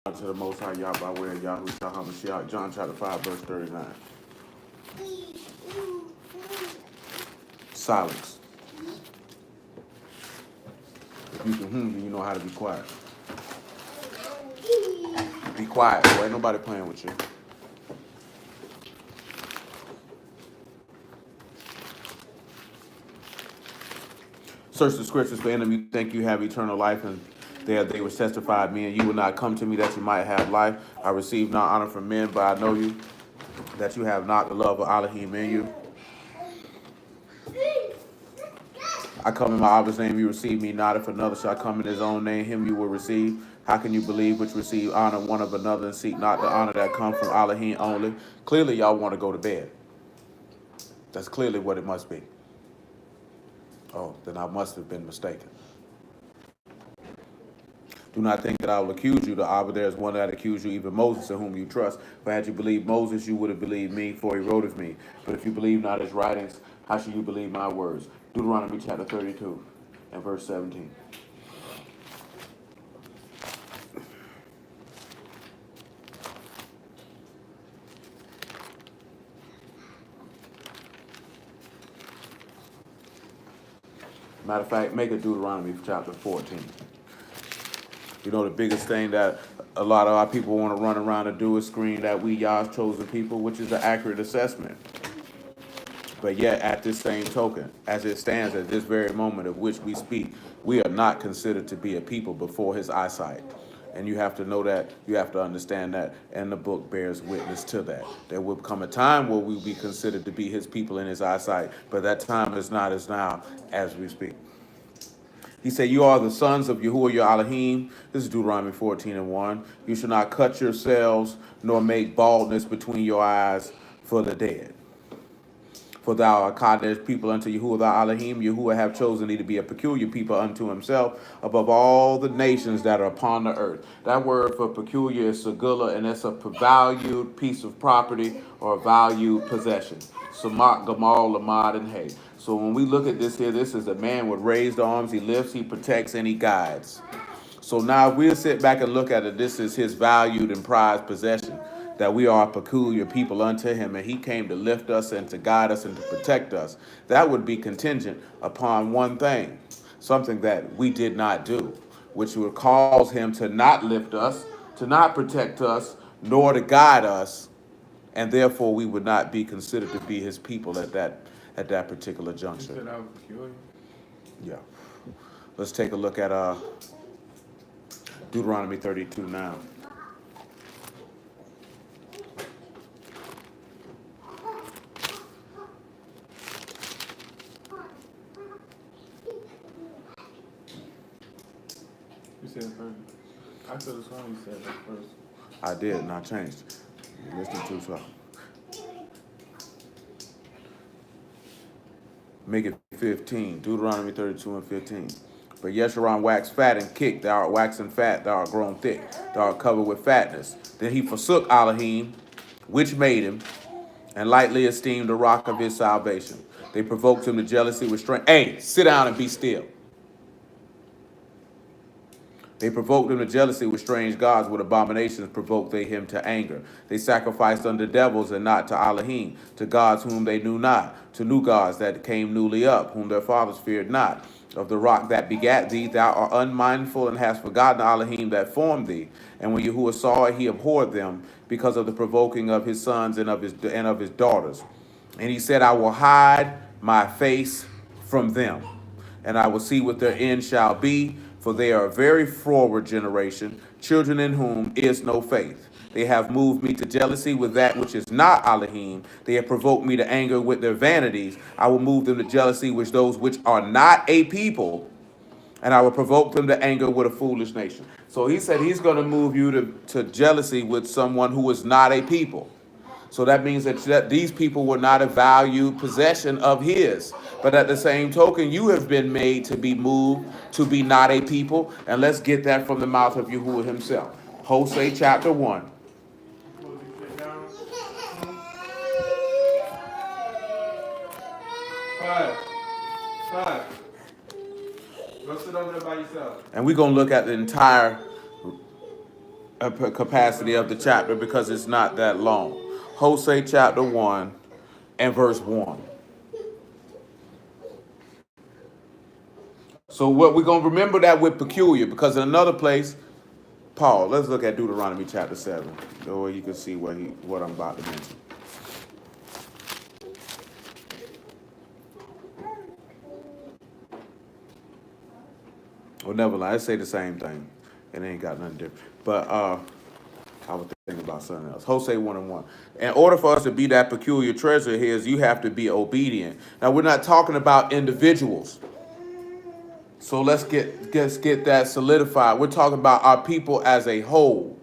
To the Most High Yah by way of Yahushua HaMashiach, John chapter 5, verse 39. Silence. If you can then you know how to be quiet. Be quiet, boy. Ain't nobody playing with you. Search the scriptures for enemy. You think you have eternal life, and there they were testified, me, and you will not come to me that you might have life. I receive not honor from men, but I know you, that you have not the love of Alahym in you. I come in my Abba's name, you receive me not. If another shall come in his own name, him you will receive. How can you believe which receive honor one of another and seek not the honor that comes from Alahym only? Clearly, y'all want to go to bed. That's clearly what it must be. Oh, then I must have been mistaken. Do not think that I will accuse you. The Abba, there is one that accused you, even Moses, in whom you trust. For had you believed Moses, you would have believed me, for he wrote of me. But if you believe not his writings, how shall you believe my words? Deuteronomy chapter 32 and verse 17. Matter of fact, make it Deuteronomy chapter 14. You know, the biggest thing that a lot of our people want to run around and do is scream that we Yah's chosen people, which is an accurate assessment. But yet, at this same token, as it stands at this very moment of which we speak, we are not considered to be a people before his eyesight. And you have to know that, you have to understand that, and the book bears witness to that. There will come a time where we will be considered to be his people in his eyesight, but that time is not as now as we speak. He said, you are the sons of Yahuwah your Alahym. This is Deuteronomy 14 and 1. You shall not cut yourselves, nor make baldness between your eyes for the dead. For thou art Kadesh people unto Yahuwah thy Alahym. Yahuwah have chosen thee to be a peculiar people unto himself above all the nations that are upon the earth. That word for peculiar is segula, and that's a valued piece of property or a valued possession. Samak, Gamal, Lamad, and Hay. So when we look at this here, this is a man with raised arms. He lifts, he protects, and he guides. So now if we'll sit back and look at it, this is his valued and prized possession, that we are a peculiar people unto him, and he came to lift us and to guide us and to protect us. That would be contingent upon one thing, something that we did not do, which would cause him to not lift us, to not protect us, nor to guide us, and therefore we would not be considered to be his people at that particular juncture. You said I was peculiar? Yeah. Let's take a look at Deuteronomy 32 now. You said first. I could have sworn you said that first. I did, and I changed. You listening too slow. Make it 15. Deuteronomy 32 and 15. But Yeshurun waxed fat and kicked. Thou art waxen fat, thou art grown thick. Thou art covered with fatness. Then he forsook Alahym, which made him, and lightly esteemed the rock of his salvation. They provoked him to jealousy with strength. Hey, sit down and be still. They provoked him to jealousy with strange gods. With abominations provoked they him to anger. They sacrificed unto devils and not to Alahym, to gods whom they knew not, to new gods that came newly up, whom their fathers feared not. Of the rock that begat thee, thou art unmindful and hast forgotten Alahym that formed thee. And when Yahuwah saw it, he abhorred them because of the provoking of his sons and of his daughters. And he said, I will hide my face from them, and I will see what their end shall be, for they are a very forward generation, children in whom is no faith. They have moved me to jealousy with that which is not Alahym. They have provoked me to anger with their vanities. I will move them to jealousy with those which are not a people, and I will provoke them to anger with a foolish nation. So he said he's going to move you to jealousy with someone who is not a people. So that means that these people were not a valued possession of his. But at the same token, you have been made to be moved to be not a people. And let's get that from the mouth of Yahuwah himself. Hosea chapter 1. Five. Go sit over there by yourself. And we're going to look at the entire capacity of the chapter because it's not that long. Hosea chapter 1 and verse 1. So what we're going to remember that with peculiar, because in another place, Paul, let's look at Deuteronomy chapter 7, so you can see what I'm about to mention. Well, never lie, let's say the same thing. It ain't got nothing different. But I was thinking about something else. Hosea 1 and 1. In order for us to be that peculiar treasure here, is you have to be obedient. Now, we're not talking about individuals. So let's get that solidified. We're talking about our people as a whole.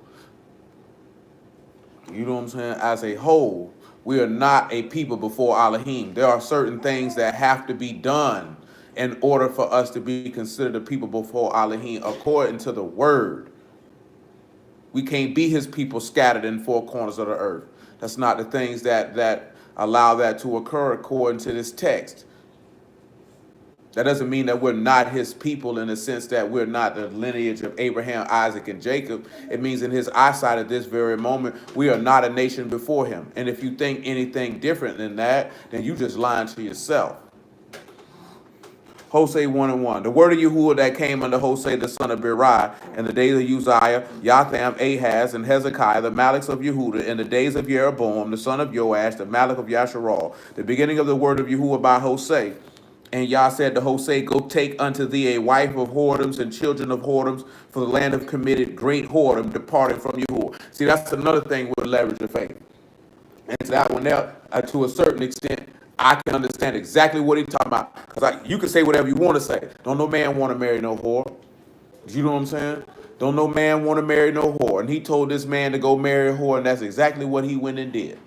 You know what I'm saying? As a whole, we are not a people before Alahym. There are certain things that have to be done in order for us to be considered a people before Alahym according to the word. We can't be his people scattered in four corners of the earth. That's not the things that allow that to occur according to this text. That doesn't mean that we're not his people in the sense that we're not the lineage of Abraham, Isaac, and Jacob. It means in his eyesight at this very moment, we are not a nation before him. And if you think anything different than that, then you just lying to yourself. Hosea 1 and 1. The word of Yahuwah that came unto Hosea the son of Berai in the days of Uzziah, Jotham, Ahaz, and Hezekiah, the Maliks of Yehuda, in the days of Jeroboam, the son of Joash, the Malik of Yasharal, the beginning of the word of Yahuwah by Hosea. And Yah said to Hosea, go take unto thee a wife of whoredoms and children of whoredoms, for the land have committed great whoredom, departing from Yahuwah. See, that's another thing with leverage of faith. And to that one there, to a certain extent, I can understand exactly what he's talking about. Because you can say whatever you want to say. Don't no man want to marry no whore. You know what I'm saying? Don't no man want to marry no whore. And he told this man to go marry a whore, and that's exactly what he went and did.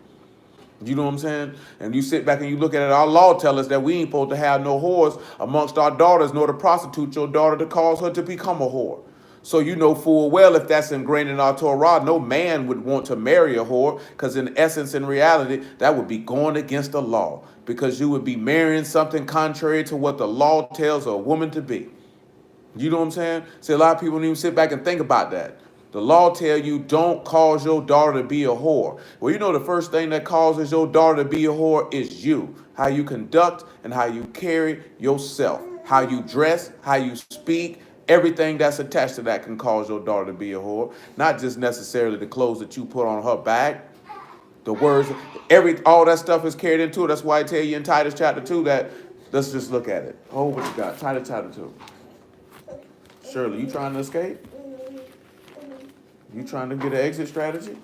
You know what I'm saying? And you sit back and you look at it, our law tells us that we ain't supposed to have no whores amongst our daughters, nor to prostitute your daughter to cause her to become a whore. So you know full well if that's ingrained in our Torah, no man would want to marry a whore, because in essence, in reality, that would be going against the law, because you would be marrying something contrary to what the law tells a woman to be. You know what I'm saying? See, a lot of people don't even sit back and think about that. The law tell you don't cause your daughter to be a whore. Well, you know the first thing that causes your daughter to be a whore is you. How you conduct and how you carry yourself. How you dress, how you speak, everything that's attached to that can cause your daughter to be a whore. Not just necessarily the clothes that you put on her back. The words, all that stuff is carried into it. That's why I tell you in Titus chapter 2 that, let's just look at it. Oh, what you got? Titus chapter 2. Shirley, you trying to escape? You trying to get an exit strategy?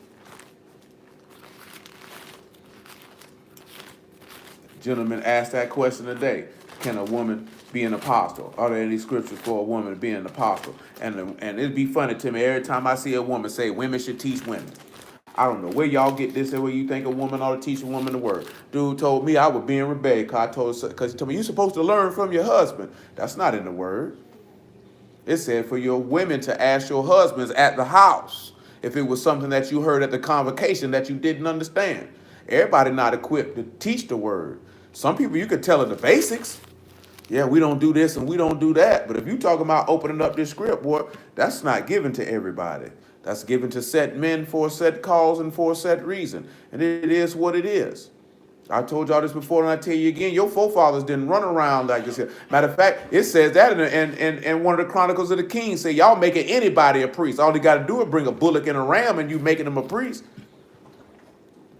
Gentlemen asked that question today. Can a woman be an apostle? Are there any scriptures for a woman to be an apostle? And it'd be funny to me every time I see a woman say women should teach women. I don't know where y'all get this and where you think a woman ought to teach a woman the word. Dude told me I was being rebellious because he told me you're supposed to learn from your husband. That's not in the word. It said for your women to ask your husbands at the house if it was something that you heard at the convocation that you didn't understand. Everybody not equipped to teach the word. Some people you could tell them the basics. Yeah, we don't do this and we don't do that. But if you talking about opening up this script, boy, that's not given to everybody. That's given to set men for a set cause and for a set reason. And it is what it is. I told y'all this before, and I tell you again, your forefathers didn't run around like this. Matter of fact, it says that in one of the Chronicles of the Kings, say y'all making anybody a priest. All you got to do is bring a bullock and a ram, and you making them a priest.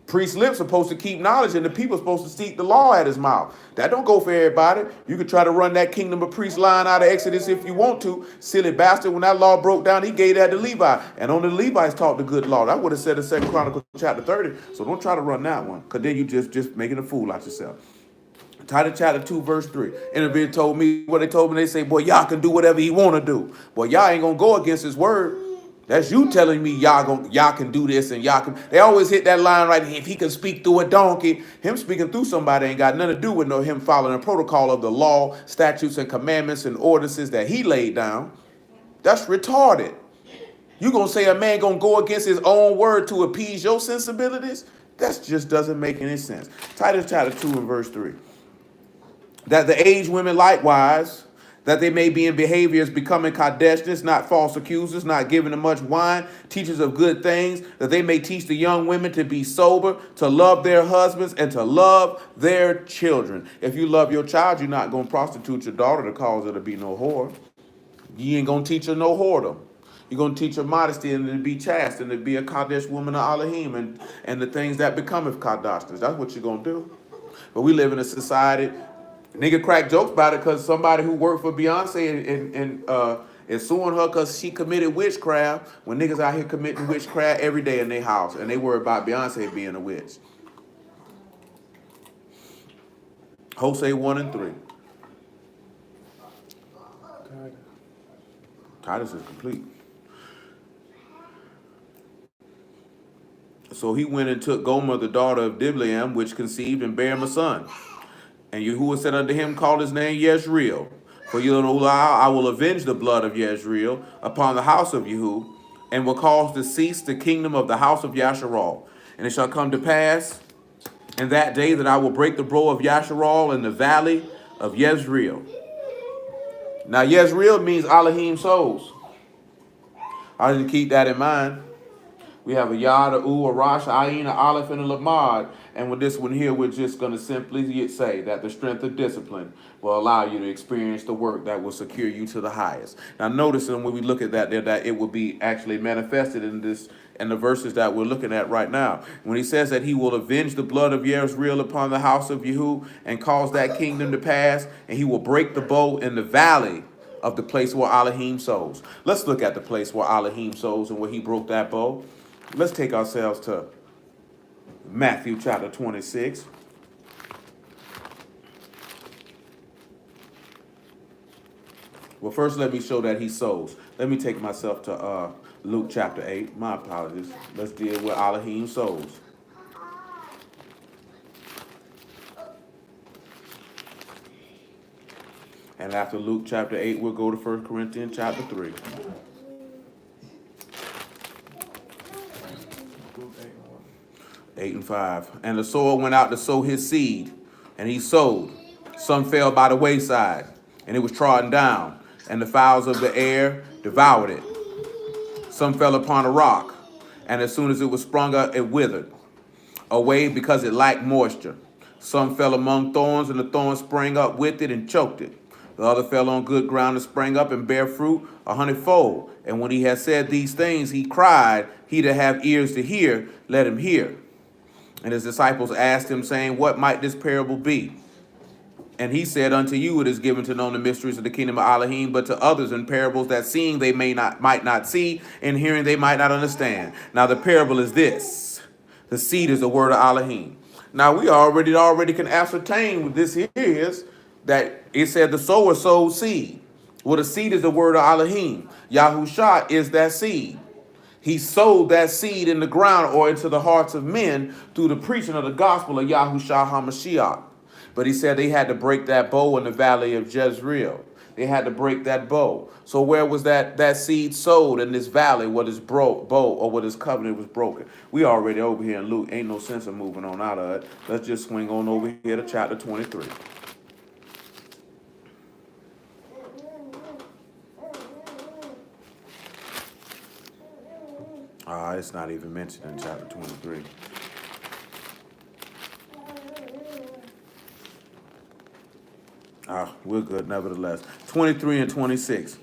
Priest's lips supposed to keep knowledge, and the people supposed to seek the law at his mouth. That don't go for everybody. You could try to run that kingdom of priest line out of Exodus if you want to. Silly bastard, when that law broke down, he gave that to Levi. And only the Levites taught the good law. That would have said in 2 Chronicles chapter 30. So don't try to run that one, because then you just making a fool out yourself. Titus chapter 2, verse 3. Individual told me what they told me. They say, boy, y'all can do whatever he want to do. Boy, y'all ain't going to go against his word. That's you telling me y'all can do this and y'all can. They always hit that line right. If he can speak through a donkey, him speaking through somebody ain't got nothing to do with him following the protocol of the law, statutes, and commandments and ordinances that he laid down. That's retarded. You gonna say a man gonna go against his own word to appease your sensibilities? That just doesn't make any sense. Titus chapter 2 and verse 3. That the aged women likewise, that they may be in behaviors becoming Kadeshness, not false accusers, not giving them much wine, teachers of good things, that they may teach the young women to be sober, to love their husbands, and to love their children. If you love your child, you're not going to prostitute your daughter to cause her to be no whore. You ain't going to teach her no whoredom. You're going to teach her modesty and to be chaste and to be a Kadesh woman of Alahym and the things that becometh Kadashnas. That's what you're going to do. But we live in a society, nigga crack jokes about it because somebody who worked for Beyonce and is suing her because she committed witchcraft when niggas out here committing witchcraft every day in their house and they worry about Beyonce being a witch. Hosea 1 and 3. Titus is complete. So he went and took Gomer, the daughter of Diblaim, which conceived and bare him a son. And Yahuwah said unto him, call his name Yezreel. For I will avenge the blood of Yezreel upon the house of Yehu, and will cause to cease the kingdom of the house of Yasharal. And it shall come to pass in that day that I will break the bow of Yasharal in the valley of Yezreel. Now Yezreel means Alahym souls. I need to keep that in mind. We have a Yad, a U, a Rosh, a Ayin, a Aleph, and a Lamad. And with this one here, we're just going to simply say that the strength of discipline will allow you to experience the work that will secure you to the highest. Now notice when we look at that there, that it will be actually manifested in this and the verses that we're looking at right now. When he says that he will avenge the blood of Yezreel upon the house of Yehu and cause that kingdom to pass, and he will break the bow in the valley of the place where Alahym sows. Let's look at the place where Alahym sows and where he broke that bow. Let's take ourselves to Matthew chapter 26. Well, first let me show that he sows. Let me take myself to Luke chapter 8. My apologies. Let's deal with Alahym sows. And after Luke chapter 8, we'll go to 1 Corinthians chapter 3. Luke 8 and 5. And the sower went out to sow his seed, and he sowed. Some fell by the wayside, and it was trodden down, and the fowls of the air devoured it. Some fell upon a rock, and as soon as it was sprung up, it withered away because it lacked moisture. Some fell among thorns, and the thorns sprang up with it and choked it. The other fell on good ground and sprang up and bare fruit 100-fold. And when he had said these things, he cried, he that have ears to hear, let him hear. And his disciples asked him, saying, what might this parable be? And he said, unto you it is given to know the mysteries of the kingdom of Alahym, but to others in parables, that seeing they might not see, and hearing they might not understand. Now the parable is this. The seed is the word of Alahym. Now we already can ascertain what this here is, that it said the sower sowed seed. Well, the seed is the word of Alahym. Yahusha is that seed. He sowed that seed in the ground or into the hearts of men through the preaching of the gospel of Yahusha HaMashiach. But he said they had to break that bow in the valley of Jezreel. They had to break that bow. So where was that seed sowed in this valley? What is bow or what is covenant was broken? We already over here in Luke. Ain't no sense of moving on out of it. Let's just swing on over here to chapter 23. It's not even mentioned in chapter 23. We're good nevertheless. 23 and 26.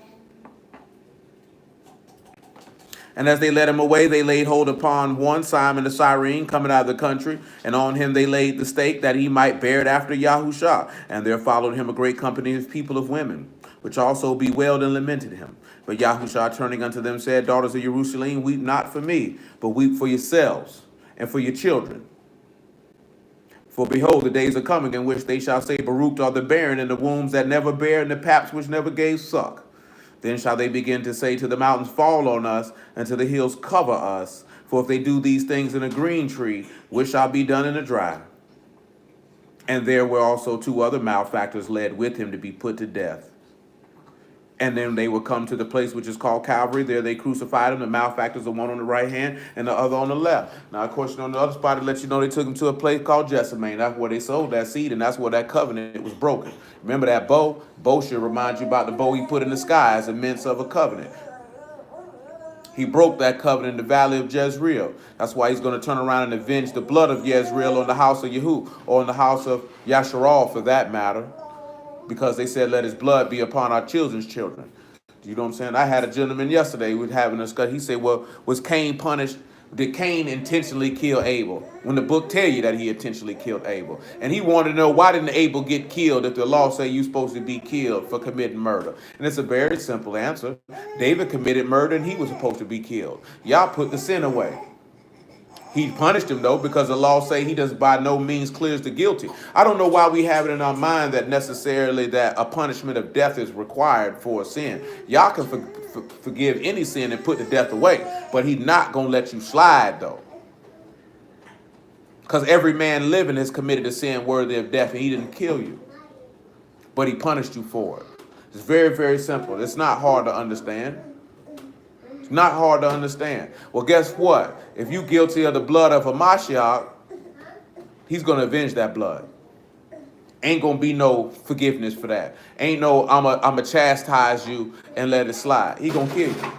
And as they led him away, they laid hold upon one, Simon the Cyrene, coming out of the country, and on him they laid the stake, that he might bear it after Yahusha. And there followed him a great company of people of women, which also bewailed and lamented him. But Yahusha, turning unto them, said, daughters of Jerusalem, weep not for me, but weep for yourselves and for your children. For behold, the days are coming in which they shall say, Baruch are the barren, and the wombs that never bare, and the paps which never gave suck. Then shall they begin to say to the mountains, fall on us, and to the hills, cover us. For if they do these things in a green tree, which shall be done in a dry? And there were also 2 other malefactors led with him to be put to death. And then they would come to the place which is called Calvary. There they crucified him. The malefactors, the one on the right hand and the other on the left. Now, of course, on the other spot, it lets you know they took him to a place called Jessamine. That's where they sold that seed, and that's where that covenant was broken. Remember that bow? Bow should remind you about the bow he put in the sky as a means of a covenant. He broke that covenant in the valley of Jezreel. That's why he's going to turn around and avenge the blood of Jezreel on the house of Yehu, or on the house of Yasharal for that matter, because they said, let his blood be upon our children's children. You know what I'm saying? I had a gentleman yesterday, we were having a discussion. He said, well, was Cain punished? Did Cain intentionally kill Abel? When the book tell you that he intentionally killed Abel. And he wanted to know, why didn't Abel get killed if the law say you're supposed to be killed for committing murder? And it's a very simple answer. David committed murder and he was supposed to be killed. Y'all put the sin away. He punished him, though, because the law say he does by no means clears the guilty. I don't know why we have it in our mind that necessarily that a punishment of death is required for a sin. Y'all can forgive any sin and put the death away, but he's not going to let you slide, though. Because every man living has committed a sin worthy of death, and he didn't kill you, but he punished you for it. It's very, very simple. It's not hard to understand. It's not hard to understand. Well, guess what? If you're guilty of the blood of Hamashiach, he's going to avenge that blood. Ain't going to be no forgiveness for that. Ain't no, I'm a chastise you and let it slide. He going to kill you.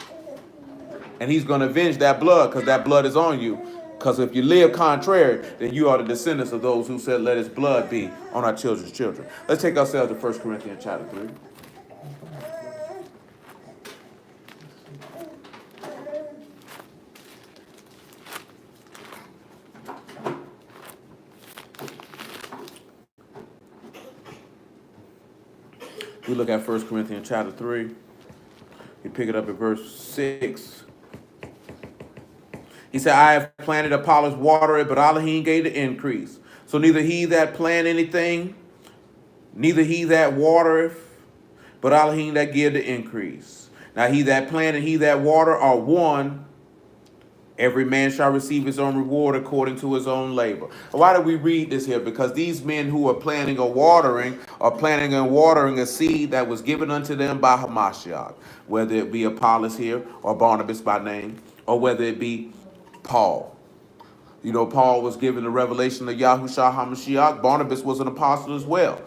And he's going to avenge that blood because that blood is on you. Because if you live contrary, then you are the descendants of those who said, let his blood be on our children's children. Let's take ourselves to 1 Corinthians chapter 3. We look at 1 Corinthians chapter 3. We pick it up at verse 6. He said, I have planted, Apollos watered it, but Alahym gave the increase. So neither he that plant anything, neither he that watereth, but Alahym that give the increase. Now he that plant and he that water are one. Every man shall receive his own reward according to his own labor. Why do we read this here? Because these men who are planting or watering are planting and watering a seed that was given unto them by Hamashiach, whether it be Apollos here or Barnabas by name, or whether it be Paul. You know, Paul was given the revelation of Yahushua HaMashiach. Barnabas was an apostle as well.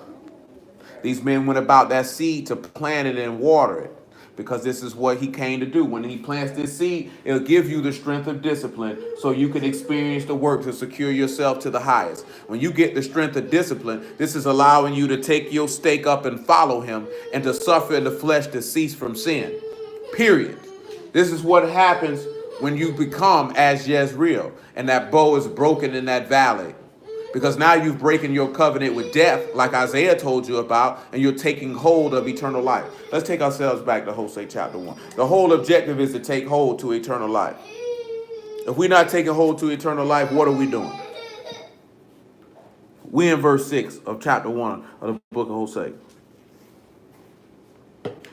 These men went about that seed to plant it and water it, because this is what he came to do. When he plants this seed, it'll give you the strength of discipline so you can experience the work to secure yourself to the highest. When you get the strength of discipline, this is allowing you to take your stake up and follow him and to suffer in the flesh to cease from sin. Period. This is what happens when you become as Jezreel and that bow is broken in that valley. Because now you've broken your covenant with death, like Isaiah told you about, and you're taking hold of eternal life. Let's take ourselves back to Hosea chapter 1. The whole objective is to take hold to eternal life. If we're not taking hold to eternal life, what are we doing? We in verse 6 of chapter 1 of the book of Hosea.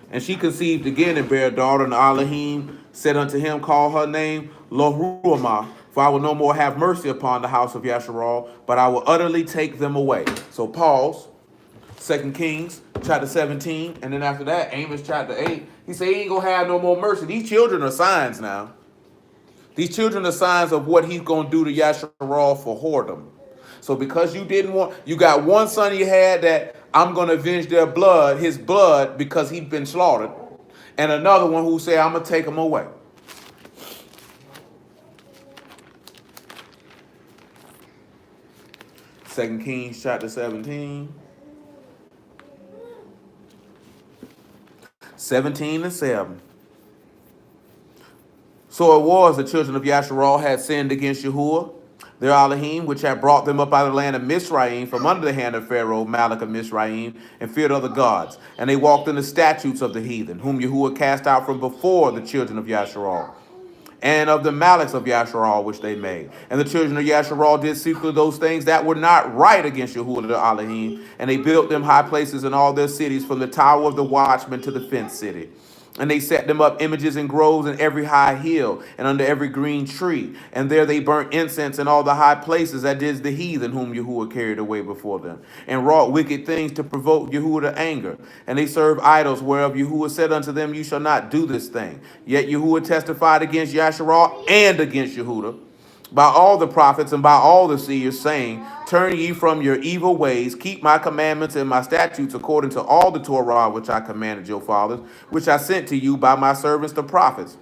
And she conceived again and bare a daughter, and Alahym said unto him, call her name Lohuamah, for I will no more have mercy upon the house of Yasharal, but I will utterly take them away. So pause, 2 Kings chapter 17, and then after that, Amos chapter 8. He said he ain't going to have no more mercy. These children are signs now. These children are signs of what he's going to do to Yasharal for whoredom. So because you didn't want, you got one son you had that I'm going to avenge their blood, his blood, because he'd been slaughtered, and another one who said I'm going to take him away. 2 Kings chapter 17. 17 and 7. So it was the children of Yasharal had sinned against Yahuwah, their Alahym, which had brought them up out of the land of Mizraim from under the hand of Pharaoh, Malach of Mizraim, and feared other gods. And they walked in the statutes of the heathen, whom Yahuwah cast out from before the children of Yasharal, and of the Malachs of Yasharal, which they made. And the children of Yasharal did secretly those things that were not right against Yahuwah the Alahym, and they built them high places in all their cities, from the tower of the watchman to the fenced city. And they set them up images in groves in every high hill and under every green tree. And there they burnt incense in all the high places, that is the heathen whom Yahuwah carried away before them, and wrought wicked things to provoke Yahuwah to anger. And they served idols, whereof Yahuwah said unto them, you shall not do this thing. Yet Yahuwah testified against Yasharah and against Yehudah by all the prophets and by all the seers, saying, turn ye from your evil ways, keep my commandments and my statutes according to all the Torah which I commanded your fathers, which I sent to you by my servants the prophets.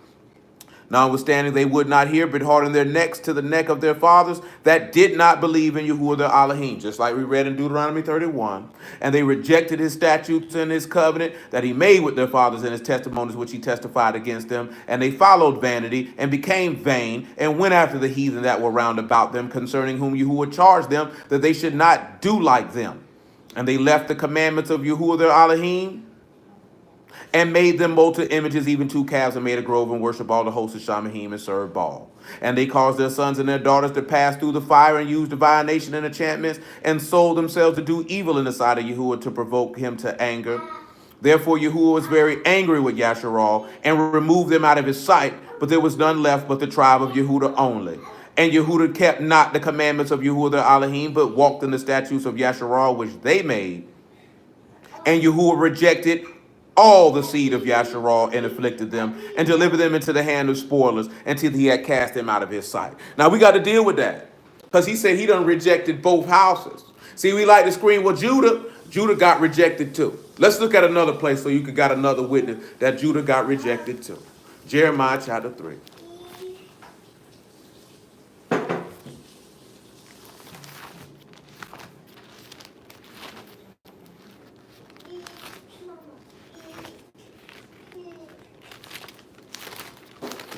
Notwithstanding, they would not hear, but hardened their necks to the neck of their fathers that did not believe in Yahuwah their Alahym, just like we read in Deuteronomy 31. And they rejected his statutes and his covenant that he made with their fathers and his testimonies which he testified against them. And they followed vanity and became vain and went after the heathen that were round about them, concerning whom Yahuwah charged them that they should not do like them. And they left the commandments of Yahuwah their Alahym, and made them molten images, even two calves, and made a grove, and worship all the hosts of Shamahim, and served Baal. And they caused their sons and their daughters to pass through the fire, and used divination and enchantments, and sold themselves to do evil in the sight of Yahuwah, to provoke him to anger. Therefore Yahuwah was very angry with Yasharal, and removed them out of his sight, but there was none left but the tribe of Yehudah only. And Yehudah kept not the commandments of Yahuwah their Alahym, but walked in the statutes of Yasharal which they made. And Yahuwah rejected all the seed of Yasharal and afflicted them and delivered them into the hand of spoilers until he had cast them out of his sight. Now we got to deal with that, because he said he done rejected both houses. See, we like to scream, well, Judah got rejected too. Let's look at another place so you could got another witness that Judah got rejected too. Jeremiah chapter 3.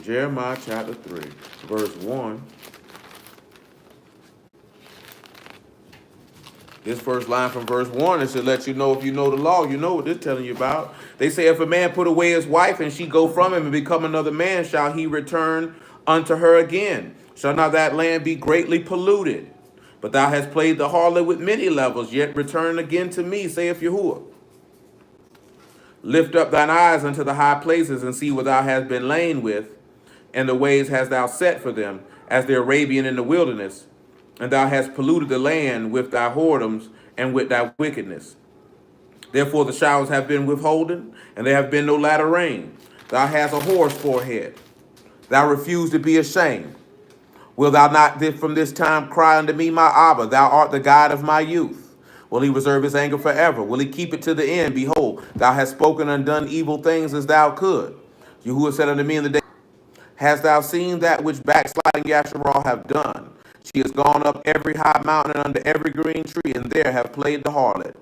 Jeremiah chapter 3, verse 1. This first line from verse 1 is to let you know, if you know the law, you know what this telling you about. They say, if a man put away his wife and she go from him and become another man, shall he return unto her again? Shall not that land be greatly polluted? But thou hast played the harlot with many levels, yet return again to me, saith Yahuwah. Lift up thine eyes unto the high places, and see what thou hast been lain with, and the ways hast thou set for them, as the Arabian in the wilderness. And thou hast polluted the land with thy whoredoms and with thy wickedness. Therefore the showers have been withholden, and there have been no latter rain. Thou hast a whore's forehead. Thou refused to be ashamed. Will thou not from this time cry unto me, my Abba? Thou art the God of my youth. Will he reserve his anger forever? Will he keep it to the end? Behold, thou hast spoken and done evil things as thou could. Yahuwah said unto me in the day, hast thou seen that which backsliding Yasharal have done? She has gone up every high mountain and under every green tree, and there have played the harlot.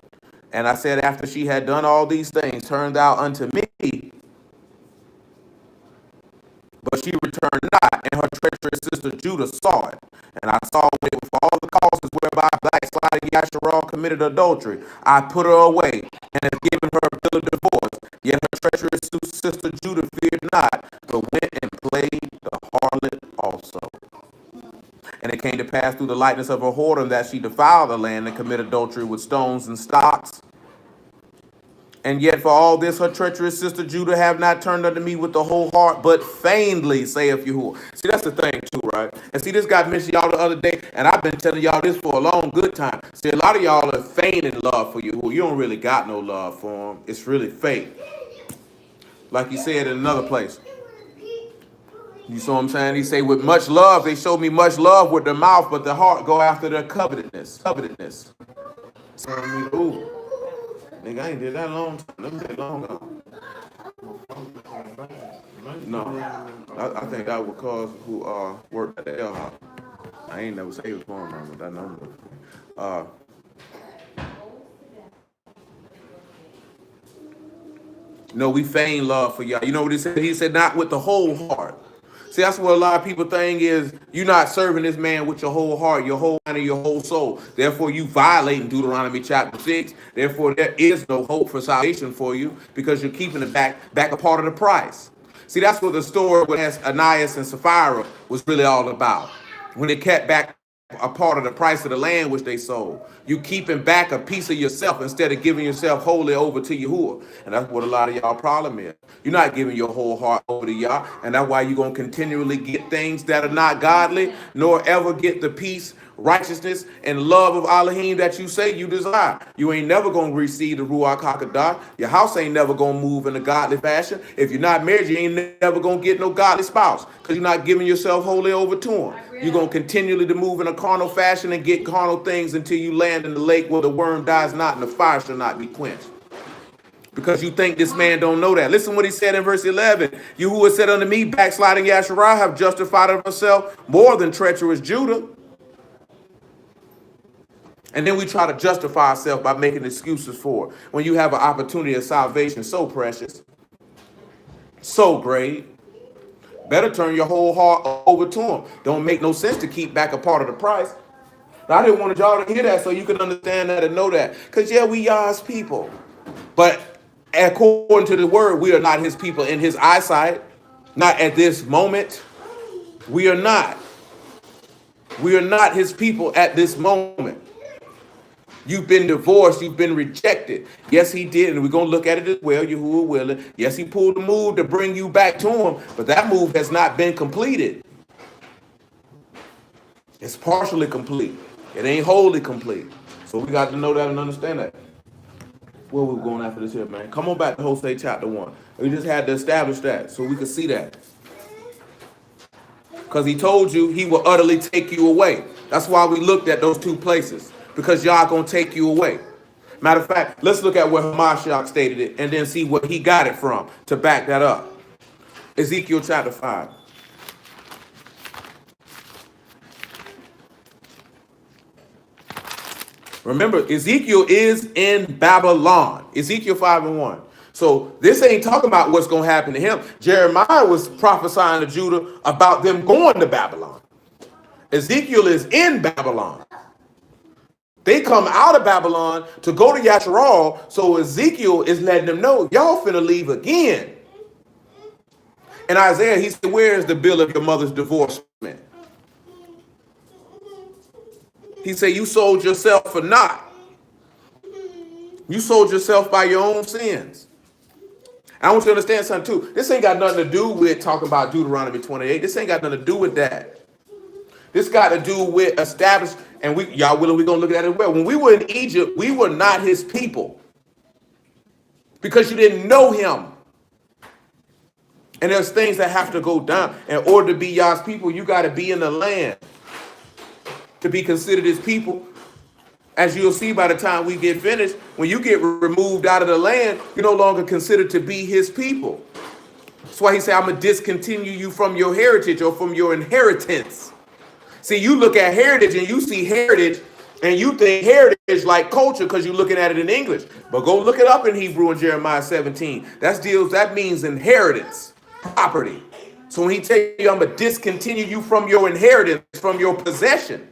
And I said, after she had done all these things, turn thou unto me. But she returned not, and her treacherous sister Judah saw it. And I saw it with all the causes whereby backsliding Yasharal committed adultery. I put her away, and have given her a bill of divorce. Yet her treacherous sister Judah feared not, but went and played the harlot also. And it came to pass through the lightness of her whoredom that she defiled the land and committed adultery with stones and stocks. And yet for all this her treacherous sister Judah have not turned unto me with the whole heart, but feignedly, saith Yahuwah. See, that's the thing too, right? And see, this guy mentioned y'all the other day, and I've been telling y'all this for a long good time. See, a lot of y'all are feigning love for Yahuwah. You don't really got no love for him. It's really fake. Like he said in another place. You see what I'm saying? He say, with much love, they show me much love with their mouth, but the heart go after their covetousness. So I mean, ooh, nigga, I ain't did that long time. Let me say long ago. No, I think that was cause who worked at the L Hop. I ain't never say his phone number, that number. No, we feign love for y'all. You know what he said? He said, not with the whole heart. See, that's what a lot of people think is, you're not serving this man with your whole heart, your whole mind, and your whole soul. Therefore, you violating Deuteronomy chapter 6. Therefore, there is no hope for salvation for you, because you're keeping it back a part of the price. See, that's what the story with Ananias and Sapphira was really all about. When it kept back a part of the price of the land which they sold. You keeping back a piece of yourself instead of giving yourself wholly over to Yahuwah. And that's what a lot of y'all problem is. You're not giving your whole heart over to Yah. And that's why you're going to continually get things that are not godly, nor ever get the peace, righteousness, and love of Alahym that you say you desire. You ain't never going to receive the Ruach HaKodesh. Your house ain't never going to move in a godly fashion. If you're not married, you ain't never going to get no godly spouse because you're not giving yourself wholly over to him. You're going to continually to move in a carnal fashion and get carnal things until you land in the lake where the worm dies not and the fire shall not be quenched. Because you think this man don't know that. Listen what he said in verse 11. You who have said unto me, backsliding Yasharah, have justified of himself more than treacherous Judah. And then we try to justify ourselves by making excuses for it. When you have an opportunity of salvation so precious, so great, better turn your whole heart over to him. Don't make no sense to keep back a part of the price. Now, I didn't want y'all to hear that so you can understand that and know that. Because, yeah, we Yah's people. But according to the word, we are not his people in his eyesight. Not at this moment. We are not. We are not his people at this moment. You've been divorced. You've been rejected. Yes, he did. And we're going to look at it as well. Yahuwah willing. Yes, he pulled the move to bring you back to him. But that move has not been completed. It's partially complete. It ain't wholly complete. So we got to know that and understand that. Where we going after this here, man? Come on back to Hosea chapter 1. We just had to establish that so we could see that. Because he told you he will utterly take you away. That's why we looked at those two places. Because Yah going to take you away. Matter of fact, let's look at where Hamashiach stated it and then see where he got it from to back that up. Ezekiel chapter 5. Remember, Ezekiel is in Babylon. Ezekiel 5:1. So this ain't talking about what's going to happen to him. Jeremiah was prophesying to Judah about them going to Babylon. Ezekiel is in Babylon. They come out of Babylon to go to Yasharal, so Ezekiel is letting them know, y'all finna leave again. And Isaiah, he said, where is the bill of your mother's divorcement? He said, you sold yourself for naught. You sold yourself by your own sins. I want you to understand something too. This ain't got nothing to do with talking about Deuteronomy 28. This ain't got nothing to do with that. This got to do with established, and y'all willing, we're going to look at it as well. When we were in Egypt, we were not his people because you didn't know him. And there's things that have to go down. In order to be Yah's people, you got to be in the land to be considered his people. As you'll see by the time we get finished, when you get removed out of the land, you're no longer considered to be his people. That's why he said, I'm going to discontinue you from your heritage or from your inheritance. See, you look at heritage and you see heritage and you think heritage like culture because you're looking at it in English. But go look it up in Hebrew in Jeremiah 17. That means inheritance, property. So when he tells you, I'm going to discontinue you from your inheritance, from your possession.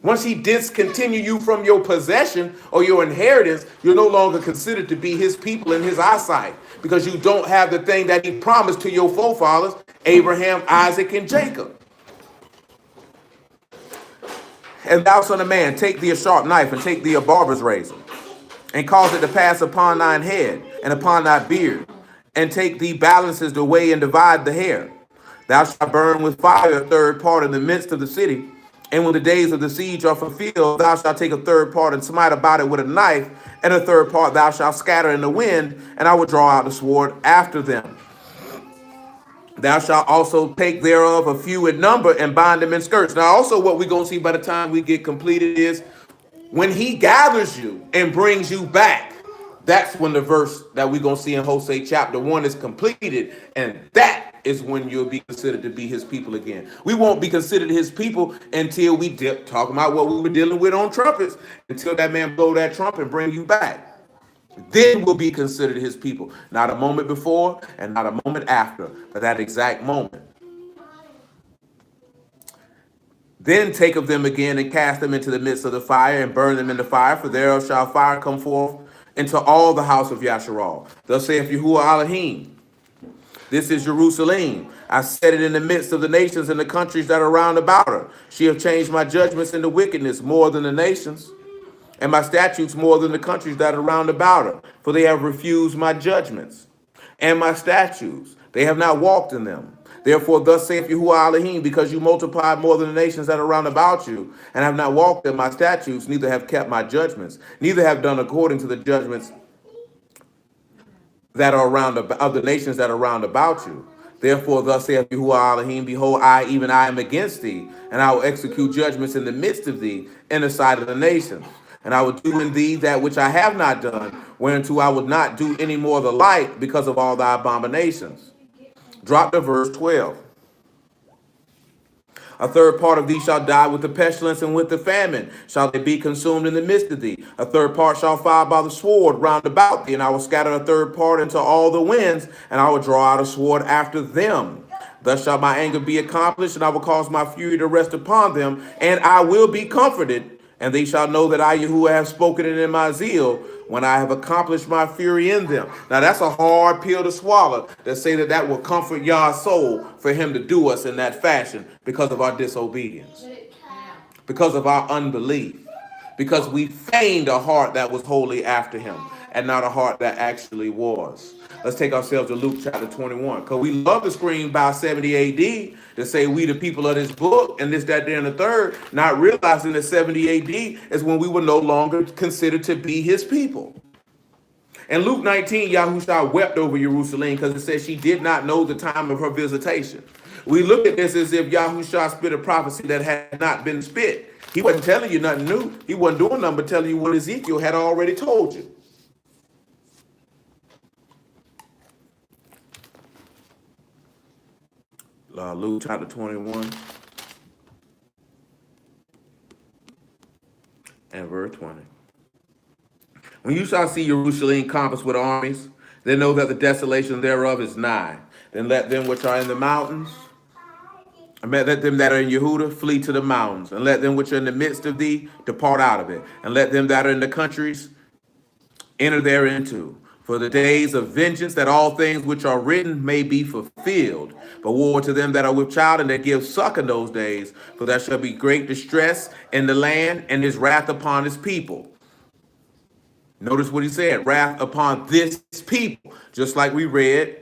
Once he discontinue you from your possession or your inheritance, you're no longer considered to be his people in his eyesight because you don't have the thing that he promised to your forefathers, Abraham, Isaac, and Jacob. And thou, son of man, take thee a sharp knife and take thee a barber's razor and cause it to pass upon thine head and upon thy beard and take thee balances to weigh and divide the hair. Thou shalt burn with fire a third part in the midst of the city. And when the days of the siege are fulfilled, thou shalt take a third part and smite about it with a knife, and a third part thou shalt scatter in the wind, and I will draw out the sword after them. Thou shalt also take thereof a few in number and bind them in skirts. Now also what we're going to see by the time we get completed is when he gathers you and brings you back, that's when the verse that we're going to see in Hosea chapter 1 is completed. And that is when you'll be considered to be his people again. We won't be considered his people until we talk about what we were dealing with on trumpets, until that man blow that trumpet and bring you back. Then we'll be considered his people. Not a moment before and not a moment after, but that exact moment. Then take of them again and cast them into the midst of the fire and burn them in the fire, for thereof shall fire come forth into all the house of Yasharal. Thus saith Yahuwah Alahym, This is Jerusalem. I set it in the midst of the nations and the countries that are round about her. She have changed my judgments into wickedness more than the nations, and my statutes more than the countries that are round about her. For they have refused my judgments and my statutes. They have not walked in them. Therefore, thus saith Yahuwah Alahym, because you multiplied more than the nations that are round about you, and have not walked in my statutes, neither have kept my judgments, neither have done according to the judgments that are around of the nations that are round about you. Therefore, thus saith Yahuwah Alahym, behold, I, even I, am against thee, and I will execute judgments in the midst of thee, in the sight of the nations. And I will do in thee that which I have not done, whereunto I will not do any more the like, because of all thy abominations. Drop to verse 12. A third part of thee shall die with the pestilence, and with the famine shall they be consumed in the midst of thee. A third part shall fall by the sword round about thee, and I will scatter a third part into all the winds, and I will draw out a sword after them. Thus shall my anger be accomplished, and I will cause my fury to rest upon them, and I will be comforted. And they shall know that I, Yahuwah, have spoken it in my zeal, when I have accomplished my fury in them. Now that's a hard pill to swallow, to say that that will comfort Yah's soul for him to do us in that fashion because of our disobedience, because of our unbelief, because we feigned a heart that was wholly after him and not a heart that actually was. Let's take ourselves to Luke chapter 21, because we love to scream by 70 AD to say we the people of this book and this, that, there, and the third, not realizing that 70 AD is when we were no longer considered to be his people. In Luke 19, Yahushua wept over Jerusalem because it says she did not know the time of her visitation. We look at this as if Yahushua spit a prophecy that had not been spit. He wasn't telling you nothing new. He wasn't doing nothing but telling you what Ezekiel had already told you. Luke chapter 21 and verse 20. When you shall see Jerusalem compassed with armies, then know that the desolation thereof is nigh. Then let them which are in the mountains, let them that are in Yehuda flee to the mountains, and let them which are in the midst of thee depart out of it, and let them that are in the countries enter thereinto. For the days of vengeance, that all things which are written may be fulfilled. But woe to them that are with child and that give suck in those days, for there shall be great distress in the land, and his wrath upon his people. Notice what he said, wrath upon this people, just like we read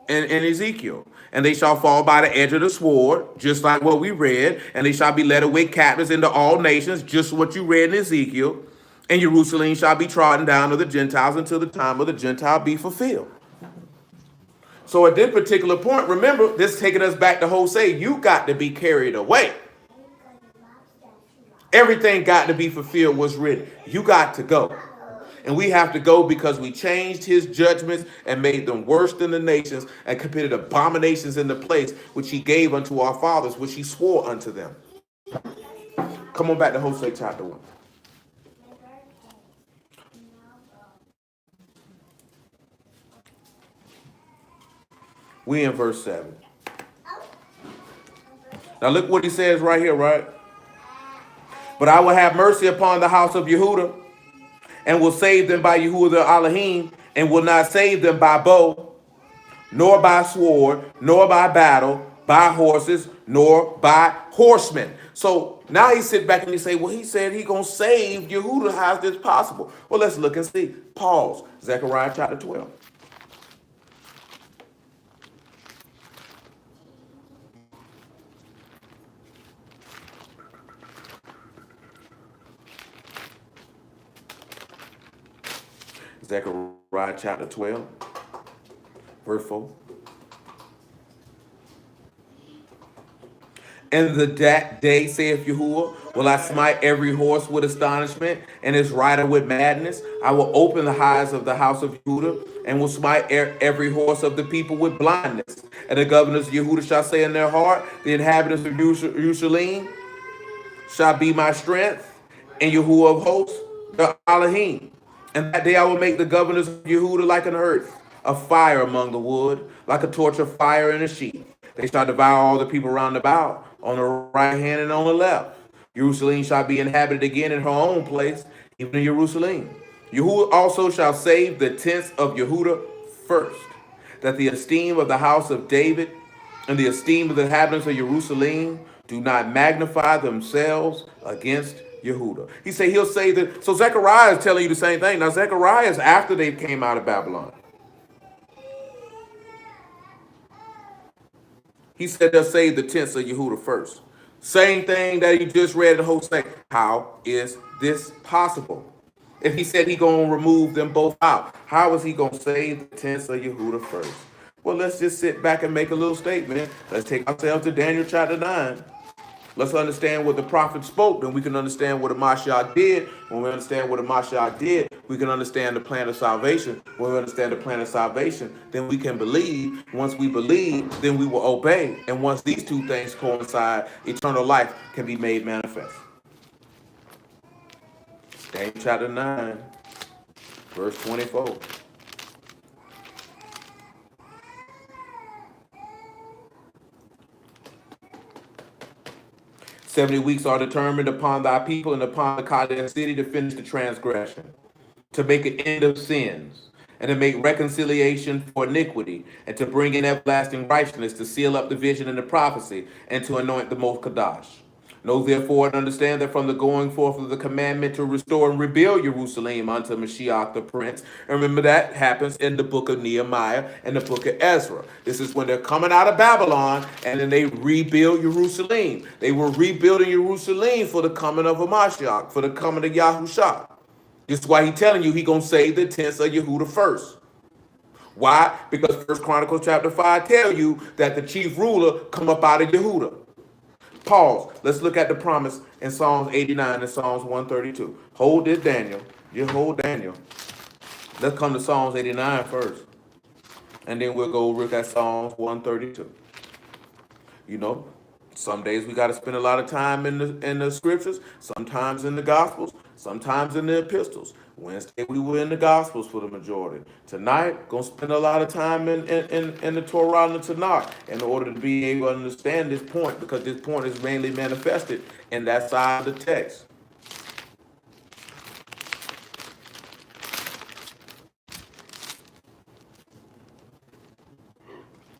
in Ezekiel. And they shall fall by the edge of the sword, just like what we read, and they shall be led away captives into all nations, just what you read in Ezekiel. And Jerusalem shall be trodden down of the Gentiles until the time of the Gentile be fulfilled. So at this particular point, remember, this is taking us back to Hosea. You got to be carried away. Everything got to be fulfilled what's written. You got to go. And we have to go because we changed his judgments and made them worse than the nations and committed abominations in the place which he gave unto our fathers, which he swore unto them. Come on back to Hosea chapter 1. We in verse 7. Now look what he says right here, right? But I will have mercy upon the house of Yehuda, and will save them by Yahuwah the Alahym, and will not save them by bow, nor by sword, nor by battle, by horses, nor by horsemen. So now he sit back and he say, well, he said he gonna save Yehuda. How's this possible? Well, let's look and see. Pause. Zechariah chapter 12. Zechariah chapter 12, verse 4. In the day, saith Yahuwah, will I smite every horse with astonishment, and his rider with madness. I will open the eyes of the house of Yehuda, and will smite every horse of the people with blindness. And the governors of Yehuda shall say in their heart, the inhabitants of Jerusalem shall be my strength, and Yahuwah of hosts, the Alahym. And that day I will make the governors of Yehuda like an earth, a fire among the wood, like a torch of fire in a sheet. They shall devour all the people round about, on the right hand and on the left. Jerusalem shall be inhabited again in her own place, even in Jerusalem. Yahuwah also shall save the tents of Yehuda first. that the esteem of the house of David and the esteem of the inhabitants of Jerusalem do not magnify themselves against Yehuda. He'll say that. So Zechariah is telling you the same thing. Now Zechariah is after they came out of Babylon. He said they'll save the tents of Yehuda first. Same thing that he just read in Hosea. How is this possible? If he said he gonna remove them both out, how is he gonna save the tents of Yehuda first? Well, let's just sit back and make a little statement. Let's take ourselves to Daniel chapter 9. Let's understand what the prophet spoke, then we can understand what the Mashiach did. When we understand what the Mashiach did, we can understand the plan of salvation. When we understand the plan of salvation, then we can believe. Once we believe, then we will obey. And once these two things coincide, eternal life can be made manifest. Daniel chapter 9, verse 24. 70 weeks are determined upon thy people and upon the Kadesh city to finish the transgression, to make an end of sins, and to make reconciliation for iniquity, and to bring in everlasting righteousness, to seal up the vision and the prophecy, and to anoint the most Kadash. Know therefore and understand that from the going forth of the commandment to restore and rebuild Jerusalem unto Mashiach the Prince. And remember that happens in the book of Nehemiah and the book of Ezra. This is when they're coming out of Babylon and then they rebuild Jerusalem. They were rebuilding Jerusalem for the coming of a Mashiach, for the coming of Yahushua. This is why he's telling you he gonna save the tents of Yehuda first. Why? Because First Chronicles chapter 5 tell you that the chief ruler come up out of Yehuda. Pause. Let's look at the promise in Psalms 89 and Psalms 132. Hold this, Daniel. You hold Daniel. Let's come to Psalms 89 first. And then we'll go look at Psalms 132. You know, some days we got to spend a lot of time in the scriptures, sometimes in the gospels, sometimes in the epistles. Wednesday we were in the gospels for the majority. Tonight, gonna spend a lot of time in the Torah and the Tanakh in order to be able to understand this point, because this point is mainly manifested in that side of the text.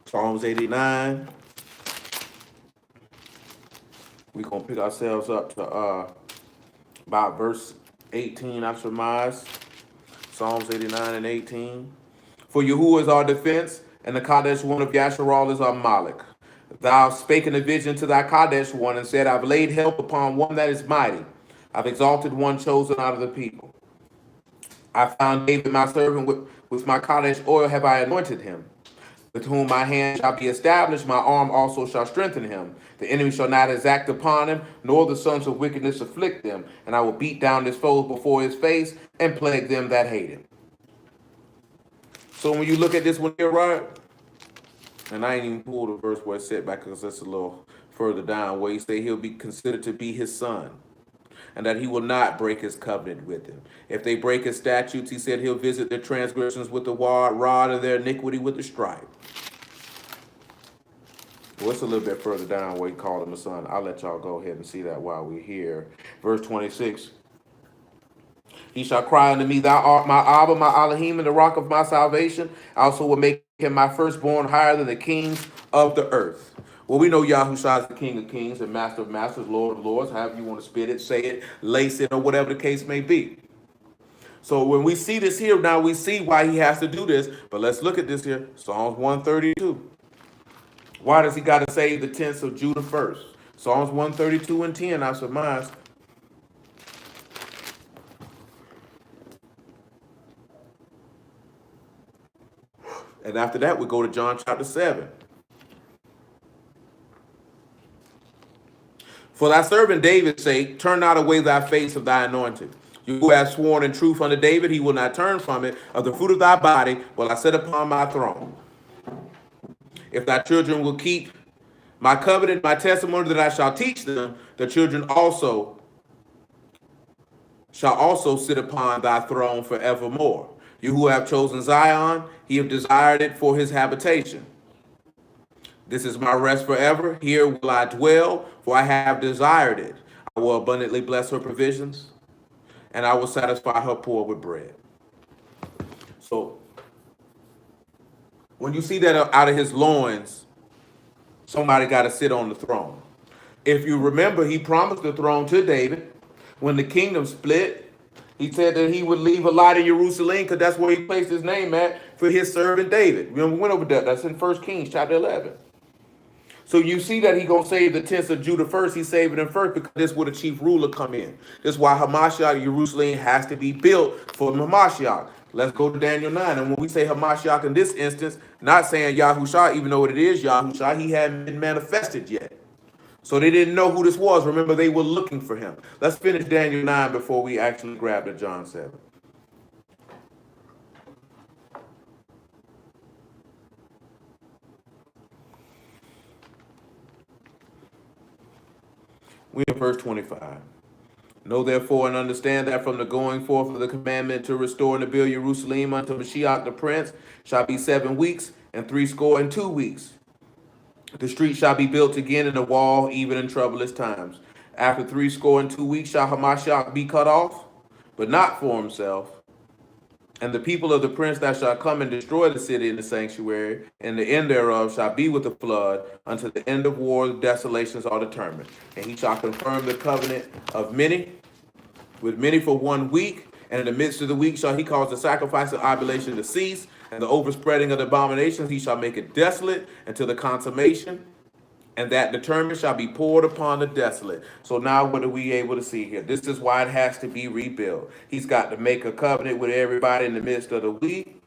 Psalms 89. We're going to pick ourselves up to about verse 18, I surmise. Psalms 89 and 18. For Yahuwah is our defense, and the Kadesh one of Yasharal is our Malik. Thou spake in a vision to thy Kadesh one, and said, I've laid help upon one that is mighty. I've exalted one chosen out of the people. I found David my servant, with my Kadesh oil have I anointed him. With whom my hand shall be established, my arm also shall strengthen him. The enemy shall not exact upon him, nor the sons of wickedness afflict them. And I will beat down his foes before his face, and plague them that hate him. So when you look at this one here, right? And I ain't even pulled the verse where it said back, because that's a little further down, where he say he'll be considered to be his son, and that he will not break his covenant with him. If they break his statutes, he said he'll visit their transgressions with the rod and their iniquity with the stripe. Well, it's a little bit further down where he called him a son. I'll let y'all go ahead and see that while we're here. Verse 26. He shall cry unto me, thou art my Abba, my Alahym, and the rock of my salvation. I also will make him my firstborn higher than the kings of the earth. Well, we know Yahushua is the King of kings and Master of masters, Lord of lords, however you want to spit it, say it, lace it, or whatever the case may be. So when we see this here, now we see why he has to do this. But let's look at this here. Psalms 132. Why does he got to save the tents of Judah first? Psalms 132 and 10, I surmise. And after that, we go to John chapter 7. For thy servant David's sake, turn not away thy face of thy anointed. You who have sworn in truth unto David, he will not turn from it. Of the fruit of thy body will I set upon my throne. If thy children will keep my covenant, my testimony that I shall teach them, the children shall also sit upon thy throne forevermore. You who have chosen Zion, he have desired it for his habitation. This is my rest forever. Here will I dwell, for I have desired it. I will abundantly bless her provisions, and I will satisfy her poor with bread. So, When you see that out of his loins, somebody got to sit on the throne. If you remember, he promised the throne to David. When the kingdom split, he said that he would leave a lot in Jerusalem because that's where he placed his name at for his servant David. Remember, we went over that. That's in 1 Kings chapter 11. So you see that he gonna save the tents of Judah first. He saved them first because this is where the chief ruler come in. This is why Hamashiach Jerusalem has to be built for Hamashiach. Let's go to Daniel 9. And when we say Hamashiach in this instance, not saying Yahushua, even though it is Yahushua, he hadn't been manifested yet. So they didn't know who this was. Remember, they were looking for him. Let's finish Daniel 9 before we actually grab the John 7. We in verse 25. Know therefore and understand that from the going forth of the commandment to restore and to build Jerusalem unto Mashiach the Prince shall be 7 weeks and 62 weeks. The street shall be built again in the wall, even in troublous times. After 62 weeks shall Hamashiach be cut off, but not for himself. And the people of the prince that shall come and destroy the city and the sanctuary, and the end thereof shall be with the flood, until the end of war, desolations are determined. And he shall confirm the covenant of many, with many for 1 week, and in the midst of the week shall he cause the sacrifice of oblation to cease, and the overspreading of the abominations he shall make it desolate until the consummation, and that determined shall be poured upon the desolate. So now what are we able to see here? This is why it has to be rebuilt. He's got to make a covenant with everybody in the midst of the week.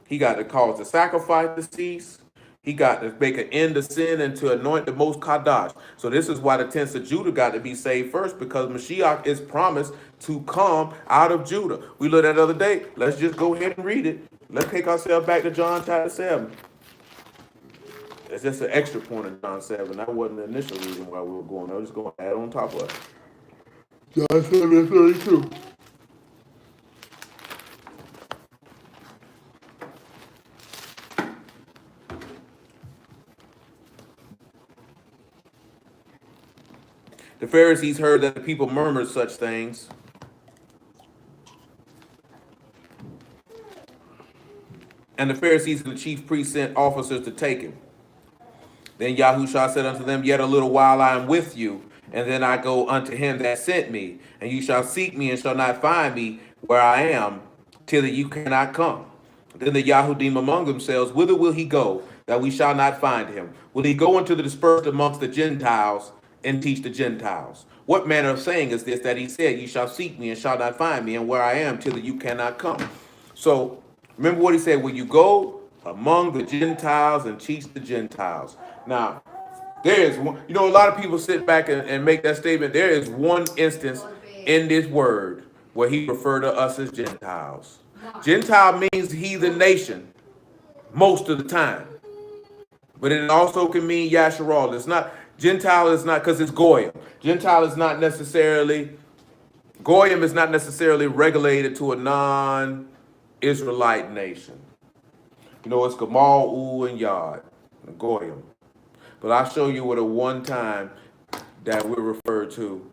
He got to cause the sacrifice to cease. He got to make an end of sin and to anoint the most Kadash. So this is why the tents of Judah got to be saved first, because Mashiach is promised to come out of Judah. We looked at the other day. Let's just go ahead and read it. Let's take ourselves back to John chapter 7. It's just an extra point in John 7. That wasn't the initial reason why we were going. I was just going to add on top of it. John 7:32. The Pharisees heard that the people murmured such things. And the Pharisees and the chief priests sent officers to take him. Then Yahushua said unto them, Yet a little while I am with you, and then I go unto him that sent me. And you shall seek me and shall not find me where I am, till that you cannot come. Then the Yahudim among themselves, Whither will he go, that we shall not find him? Will he go into the dispersed amongst the Gentiles and teach the Gentiles? What manner of saying is this, that he said, You shall seek me and shall not find me, and where I am, till that you cannot come? So remember what he said, Will you go among the Gentiles and teach the Gentiles? Now, there is one, a lot of people sit back and make that statement. There is one instance in this word where he referred to us as Gentiles. Gentile means heathen nation most of the time. But it also can mean Yasharal. It's not, Gentile is not, because it's Goyim. Gentile is not necessarily, Goyim is not necessarily regulated to a non-Israelite nation. It's Gamal, U, and Yad, and Goyim. But I'll show you what a one time that we're referred to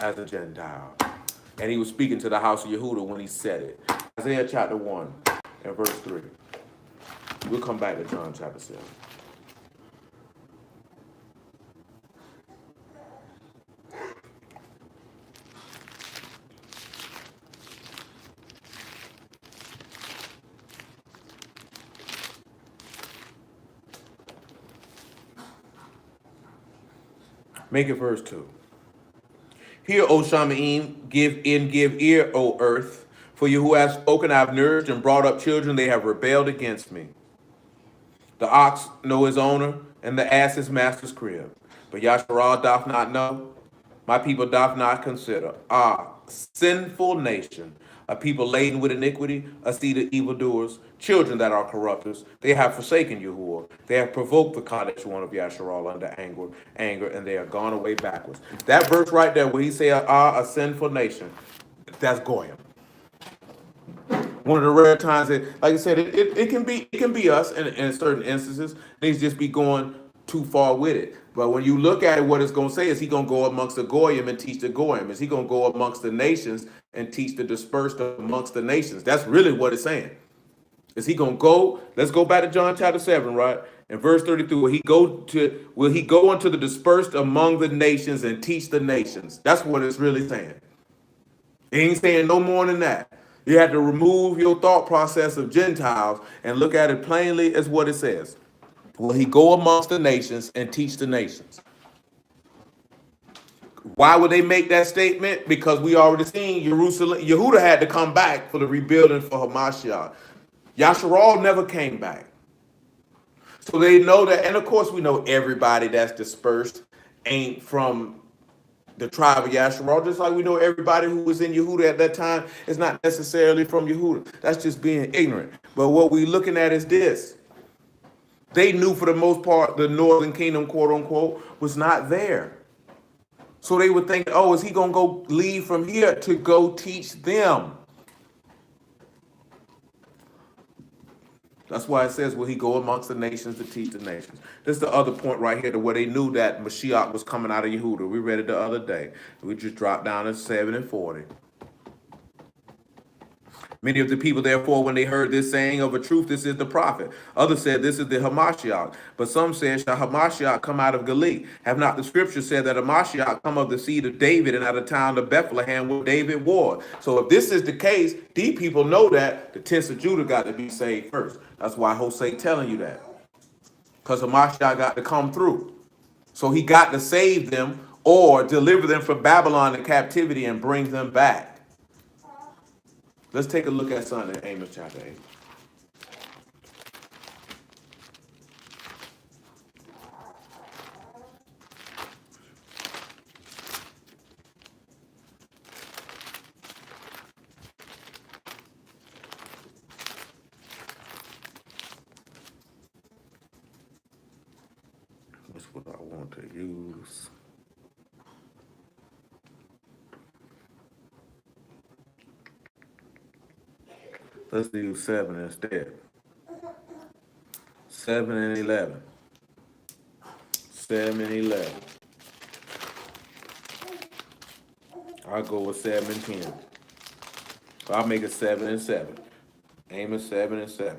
as a Gentile. And he was speaking to the house of Yehuda when he said it. Isaiah chapter 1 and verse 3. We'll come back to John chapter 7. Make it verse 2. Hear, O Shamaim, give ear, O earth, for you who have spoken, I have nourished and brought up children, they have rebelled against me. The ox know his owner, and the ass his master's crib. But Yasharal doth not know, my people doth not consider. Ah, sinful nation, a people laden with iniquity, a seed of evildoers, children that are corrupters. They have forsaken Yahuwah. They have provoked the Kadesh one of Yasharal under anger, and they are gone away backwards. That verse right there where he say, a sinful nation, that's Goyim. One of the rare times that, like I said, it can be us in certain instances. Things just be going too far with it. But when you look at it, what it's going to say is he going to go amongst the Goyim and teach the Goyim. Is he going to go amongst the nations and teach the dispersed amongst the nations? That's really what it's saying. Is he gonna go? Let's go back to John chapter 7, right? In verse 33, will he go unto the dispersed among the nations and teach the nations? That's what it's really saying. It ain't saying no more than that. You have to remove your thought process of Gentiles and look at it plainly as what it says. Will he go amongst the nations and teach the nations? Why would they make that statement? Because we already seen Jerusalem, Yehuda had to come back for the rebuilding for Hamashiach. Yasharal never came back. So they know that, and of course we know everybody that's dispersed ain't from the tribe of Yasharal, just like we know everybody who was in Yehuda at that time is not necessarily from Yehuda. That's just being ignorant. But what we're looking at is this. They knew for the most part the northern kingdom, quote unquote, was not there. So they would think, oh, is he going to go leave from here to go teach them? That's why it says, will he go amongst the nations to teach the nations? This is the other point right here to where they knew that Mashiach was coming out of Yehuda. We read it the other day. We just dropped down to 7 and 40. Many of the people, therefore, when they heard this saying, of a truth, this is the prophet. Others said, this is the Hamashiach. But some said, shall Hamashiach come out of Galilee? Have not the scripture said that Hamashiach come of the seed of David and out of the town of Bethlehem where David was? So if this is the case, these people know that the tents of Judah got to be saved first. That's why Hosea telling you that. Because Hamashiach got to come through. So he got to save them or deliver them from Babylon in captivity and bring them back. Let's take a look at something in Amos chapter 8. That's what I want to use. Let's do 7 instead. 7 and 11. 7 and 11. I'll go with 7 and 10. I'll make it 7 and 7. Amos 7 and 7.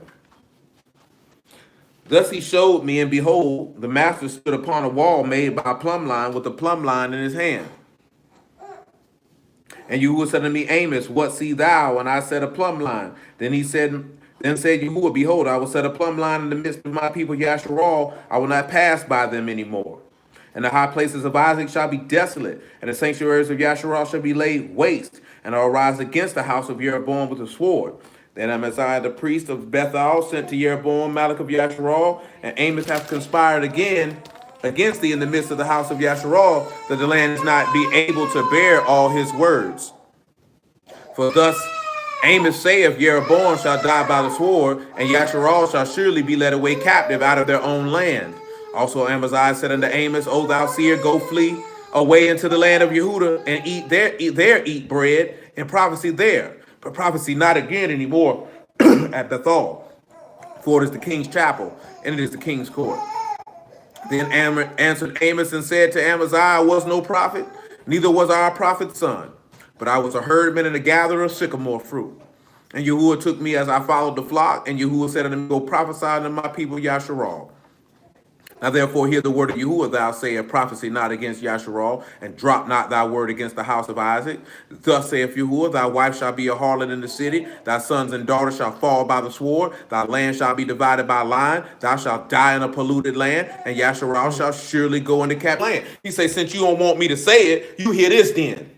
Thus he showed me, and behold, the master stood upon a wall made by a plumb line with a plumb line in his hand. And Yahuwah said to me, Amos, what see thou? And I said, a plumb line. Then said Yahuwah, behold, I will set a plumb line in the midst of my people Yasharal. I will not pass by them anymore. And the high places of Isaac shall be desolate, and the sanctuaries of Yasharal shall be laid waste, and I will rise against the house of Jeroboam with a sword. Then Amaziah the priest of Bethel sent to Jeroboam, Malach of Yasharal, and Amos hath conspired again against thee in the midst of the house of Yasharal, that the land is not be able to bear all his words. For thus Amos saith, Jeroboam shall die by the sword, and Yasharal shall surely be led away captive out of their own land. Also Amaziah said unto Amos, O thou seer, go flee away into the land of Yehuda, and eat bread, and prophecy there. But prophecy not again anymore at Bethel, for it is the king's chapel, and it is the king's court. Then answered Amos and said to Amaziah, I was no prophet, neither was I a prophet's son, but I was a herdman and a gatherer of sycamore fruit. And Yahuwah took me as I followed the flock, and Yahuwah said unto me, go prophesy unto my people Yasharal. Now therefore hear the word of Yahuwah, thou sayest, prophecy not against Yasharal, and drop not thy word against the house of Isaac. Thus saith Yahuwah, thy wife shall be a harlot in the city, thy sons and daughters shall fall by the sword, thy land shall be divided by line, thou shalt die in a polluted land, and Yasharal shall surely go into captive land. He say, since you don't want me to say it, you hear this then.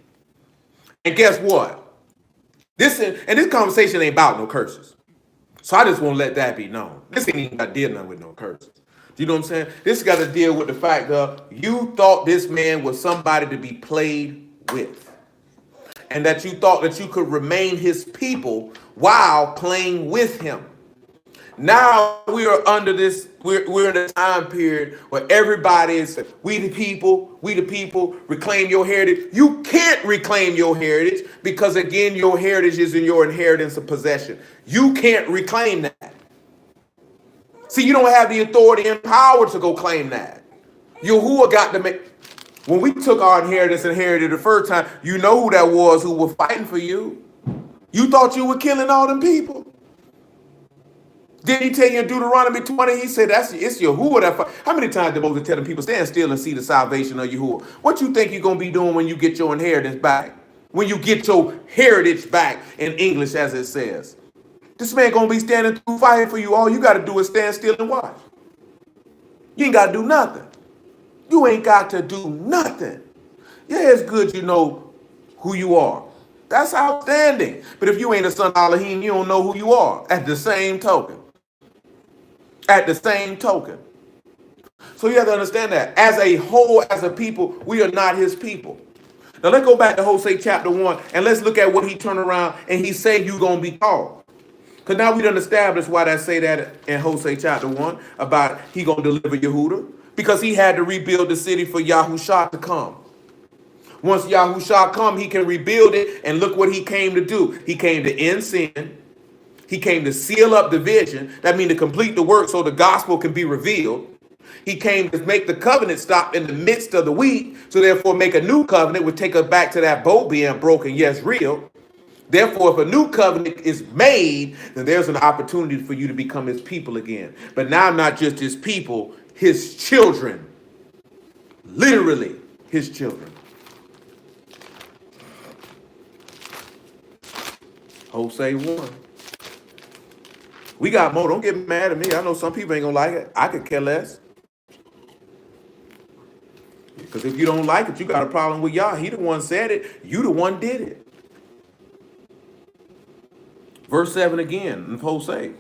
And guess what? This conversation ain't about no curses. So I just want to let that be known. This ain't even got to deal nothing with no curses. You know what I'm saying? This got to deal with the fact that you thought this man was somebody to be played with. And that you thought that you could remain his people while playing with him. Now we are under this, we're in a time period where everybody is, we the people, reclaim your heritage. You can't reclaim your heritage because, again, your heritage is in your inheritance of possession. You can't reclaim that. See, you don't have the authority and power to go claim that. Yahuwah got to make, when we took our inheritance and inherited the first time, you know who that was who was fighting for you. You thought you were killing all them people. Did he tell you in Deuteronomy 20? He said it's Yahuwah that fight. How many times did Moses tell them people stand still and see the salvation of Yahuwah? What you think you're gonna be doing when you get your inheritance back? When you get your heritage back in English, as it says. This man gonna be standing through fighting for you. All you gotta do is stand still and watch. You ain't gotta do nothing. You ain't got to do nothing. Yeah, it's good you know who you are. That's outstanding. But if you ain't a son of Alahym, you don't know who you are. At the same token. At the same token. So you have to understand that. As a whole, as a people, we are not his people. Now let's go back to Hosea chapter 1 and let's look at what he turned around and he said you're going to be called. Because now we done established why that say that in Hosea chapter 1 about he going to deliver Yehuda. Because he had to rebuild the city for Yahushua to come. Once Yahushua come, he can rebuild it. And look what he came to do. He came to end sin. He came to seal up the vision. That means to complete the work so the gospel can be revealed. He came to make the covenant stop in the midst of the wheat. So therefore make a new covenant, would take us back to that bow being broken. Yes, real. Therefore, if a new covenant is made, then there's an opportunity for you to become his people again. But now not just his people, his children. Literally his children. Hosea 1. We got more. Don't get mad at me. I know some people ain't gonna like it. I could care less. Because if you don't like it, you got a problem with Yah. He the one said it. You the one did it. Verse 7 again in Hosea.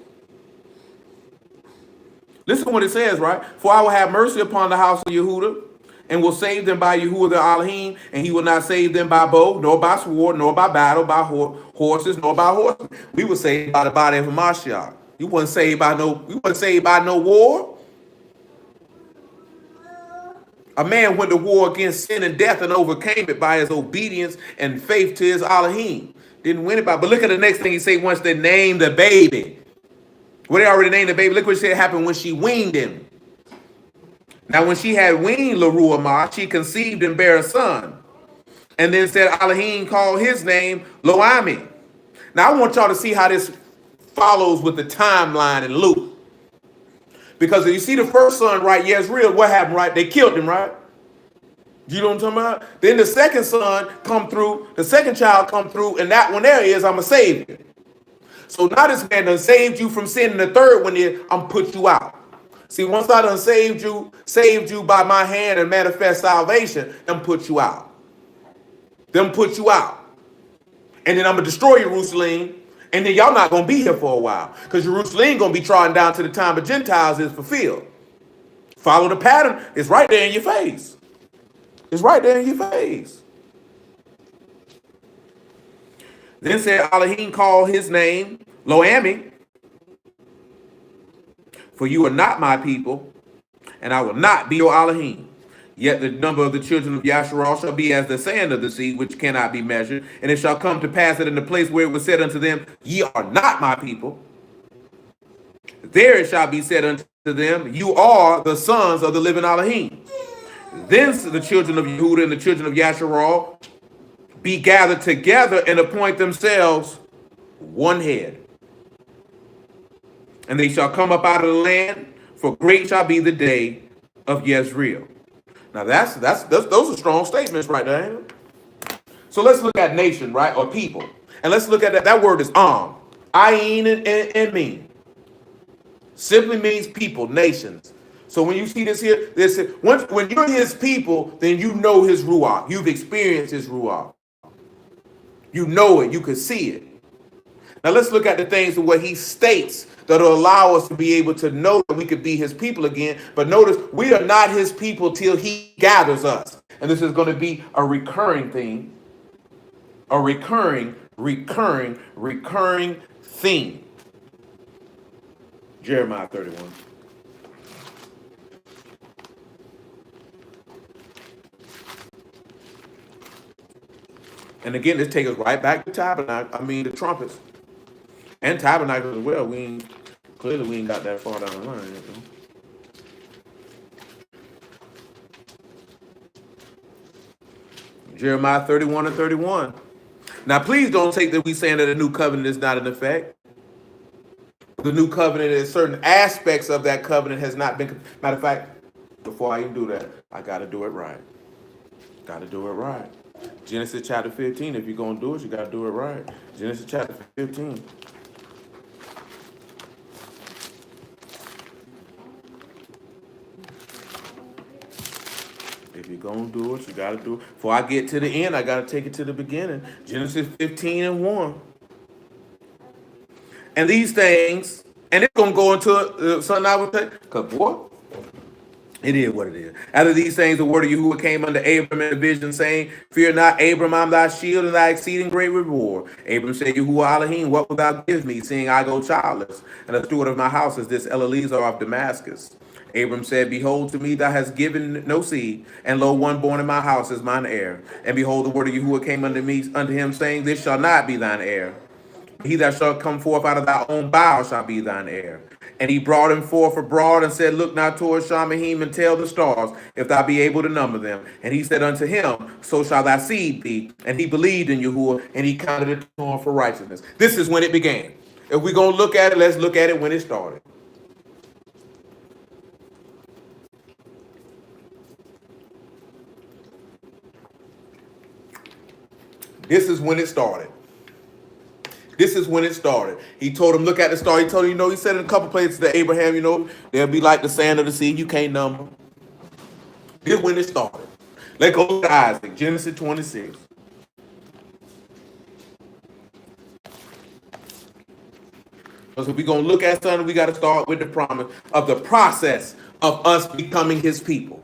Listen to what it says, right? For I will have mercy upon the house of Yehuda, and will save them by Yahuwah the Alahym, and he will not save them by bow, nor by sword, nor by battle, by horses, nor by horsemen. We were saved by the body of Hamashiach. You wasn't saved by no war. A man went to war against sin and death and overcame it by his obedience and faith to his Alahym. Didn't win it by. But look at the next thing he say once they named the baby. Well, they already named the baby. Look what said happened when she weaned him. Now, when she had weaned Leruamah, she conceived and bare a son. And then said Alahym called his name Loami. Now, I want y'all to see how this follows with the timeline in Luke. Because if you see the first son, right, Yezreel, what happened, right? They killed him, right? You know what I'm talking about? Then the second son come through, the second child come through, and that one there is, I'm a savior. So now this man done saved you from sin, and the third one is, I'm put you out. See, once I done saved you by my hand and manifest salvation, them put you out. Them put you out. And then I'm going to destroy Jerusalem, and then y'all not going to be here for a while. Because Jerusalem going to be trodden down to the time of Gentiles is fulfilled. Follow the pattern. It's right there in your face. It's right there in your face. Then said Alahym called his name Loami. For you are not my people, and I will not be your Alahym. Yet the number of the children of Yasharal shall be as the sand of the sea, which cannot be measured. And it shall come to pass that in the place where it was said unto them, ye are not my people, there it shall be said unto them, you are the sons of the living Alahym. Then the children of Yehuda and the children of Yasharal be gathered together and appoint themselves one head. And they shall come up out of the land, for great shall be the day of Yezreel. Now those are strong statements right there, ain't it? So let's look at nation, right, or people, and let's look at that. That word is ayin and mean. Simply means people, nations. So when you see this here, when you're his people, then you know his ruach. You've experienced his ruach. You know it. You can see it. Now let's look at the things of what he states that will allow us to be able to know that we could be his people again. But notice, we are not his people till he gathers us. And this is going to be a recurring theme. A recurring theme. Jeremiah 31. And again, this takes us right back to the trumpets. And tabernacles as well. We ain't got that far down the line. You know? Jeremiah 31 and 31. Now, please don't take that we saying that a new covenant is not in effect. The new covenant is certain aspects of that covenant has not been. Matter of fact, before I even do that, I got to do it right. Got to do it right. Genesis chapter 15. If you're going to do it, you got to do it right. Genesis chapter 15. If you're going to do it, you got to do it. Before I get to the end, I got to take it to the beginning. Genesis 15 and 1. And these things, and it's going to go into something I would say, because boy, it is what it is. Out of these things, the word of Yahuwah came unto Abram in a vision, saying, Fear not, Abram, I'm thy shield and thy exceeding great reward. Abram said, Yahuwah Alahym, what wilt thou give me, seeing I go childless? And the steward of my house is this Eliezer of Damascus. Abram said, Behold, to me thou hast given no seed, and lo, one born in my house is mine heir. And behold, the word of Yahuwah came unto me, unto him, saying, This shall not be thine heir. He that shall come forth out of thy own bowels shall be thine heir. And he brought him forth abroad and said, Look not towards Shamahim and tell the stars, if thou be able to number them. And he said unto him, So shall thy seed be. And he believed in Yahuwah, and he counted it to him for righteousness. This is when it began. If we're going to look at it, let's look at it when it started. This is when it started. This is when it started. He told him, look at the star. He told him, he said in a couple places to Abraham, they'll be like the sand of the sea. You can't number. This is when it started. Let's go to Isaac, Genesis 26. So if we're going to look at something, we got to start with the promise of the process of us becoming his people.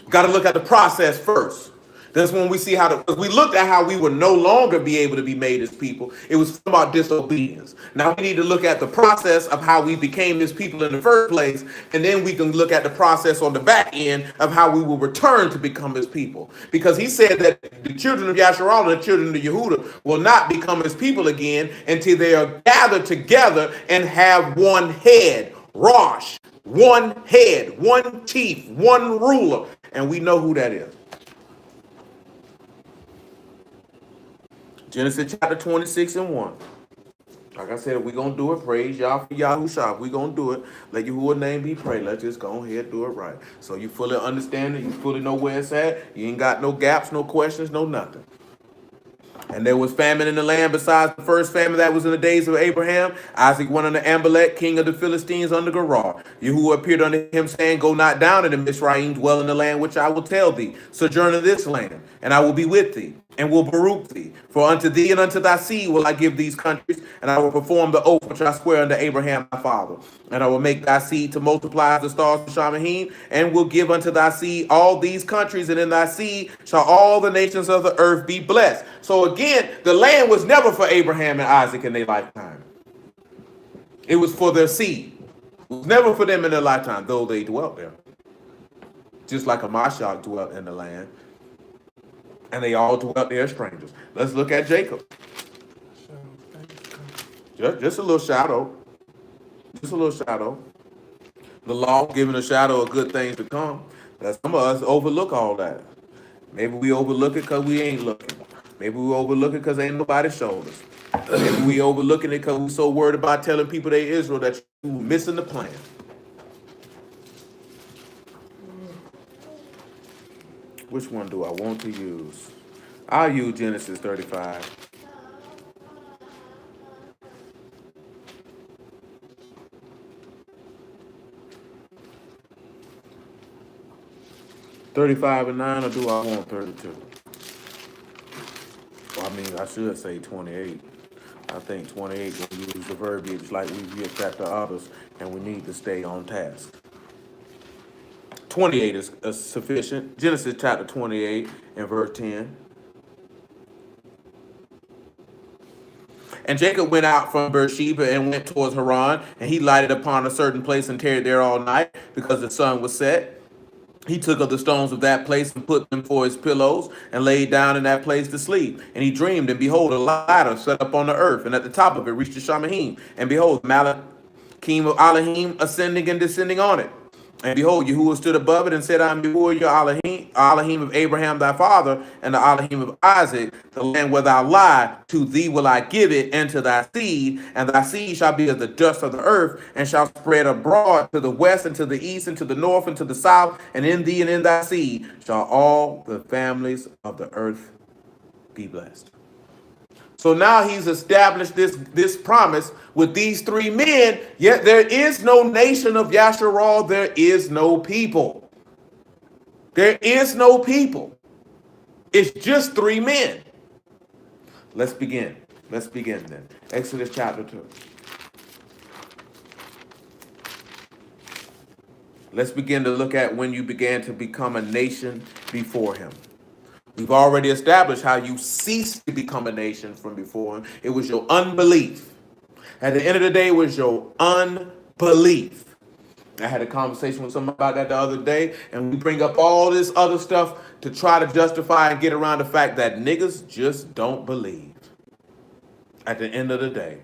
Got to look at the process first. That's when we see we looked at how we would no longer be able to be made as people. It was from our disobedience. Now we need to look at the process of how we became his people in the first place, and then we can look at the process on the back end of how we will return to become his people. Because he said that the children of Yasharal and the children of Yehuda will not become his people again until they are gathered together and have one head, Rosh, one head, one chief, one ruler. And we know who that is. Genesis chapter 26 and 1. Like I said, if we're going to do it, praise Yah for Yahushua. If we're going to do it, let Yahuwah's name be praised. Let's just go ahead and do it right. So you fully understand it. You fully know where it's at. You ain't got no gaps, no questions, no nothing. And there was famine in the land besides the first famine that was in the days of Abraham. Isaac went unto Amalek, king of the Philistines, under Gerar. Yahuwah appeared unto him, saying, Go not down into Mizraim, dwell in the land which I will tell thee. Sojourn in this land, and I will be with thee, and will baruch thee. For unto thee and unto thy seed will I give these countries, and I will perform the oath which I swear unto Abraham thy father. And I will make thy seed to multiply as the stars of Shamahim, and will give unto thy seed all these countries, and in thy seed shall all the nations of the earth be blessed. So again, the land was never for Abraham and Isaac in their lifetime. It was for their seed. It was never for them in their lifetime, though they dwelt there. Just like a Mashach dwelt in the land. And they all dwelt there as strangers. Let's look at Jacob. Just a little shadow. Just a little shadow. The law giving a shadow of good things to come. But some of us overlook all that. Maybe we overlook it because we ain't looking. Maybe we overlook it because ain't nobody showed us. Maybe we overlooking it because we're so worried about telling people they Israel that you're missing the plan. Which one do I want to use? I'll use Genesis 35. $35 and 9, or do I want 32? Well, I mean, I should say 28. I think 28 will use the verbiage like we've used at the others, and we need to stay on task. 28 is sufficient. Genesis chapter 28 and verse 10. And Jacob went out from Beersheba and went towards Haran, and he lighted upon a certain place and tarried there all night because the sun was set. He took of the stones of that place and put them for his pillows and laid down in that place to sleep. And he dreamed, and behold, a ladder set up on the earth, and at the top of it reached to Shamahim. And behold, Malachim of Alahym ascending and descending on it. And behold, Yahuwah stood above it and said, I am Yahuwah your Alahym of Abraham thy father, and the Alahym of Isaac, the land where thou lie, to thee will I give it, and to thy seed, and thy seed shall be as the dust of the earth, and shall spread abroad to the west, and to the east, and to the north, and to the south, and in thee and in thy seed shall all the families of the earth be blessed. So now he's established this promise with these three men, yet there is no nation of Yasharal, there is no people. There is no people. It's just three men. Let's begin. Let's begin then. Exodus chapter 2. Let's begin to look at when you began to become a nation before him. We've already established how you ceased to become a nation from before him. It was your unbelief. At the end of the day, it was your unbelief. I had a conversation with somebody about that the other day, and we bring up all this other stuff to try to justify and get around the fact that niggas just don't believe. At the end of the day,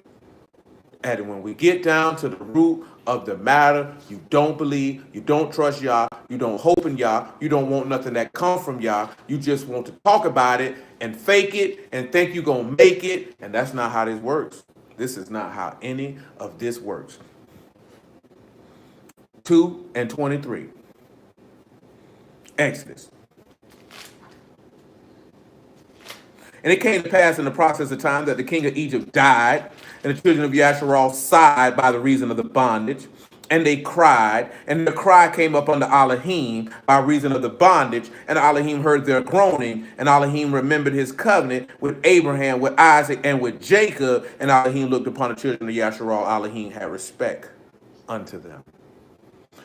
and when we get down to the root of the matter, you don't believe, you don't trust Yah, you don't hope in Yah, you don't want nothing that comes from Yah, you just want to talk about it and fake it and think you're going to make it, and that's not how this works. This is not how any of this works. 2 and 23. Exodus. And it came to pass in the process of time that the king of Egypt died, and the children of Yasharal sighed by the reason of the bondage. And they cried, and the cry came up unto Alahym by reason of the bondage. And Alahym heard their groaning, and Alahym remembered his covenant with Abraham, with Isaac, and with Jacob. And Alahym looked upon the children of Yasharal. Alahym had respect unto them.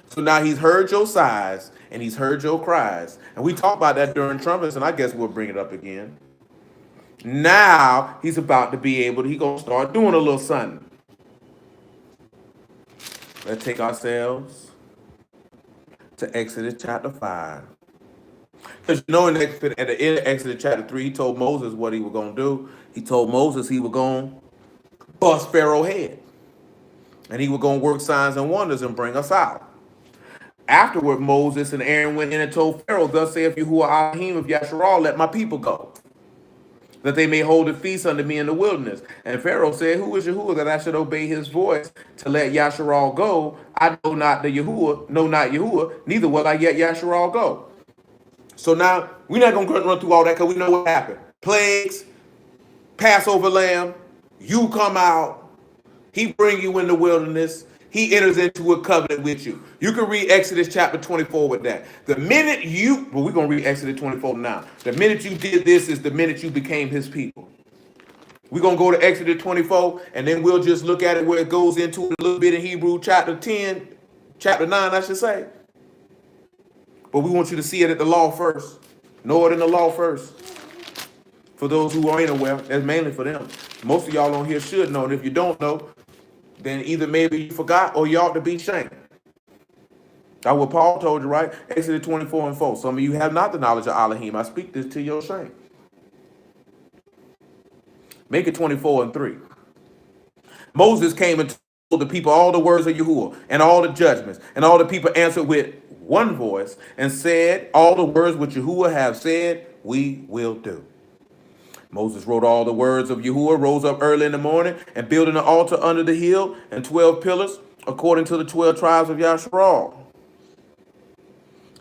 So now he's heard your sighs, and he's heard your cries. And we talked about that during trumpets, and I guess we'll bring it up again. Now he's about to be able to, he's going to start doing a little something. Let's take ourselves to Exodus chapter 5. Because you know, at the end of Exodus chapter 3, he told Moses what he was going to do. He told Moses he was going to bust Pharaoh's head. And he was going to work signs and wonders and bring us out. Afterward, Moses and Aaron went in and told Pharaoh, thus saith Yahuwah Alahym of Yasharal, let my people go, that they may hold a feast unto me in the wilderness. And Pharaoh said, who is Yahuwah that I should obey his voice to let Yasharal go? I know not the Yahuwah, know not Yahuwah, neither will I yet Yasharal go. So now, we're not going to run through all that because we know what happened. Plagues, Passover lamb, you come out, he bring you in the wilderness, he enters into a covenant with you. You can read Exodus chapter 24 with that. The minute you, well, we're going to read Exodus 24 now. The minute you did this is the minute you became his people. We're going to go to Exodus 24, and then we'll just look at it where it goes into a little bit in Hebrew chapter 10, chapter 9, I should say. But we want you to see it at the law first. Know it in the law first. For those who ain't aware, that's mainly for them. Most of y'all on here should know, and if you don't know, then either maybe you forgot or you ought to be ashamed. That's what Paul told you, right? Exodus 24 and 4. Some of you have not the knowledge of Alahym. I speak this to your shame. Make it 24 and 3. Moses came and told the people all the words of Yahuwah and all the judgments. And all the people answered with one voice and said, all the words which Yahuwah have said, we will do. Moses wrote all the words of Yahuwah, rose up early in the morning, and built an altar under the hill and 12 pillars, according to the 12 tribes of Yasharal.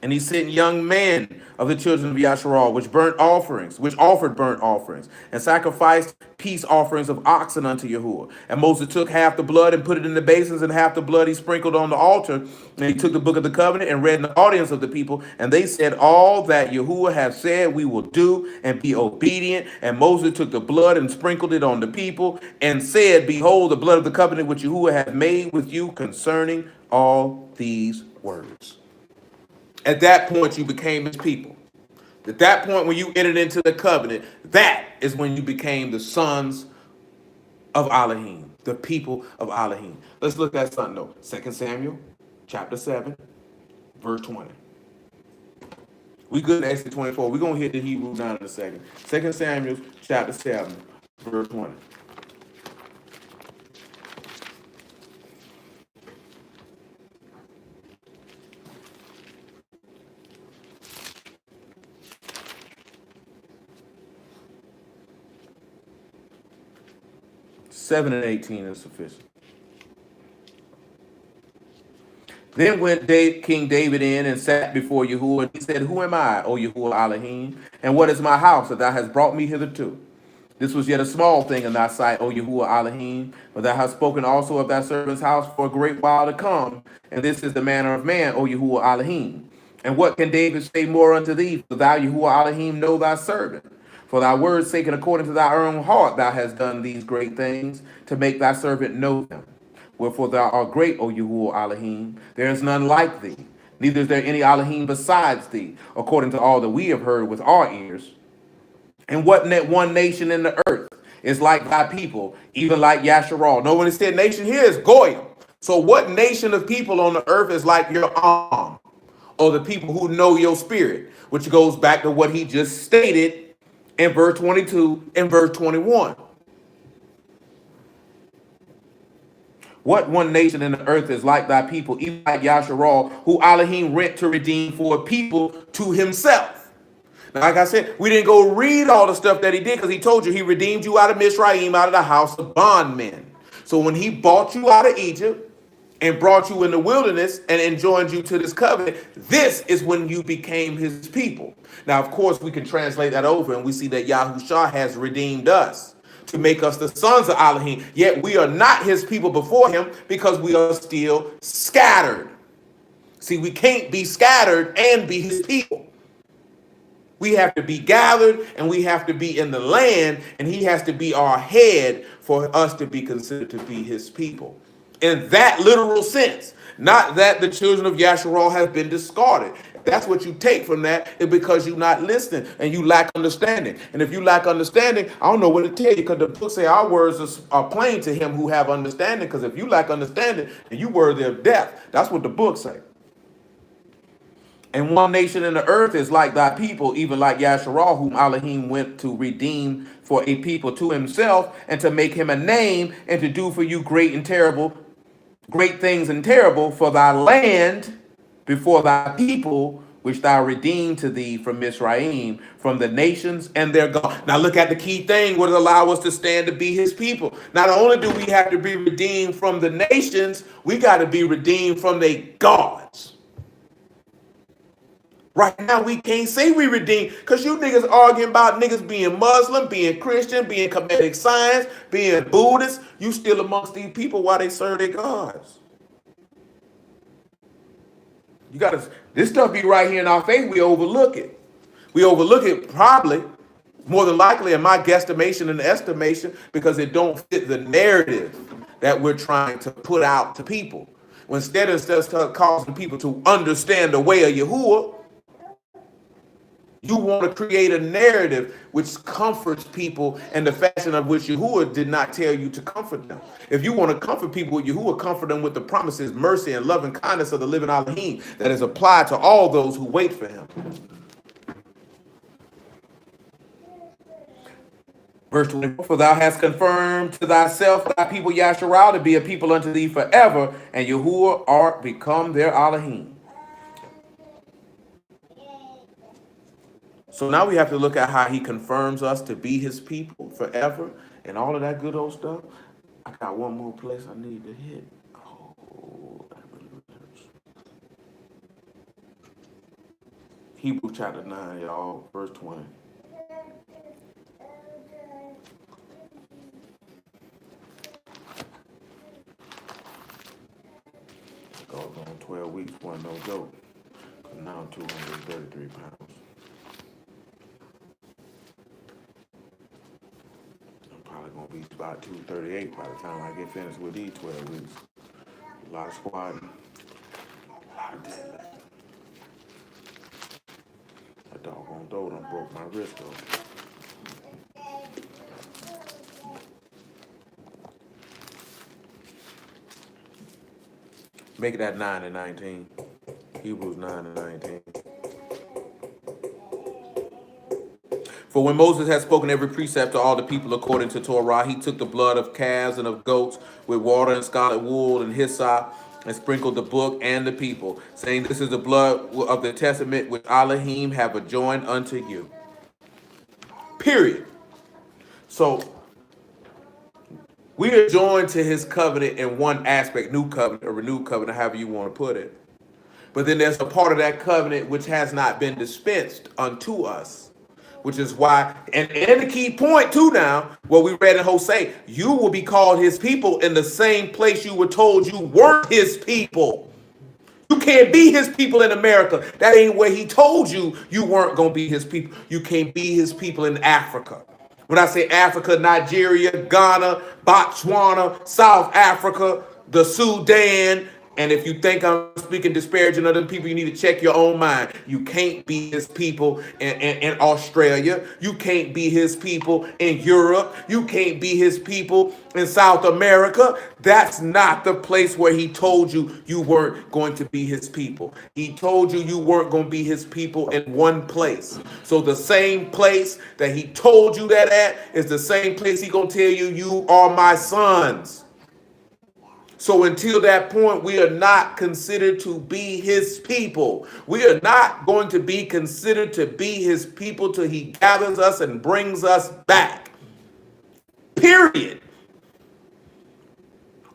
And he sent young men of the children of Yasharal, which offered burnt offerings, and sacrificed peace offerings of oxen unto Yahuwah. And Moses took half the blood and put it in the basins, and half the blood he sprinkled on the altar. And he took the book of the covenant and read in the audience of the people. And they said, all that Yahuwah hath said we will do, and be obedient. And Moses took the blood and sprinkled it on the people, and said, behold, the blood of the covenant which Yahuwah hath made with you concerning all these words. At that point, you became his people. At that point, when you entered into the covenant, that is when you became the sons of Alahym, the people of Alahym. Let's look at something though. 2 Samuel chapter 7, verse 20. We good in Exodus 24. We're going to hit the Hebrew down in a second. 2 Samuel chapter 7, verse 20. 7 and 18 is sufficient. Then went King David in and sat before Yahuwah, and he said, Who am I, O Yahuwah Alahym, and what is my house that thou hast brought me hitherto? This was yet a small thing in thy sight, O Yahuwah Alahym, but thou hast spoken also of thy servant's house for a great while to come, and this is the manner of man, O Yahuwah Alahym. And what can David say more unto thee? For thou, Yahuwah Alahym, know thy servant. For thy word's sake and according to thy own heart thou hast done these great things, to make thy servant know them. Wherefore thou art great, O Yahuwah Alahym. There is none like thee, neither is there any Alahym besides thee, according to all that we have heard with our ears. And what one nation in the earth is like thy people, even like Yasharal? No one said nation here is Goyim. So what nation of people on the earth is like your arm, or the people who know your spirit? Which goes back to what he just stated in verse 22 and verse 21. What one nation in the earth is like thy people, even like Yasharal, who Alahym rent to redeem for a people to himself? Now, like I said, we didn't go read all the stuff that he did because he told you he redeemed you out of Mizraim, out of the house of bondmen. So when he bought you out of Egypt and brought you in the wilderness and enjoined you to this covenant, this is when you became his people. Now, of course, we can translate that over and we see that Yahushua has redeemed us to make us the sons of Alahym. Yet we are not his people before him because we are still scattered. See, we can't be scattered and be his people. We have to be gathered and we have to be in the land, and he has to be our head for us to be considered to be his people. In that literal sense, not that the children of Yasharal have been discarded. That's what you take from that, is because you're not listening and you lack understanding. And if you lack understanding, I don't know what to tell you, because the book say our words are plain to him who have understanding. Because if you lack understanding, then you worthy of death. That's what the book say. And one nation in the earth is like thy people, even like Yasharal, whom Alahym went to redeem for a people to himself, and to make him a name, and to do for you great things and terrible for thy land before thy people, which thou redeemed to thee from Mizraim, from the nations and their God. Now look at the key thing, what allow us to stand to be his people. Not only do we have to be redeemed from the nations, we got to be redeemed from their gods. Right now, we can't say we redeemed because you niggas arguing about niggas being Muslim, being Christian, being Kemetic science, being Buddhist. You still amongst these people while they serve their gods. You gotta, this stuff be right here in our face. We overlook it. We overlook it probably, more than likely, in my guesstimation and estimation, because it don't fit the narrative that we're trying to put out to people. Instead of causing people to understand the way of Yahuwah, you want to create a narrative which comforts people in the fashion of which Yahuwah did not tell you to comfort them. If you want to comfort people, Yahuwah comfort them with the promises, mercy, and loving kindness of the living Alahym that is applied to all those who wait for him. Verse 24, for thou hast confirmed to thyself thy people Yasharal to be a people unto thee forever, and Yahuwah art become their Alahym. So now we have to look at how he confirms us to be his people forever and all of that good old stuff. I got one more place I need to hit. Oh, that really hurts. Hebrews chapter 9, y'all, verse 20. Goes on 12 weeks, wasn't no joke. Now I'm 233 pounds. Probably gonna be about 238 by the time I get finished with these 12 weeks. A lot of squatting, a lot of deadlifting. That doggone door done broke my wrist though. Make it at 9 and 19. Hebrews 9 and 19. For when Moses had spoken every precept to all the people according to Torah, he took the blood of calves and of goats with water and scarlet wool and hyssop, and sprinkled the book and the people, saying, This is the blood of the testament which Alahym have adjoined unto you. Period. So We are joined to his covenant in one aspect, new covenant or renewed covenant, however you want to put it. But then there's a part of that covenant which has not been dispensed unto us, which is why, and the key point too now, what we read in Hosea, you will be called his people in the same place you were told you weren't his people. You can't be his people in America. That ain't where he told you you weren't going to be his people. You can't be his people in Africa. When I say Africa, Nigeria, Ghana, Botswana, South Africa, the Sudan, and if you think I'm speaking disparaging of them people, you need to check your own mind. You can't be his people in Australia. You can't be his people in Europe. You can't be his people in South America. That's not the place where he told you you weren't going to be his people. He told you you weren't going to be his people in one place. So the same place that he told you that at is the same place he going to tell you you are my sons. So until that point, we are not considered to be his people. We are not going to be considered to be his people till he gathers us and brings us back. Period.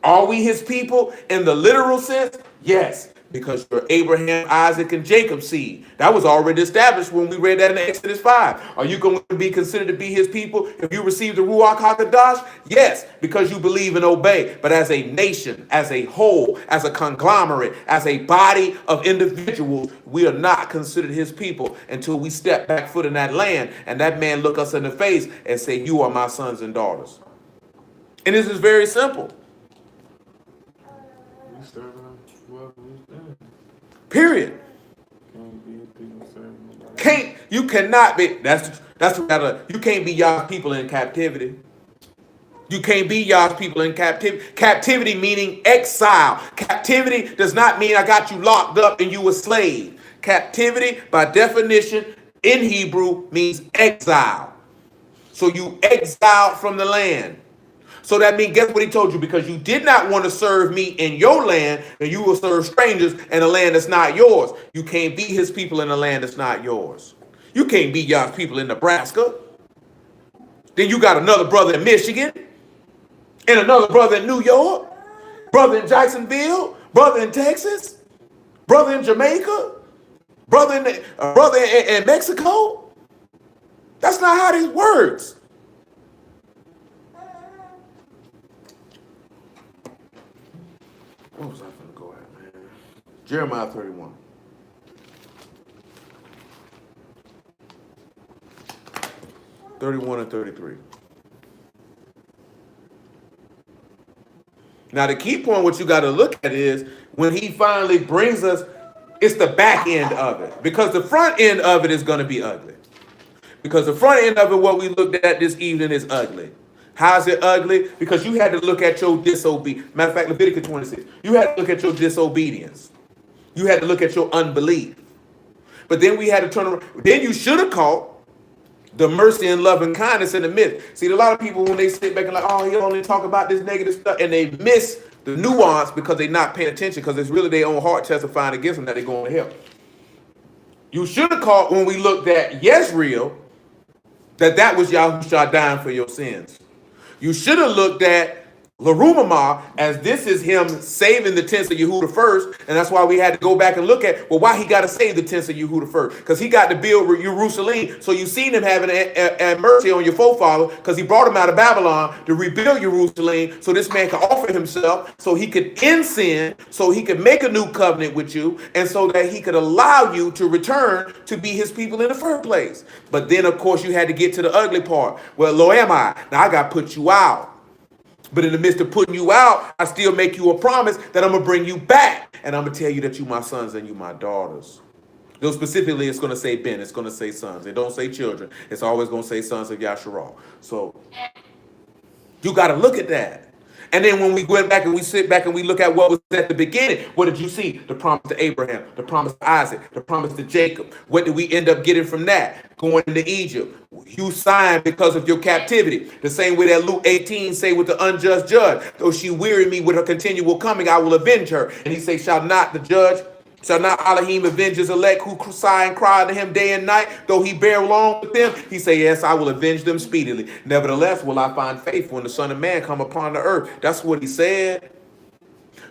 Are we his people in the literal sense? Yes, because you're Abraham, Isaac, and Jacob's seed. That was already established when we read that in Exodus 5. Are you going to be considered to be his people if you receive the Ruach HaKodesh? Yes, because you believe and obey. But as a nation, as a whole, as a conglomerate, as a body of individuals, we are not considered his people until we step back foot in that land and that man look us in the face and say, you are my sons and daughters. And this is very simple. We serving whoever we stand. Period. Can't be his people serving nobody. You cannot be. You can't be y'all's people in captivity. You can't be y'all's people in captivity. Captivity meaning exile. Captivity does not mean I got you locked up and you a slave. Captivity, by definition, in Hebrew means exile. So you exiled from the land. So that means, guess what he told you? Because you did not want to serve me in your land, and you will serve strangers in a land that's not yours. You can't be his people in a land that's not yours. You can't be y'all's people in Nebraska. Then you got another brother in Michigan, and another brother in New York, brother in Jacksonville, brother in Texas, brother in Jamaica, brother in Mexico. That's not how this works. What was I going to go at, man? Jeremiah 31. (31 and 33). Now, the key point, what you got to look at is when he finally brings us, it's the back end of it. Because the front end of it is going to be ugly. Because the front end of it, what we looked at this evening, is ugly. How's it ugly? Because you had to look at your disobedience. Matter of fact, Leviticus 26. You had to look at your disobedience. You had to look at your unbelief. But then we had to turn around. Then you should have caught the mercy and love and kindness in the midst. See, a lot of people, when they sit back and like, oh, he only talk about this negative stuff, and they miss the nuance because they're not paying attention, because it's really their own heart testifying against them that they're going to hell. You should have caught when we looked at Yezreel that was Yahushua dying for your sins. You should have looked at Larumamah as this is him saving the tents of Yehuda first, and that's why we had to go back and look at, well, why he got to save the tents of Yehuda first? Because he got to build Jerusalem. So you seen him having a mercy on your forefather, because he brought him out of Babylon to rebuild Jerusalem, so this man could offer himself, so he could end sin, so he could make a new covenant with you, and so that he could allow you to return to be his people in the first place. But then, of course, you had to get to the ugly part. Well, lo am I. Now I got to put you out. But in the midst of putting you out, I still make you a promise that I'm going to bring you back. And I'm going to tell you that you my sons and you my daughters. Though specifically, it's going to say Ben. It's going to say sons. It don't say children. It's always going to say sons of Yasharal. So you got to look at that. And then when we go back and we sit back and we look at what was at the beginning, what did you see? The promise to Abraham, the promise to Isaac, the promise to Jacob. What did we end up getting from that? Going into Egypt. You signed because of your captivity. The same way that Luke 18 say with the unjust judge, though she weary me with her continual coming, I will avenge her. And he say, shall not the judge So now Alahym avenge his elect who sigh and cry to him day and night, though he bear along with them. He say, yes, I will avenge them speedily. Nevertheless, will I find faith when the Son of Man come upon the earth. That's what he said.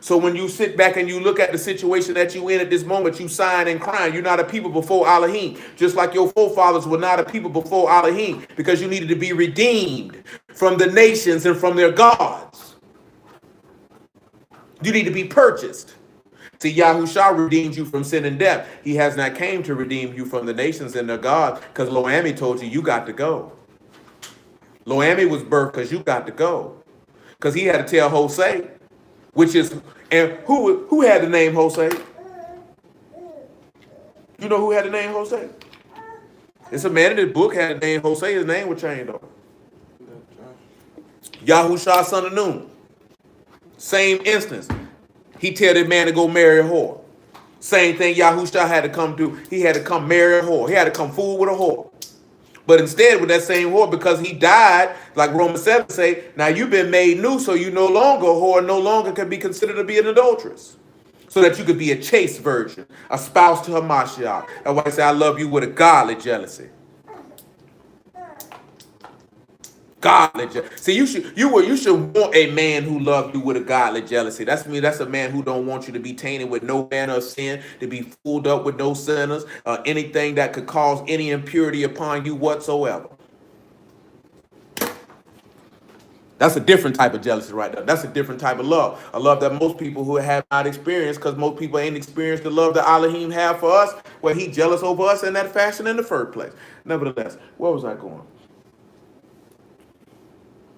So when you sit back and you look at the situation that you in at this moment, you sighing and crying. You're not a people before Alahym, just like your forefathers were not a people before Alahym, because you needed to be redeemed from the nations and from their gods. You need to be purchased. See, Yahushua redeemed you from sin and death. He has not came to redeem you from the nations and their gods, because Loami told you got to go. Loami was birthed because you got to go. Because he had to tell Jose, which is, and who had the name Jose? You know who had the name Jose? It's a man in this book had the name Jose. His name was changed though. Yahushua, son of Nun. Same instance. He tell that man to go marry a whore. Same thing Yahushua had to come do. He had to come marry a whore. He had to come fool with a whore. But instead, with that same whore, because he died, like Romans 7 say, now you've been made new, so you no longer a whore, no longer can be considered to be an adulteress. So that you could be a chaste virgin, a spouse to Hamashiach. That's why I say I love you with a godly jealousy. Godly jealousy. See, you should want a man who loves you with a godly jealousy. That's a man who don't want you to be tainted with no manner of sin, to be fooled up with no sinners, anything that could cause any impurity upon you whatsoever. That's a different type of jealousy right there. That's a different type of love. A love that most people who have not experienced, because most people ain't experienced the love that Alahym have for us, where he jealous over us in that fashion in the first place. Nevertheless, where was I going?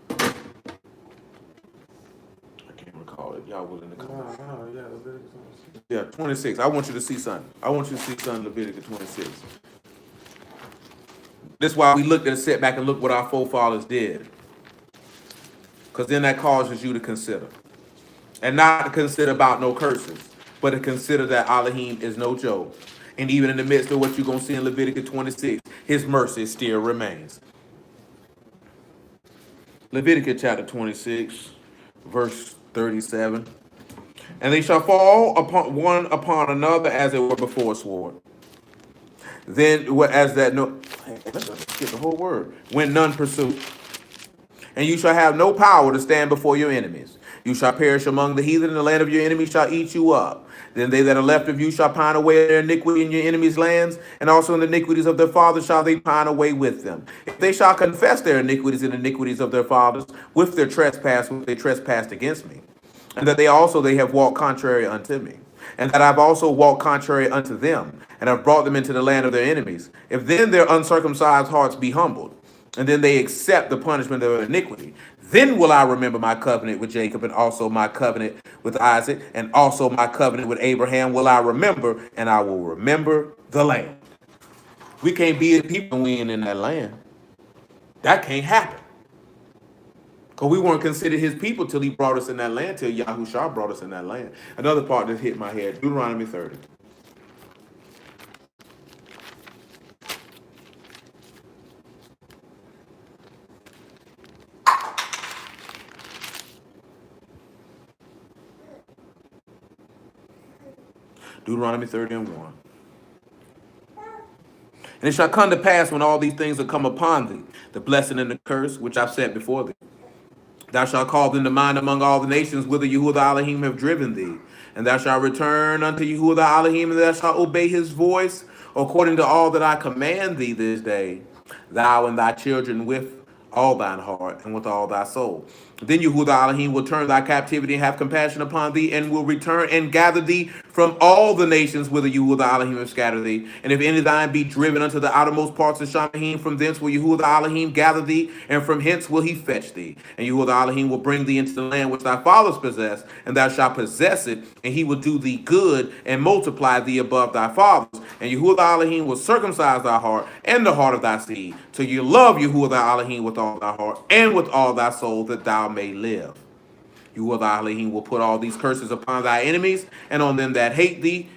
I can't recall it. Y'all was in the comments. Yeah, Leviticus 26. Yeah, 26. I want you to see something. I want you to see something in Leviticus 26. This is why we looked at a setback and look what our forefathers did. Because then that causes you to consider. And not to consider about no curses, but to consider that Alahym is no joke. And even in the midst of what you're going to see in Leviticus 26, his mercy still remains. Leviticus chapter 26, verse 37. And they shall fall upon one upon another as it were before a sword. Then, as that no, let's skip the whole word. When none pursue. And you shall have no power to stand before your enemies. You shall perish among the heathen, and the land of your enemies shall eat you up. Then they that are left of you shall pine away in their iniquity in your enemies' lands, and also in the iniquities of their fathers shall they pine away with them. If they shall confess their iniquities and iniquities of their fathers with their trespass, which they trespassed against me, and that they have walked contrary unto me, and that I've also walked contrary unto them, and have brought them into the land of their enemies, if then their uncircumcised hearts be humbled, and then they accept the punishment of their iniquity, then will I remember my covenant with Jacob, and also my covenant with Isaac, and also my covenant with Abraham will I remember, and I will remember the land. We can't be a people when we ain't in that land. That can't happen. Because we weren't considered his people till he brought us in that land, till Yahushua brought us in that land. Another part that hit my head, Deuteronomy 30. Deuteronomy 30 and 1. And it shall come to pass when all these things will come upon thee, the blessing and the curse which I've set before thee. Thou shalt call them to mind among all the nations whither Yahuwah Alahym have driven thee. And thou shalt return unto Yahuwah Alahym, and thou shalt obey his voice, according to all that I command thee this day, thou and thy children with all thine heart and with all thy soul. Then Yahuwah Alahym will turn thy captivity and have compassion upon thee, and will return and gather thee from all the nations whither Yahuwah Alahym have scattered thee. And if any of thine be driven unto the outermost parts of Shamaim, from thence will Yahuwah Alahym gather thee, and from hence will he fetch thee. And Yahuwah Alahym will bring thee into the land which thy fathers possessed, and thou shalt possess it, and he will do thee good and multiply thee above thy fathers. And Yahuwah Alahym will circumcise thy heart and the heart of thy seed, till you love Yahuwah Alahym with all thy heart and with all thy soul, that thou may live. Yahuwah Alahym will put all these curses upon thy enemies and on them that hate thee,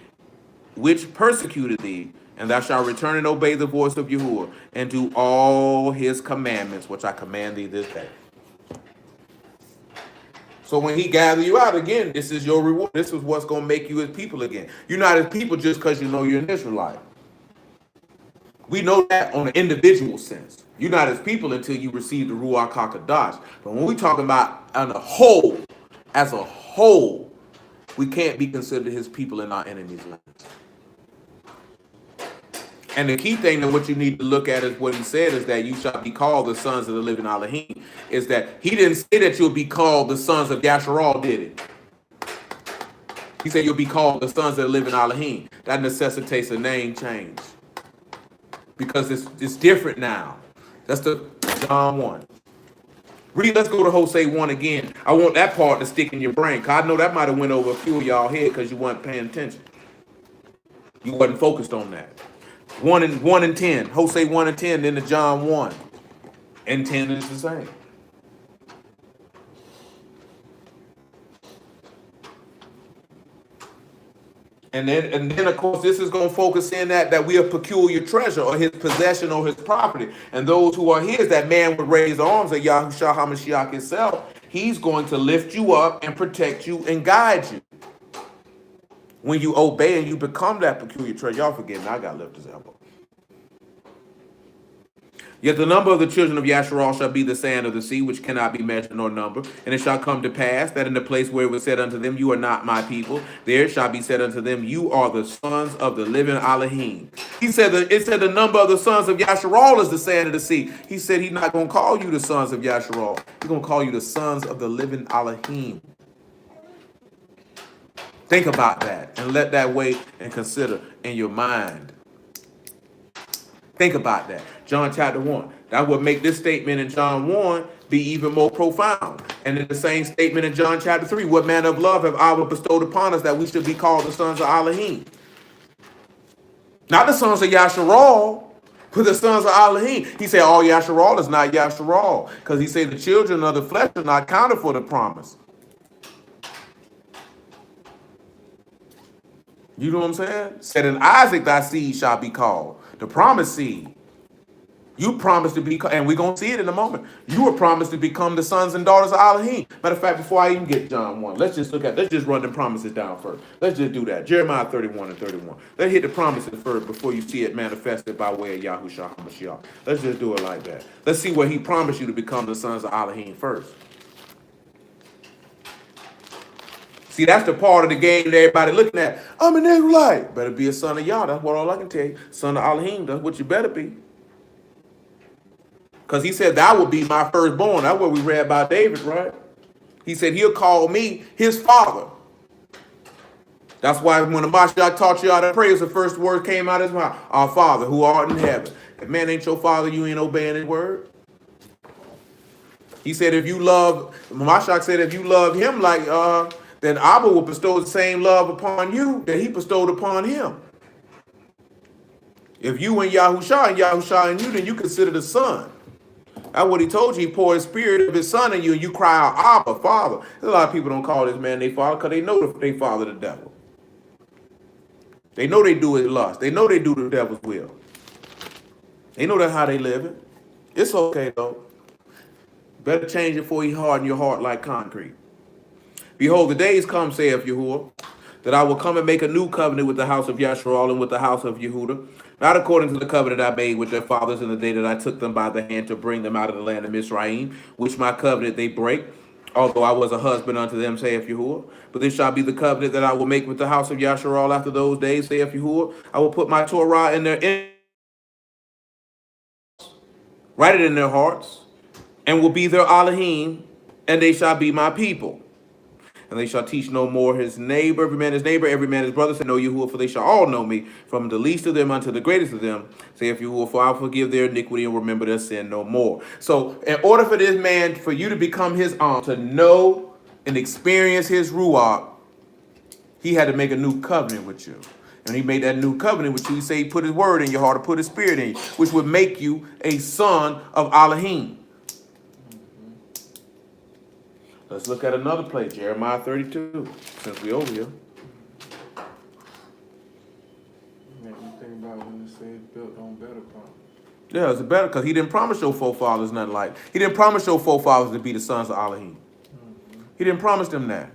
which persecuted thee, and thou shalt return and obey the voice of Yahuwah, and do all his commandments, which I command thee this day. So when he gather you out again, this is your reward. This is what's going to make you his people again. You're not his people just because you know you're an Israelite. We know that on an individual sense. You're not his people until you receive the Ruach HaKodesh. But when we're talking about on a whole, as a whole, we can't be considered his people in our enemies' lands. And the key thing that what you need to look at is what he said is that you shall be called the sons of the living Alahym. Is that he didn't say that you'll be called the sons of Yasharal, did he? He said you'll be called the sons of the living Alahym. That necessitates a name change. Because it's different now. That's the John 1. Let's go to Hosea 1 again. I want that part to stick in your brain. Because I know that might have went over a few of y'all head because you weren't paying attention. You wasn't focused on that. 1 and 10. Hosea 1 and 10, then to John 1. And 10 is the same. And then of course, this is going to focus in that we are peculiar treasure or his possession or his property. And those who are his, that man would raise arms at Yahushua HaMashiach himself. He's going to lift you up and protect you and guide you. When you obey and you become that peculiar treasure. Y'all forget me, I got left his elbow. Yet the number of the children of Yasharal shall be the sand of the sea, which cannot be measured nor numbered. And it shall come to pass that in the place where it was said unto them, you are not my people, there shall be said unto them, you are the sons of the living Alahym. He said it said the number of the sons of Yasharal is the sand of the sea. He said he's not going to call you the sons of Yasharal. He's going to call you the sons of the living Alahym. Think about that and let that wait and consider in your mind. Think about that. John chapter 1. That would make this statement in John 1 be even more profound. And in the same statement in John chapter 3, what manner of love have I bestowed upon us that we should be called the sons of Alahym? Not the sons of Yasharal, but the sons of Alahym. He said all Yasharal is not Yasharal. Because he said the children of the flesh are not counted for the promise. You know what I'm saying? Said in Isaac thy seed shall be called. The promised seed. You promised to be, and we're going to see it in a moment. You were promised to become the sons and daughters of Alahym. Matter of fact, before I even get John 1, let's just run the promises down first. Let's just do that. Jeremiah 31 and 31. Let's hit the promises first before you see it manifested by way of Yahushua HaMashiach. Let's just do it like that. Let's see where he promised you to become the sons of Alahym first. See, that's the part of the game that everybody looking at. I'm an Israelite. Better be a son of Yah. That's what all I can tell you. Son of Alahym. That's what you better be. Because he said, that will be my firstborn. That's what we read about David, right? He said, he'll call me his father. That's why when the Mashiach taught you how to pray, the first word came out of his mouth. Our Father, who art in heaven. If man ain't your father, you ain't obeying his word. He said, Mashiach said, if you love him like, then Abba will bestow the same love upon you that he bestowed upon him. If you and Yahusha and you, then you consider the son. That's what he told you. He poured his spirit of his son in you, and you cry out, Abba, Father. There's a lot of people don't call this man their father because they know they father the devil. They know they do his lust. They know they do the devil's will. They know that's how they live it. It's okay, though. Better change it before he harden your heart like concrete. Behold, the days come, saith Yahuwah, that I will come and make a new covenant with the house of Yasharal and with the house of Yehudah, not according to the covenant I made with their fathers in the day that I took them by the hand to bring them out of the land of Mizraim, which my covenant they break, although I was a husband unto them, saith Yahuwah. But this shall be the covenant that I will make with the house of Yasharal after those days, saith Yahuwah. I will put my Torah in write it in their hearts, and will be their Alahym, and they shall be my people. And they shall teach no more his neighbor, every man his brother, say, know Yahuwah, for they shall all know me, from the least of them unto the greatest of them, saith Yahuwah, for I will forgive their iniquity and remember their sin no more. So in order for this man, for you to become his to know and experience his Ruach, he had to make a new covenant with you. And he made that new covenant with you. He said he put his word in your heart, or put his spirit in you, which would make you a son of Alahym. Let's look at another place, Jeremiah 32, since we over here. Make me think about when it said built on better promise. Yeah, it's better because he didn't promise your forefathers nothing like. He didn't promise your forefathers to be the sons of Alahym. He He didn't promise them that.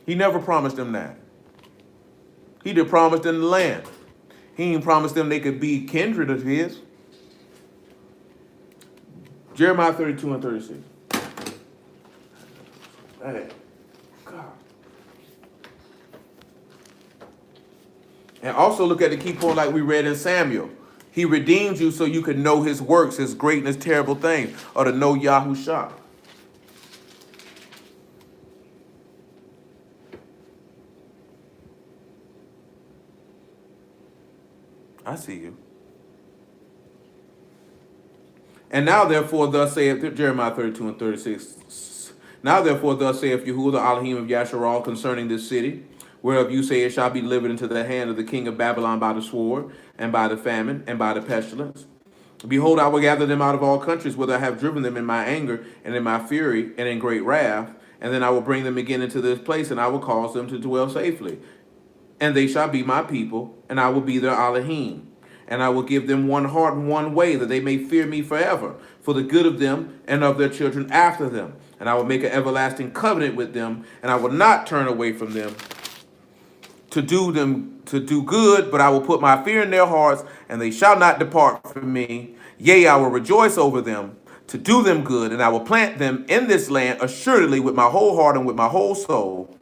He never promised them that. He did promise them the land. He didn't promise them they could be kindred of his. Jeremiah 32 and 36. Hey, God. And also look at the key point like we read in Samuel. He redeemed you so you could know his works, his great and his terrible things, or to know Yahushua. I see you. And now, therefore, thus saith Jeremiah 32 and 36. Now, therefore, thus saith Yahuwah, the Alahym of Yasharal, concerning this city, whereof you say it shall be delivered into the hand of the king of Babylon by the sword, and by the famine, and by the pestilence. Behold, I will gather them out of all countries, whither I have driven them in my anger, and in my fury, and in great wrath. And then I will bring them again into this place, and I will cause them to dwell safely. And they shall be my people, and I will be their Alahym. And I will give them one heart and one way, that they may fear me forever, for the good of them and of their children after them. And I will make an everlasting covenant with them, and I will not turn away from them to do good, but I will put my fear in their hearts, and they shall not depart from me. Yea, I will rejoice over them to do them good, and I will plant them in this land assuredly with my whole heart and with my whole soul.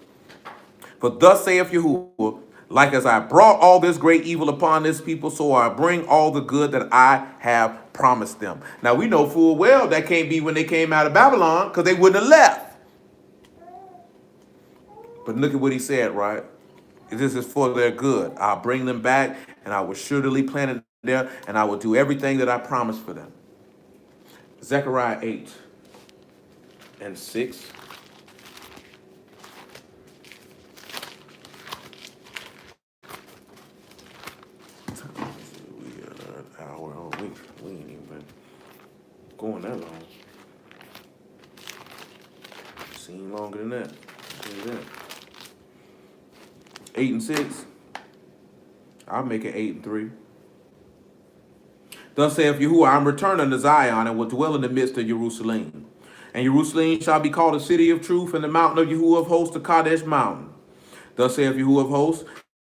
For thus saith Yahuwah, like as I brought all this great evil upon this people, so I bring all the good that I have promised them. Now we know full well that can't be when they came out of Babylon, because they wouldn't have left. But look at what he said, right? This is for their good. I'll bring them back, and I will surely plant it there, and I will do everything that I promised for them. Zechariah 8 and 6. We ain't even been going that long. Seen longer than that. 8 and 6. I'll make it 8 and 3. Thus saith Yahuwah, I am returned unto Zion, and will dwell in the midst of Jerusalem. And Jerusalem shall be called a city of truth, and the mountain of Yahuwah of hosts, the Kadesh mountain. Thus saith Yahuwah of hosts,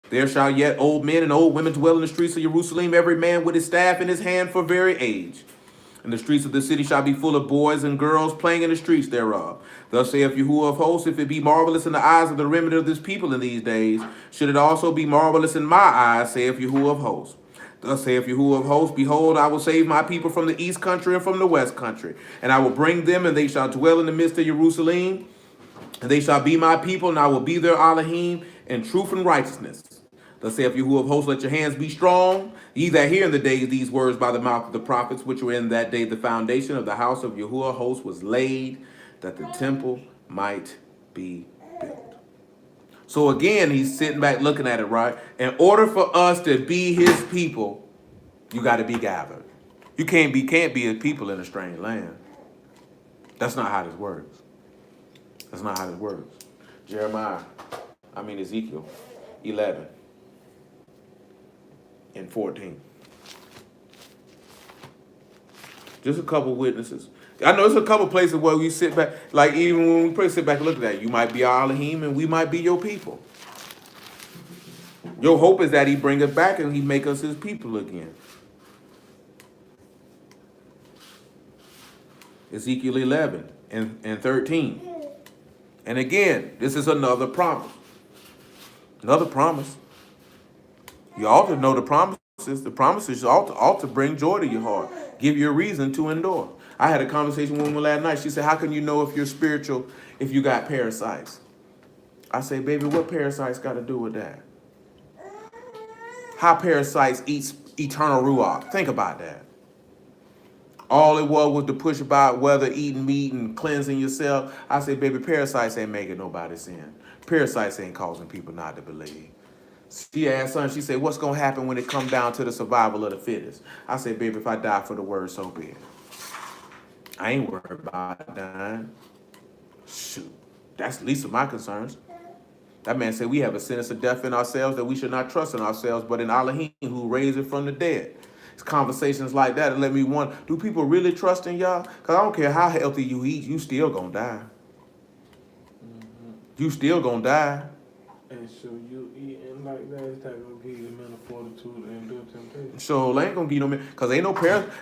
there shall yet old men and old women dwell in the streets of Jerusalem, every man with his staff in his hand for very age. And the streets of the city shall be full of boys and girls playing in the streets thereof. Thus saith Yahuwah of hosts, if it be marvelous in the eyes of the remnant of this people in these days, should it also be marvelous in my eyes, saith Yahuwah of hosts. Thus saith Yahuwah of hosts, behold, I will save my people from the east country and from the west country. And I will bring them, and they shall dwell in the midst of Jerusalem. And they shall be my people, and I will be their Alahym in truth and righteousness. Thus saith Yahuwah of hosts, let your hands be strong, ye that hear in the days these words by the mouth of the prophets, which were in that day the foundation of the house of Yahuwah of hosts was laid, that the temple might be built. So again, he's sitting back looking at it, right? In order for us to be his people, you got to be gathered. You can't be his people in a strange land. That's not how this works. That's not how this works. Ezekiel 11 and 14. Just a couple witnesses. I know there's a couple places where we sit back, like even when we sit back and look at that, you might be our Alahym and we might be your people. Your hope is that he bring us back and he make us his people again. Ezekiel 11 and 13. And again, this is another promise. Another promise. You ought to know the promises. The promises ought to bring joy to your heart. Give you a reason to endure. I had a conversation with a woman last night. She said, how can you know if you're spiritual if you got parasites? I say, baby, what parasites got to do with that? How parasites eat eternal ruach. Think about that. All it was to push about whether eating meat and cleansing yourself. I say, baby, parasites ain't making nobody sin. Parasites ain't causing people not to believe. She asked son, she said, what's going to happen when it comes down to the survival of the fittest? I said, baby, if I die for the word, so be it. I ain't worried about dying. Shoot, that's the least of my concerns. That man said we have a sentence of death in ourselves that we should not trust in ourselves, but in Alahym who raised it from the dead. It's conversations like that let me wonder, do people really trust in y'all? Because I don't care how healthy you eat, you still going to die. You still gonna die. And so you eating like that, it's not gonna give you the mental fortitude to endure temptation. So they ain't gonna give no man, cause ain't no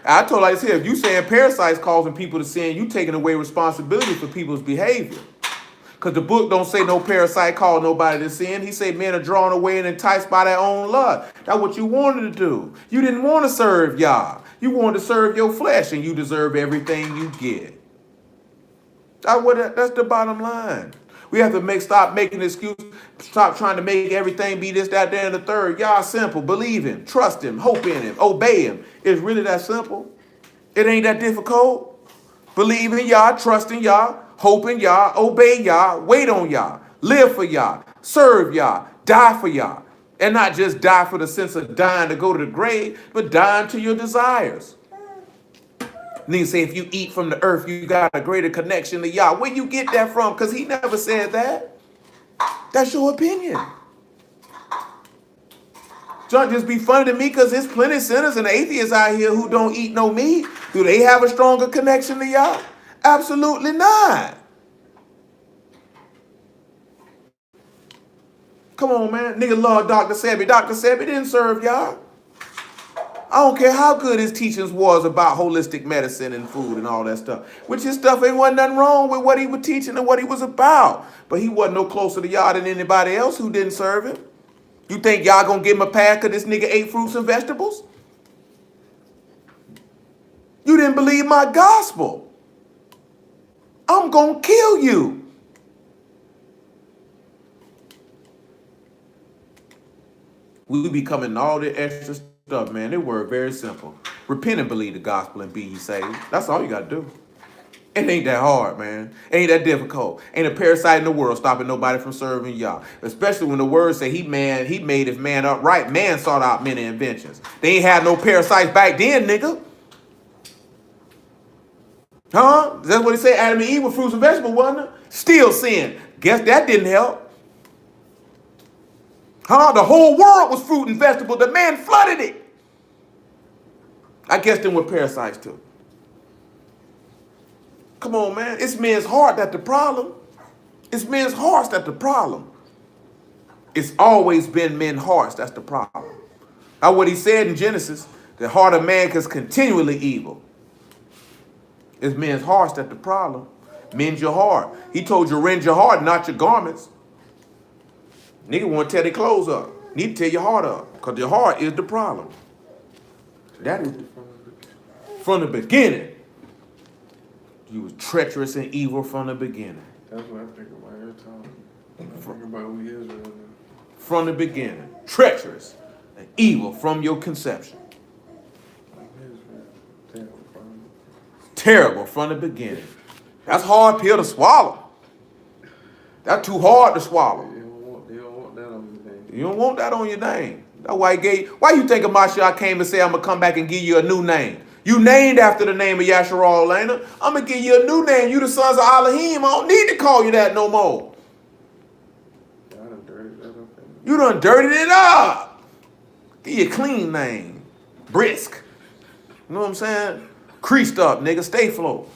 I told like I said, if you saying parasites causing people to sin, you taking away responsibility for people's behavior. Cause the book don't say no parasite called nobody to sin. He say men are drawn away and enticed by their own lust. That's what you wanted to do. You didn't want to serve Yah. You wanted to serve your flesh, and you deserve everything you get. That's the bottom line. We have to stop making excuses, stop trying to make everything be this, that, that, and the third. Yah simple. Believe him, trust him, hope in him, obey him. It's really that simple. It ain't that difficult. Believe in Yah, trust in Yah, hope in Yah, obey Yah, wait on Yah, live for Yah, serve Yah, die for Yah. And not just die for the sense of dying to go to the grave, but dying to your desires. Niggas say if you eat from the earth, you got a greater connection to Yah. Where you get that from? Because he never said that. That's your opinion. Don't just be funny to me because there's plenty of sinners and atheists out here who don't eat no meat. Do they have a stronger connection to Yah? Absolutely not. Come on, man. Nigga love Dr. Sebi. Dr. Sebi didn't serve Yah. I don't care how good his teachings was about holistic medicine and food and all that stuff. Which his stuff ain't wasn't nothing wrong with what he was teaching and what he was about. But he wasn't no closer to Yah than anybody else who didn't serve him. You think y'all gonna give him a pass because this nigga ate fruits and vegetables? You didn't believe my gospel. I'm gonna kill you. We be coming all the extra stuff, man. They were very simple. Repent and believe the gospel and be ye saved. That's all you gotta do. It ain't that hard, man. It ain't that difficult. Ain't a parasite in the world stopping nobody from serving Yah. Especially when the word say he made his man upright. Man sought out many inventions. They ain't had no parasites back then, nigga. Huh? That's what he said. Adam and Eve were fruits and vegetables, wasn't it? Still sin. Guess that didn't help. Huh? The whole world was fruit and vegetable. The man flooded it. I guess them were parasites too. Come on, man. It's men's heart that's the problem. It's men's hearts that's the problem. It's always been men's hearts that's the problem. That's what he said in Genesis. The heart of man is continually evil. It's men's hearts that's the problem. Mend your heart. He told you rend your heart, not your garments. Nigga want to tear their clothes up. Need to tear your heart up. Because your heart is the problem. That is from the beginning. You was treacherous and evil from the beginning. That's what I think about every time. I think about who he is right now. From the beginning. Treacherous and evil from your conception. Terrible from the beginning. That's a hard pill to swallow. That's too hard to swallow. They don't want that on your name. You don't want that on your name. That's why you think Mashiach came and said, I'm going to come back and give you a new name? You named after the name of Yasharal, ain't it? I'm going to give you a new name. You the sons of Alahym. I don't need to call you that no more. You done dirtied it up. Give you a clean name. Brisk. You know what I'm saying? Creased up, nigga. Stay flow.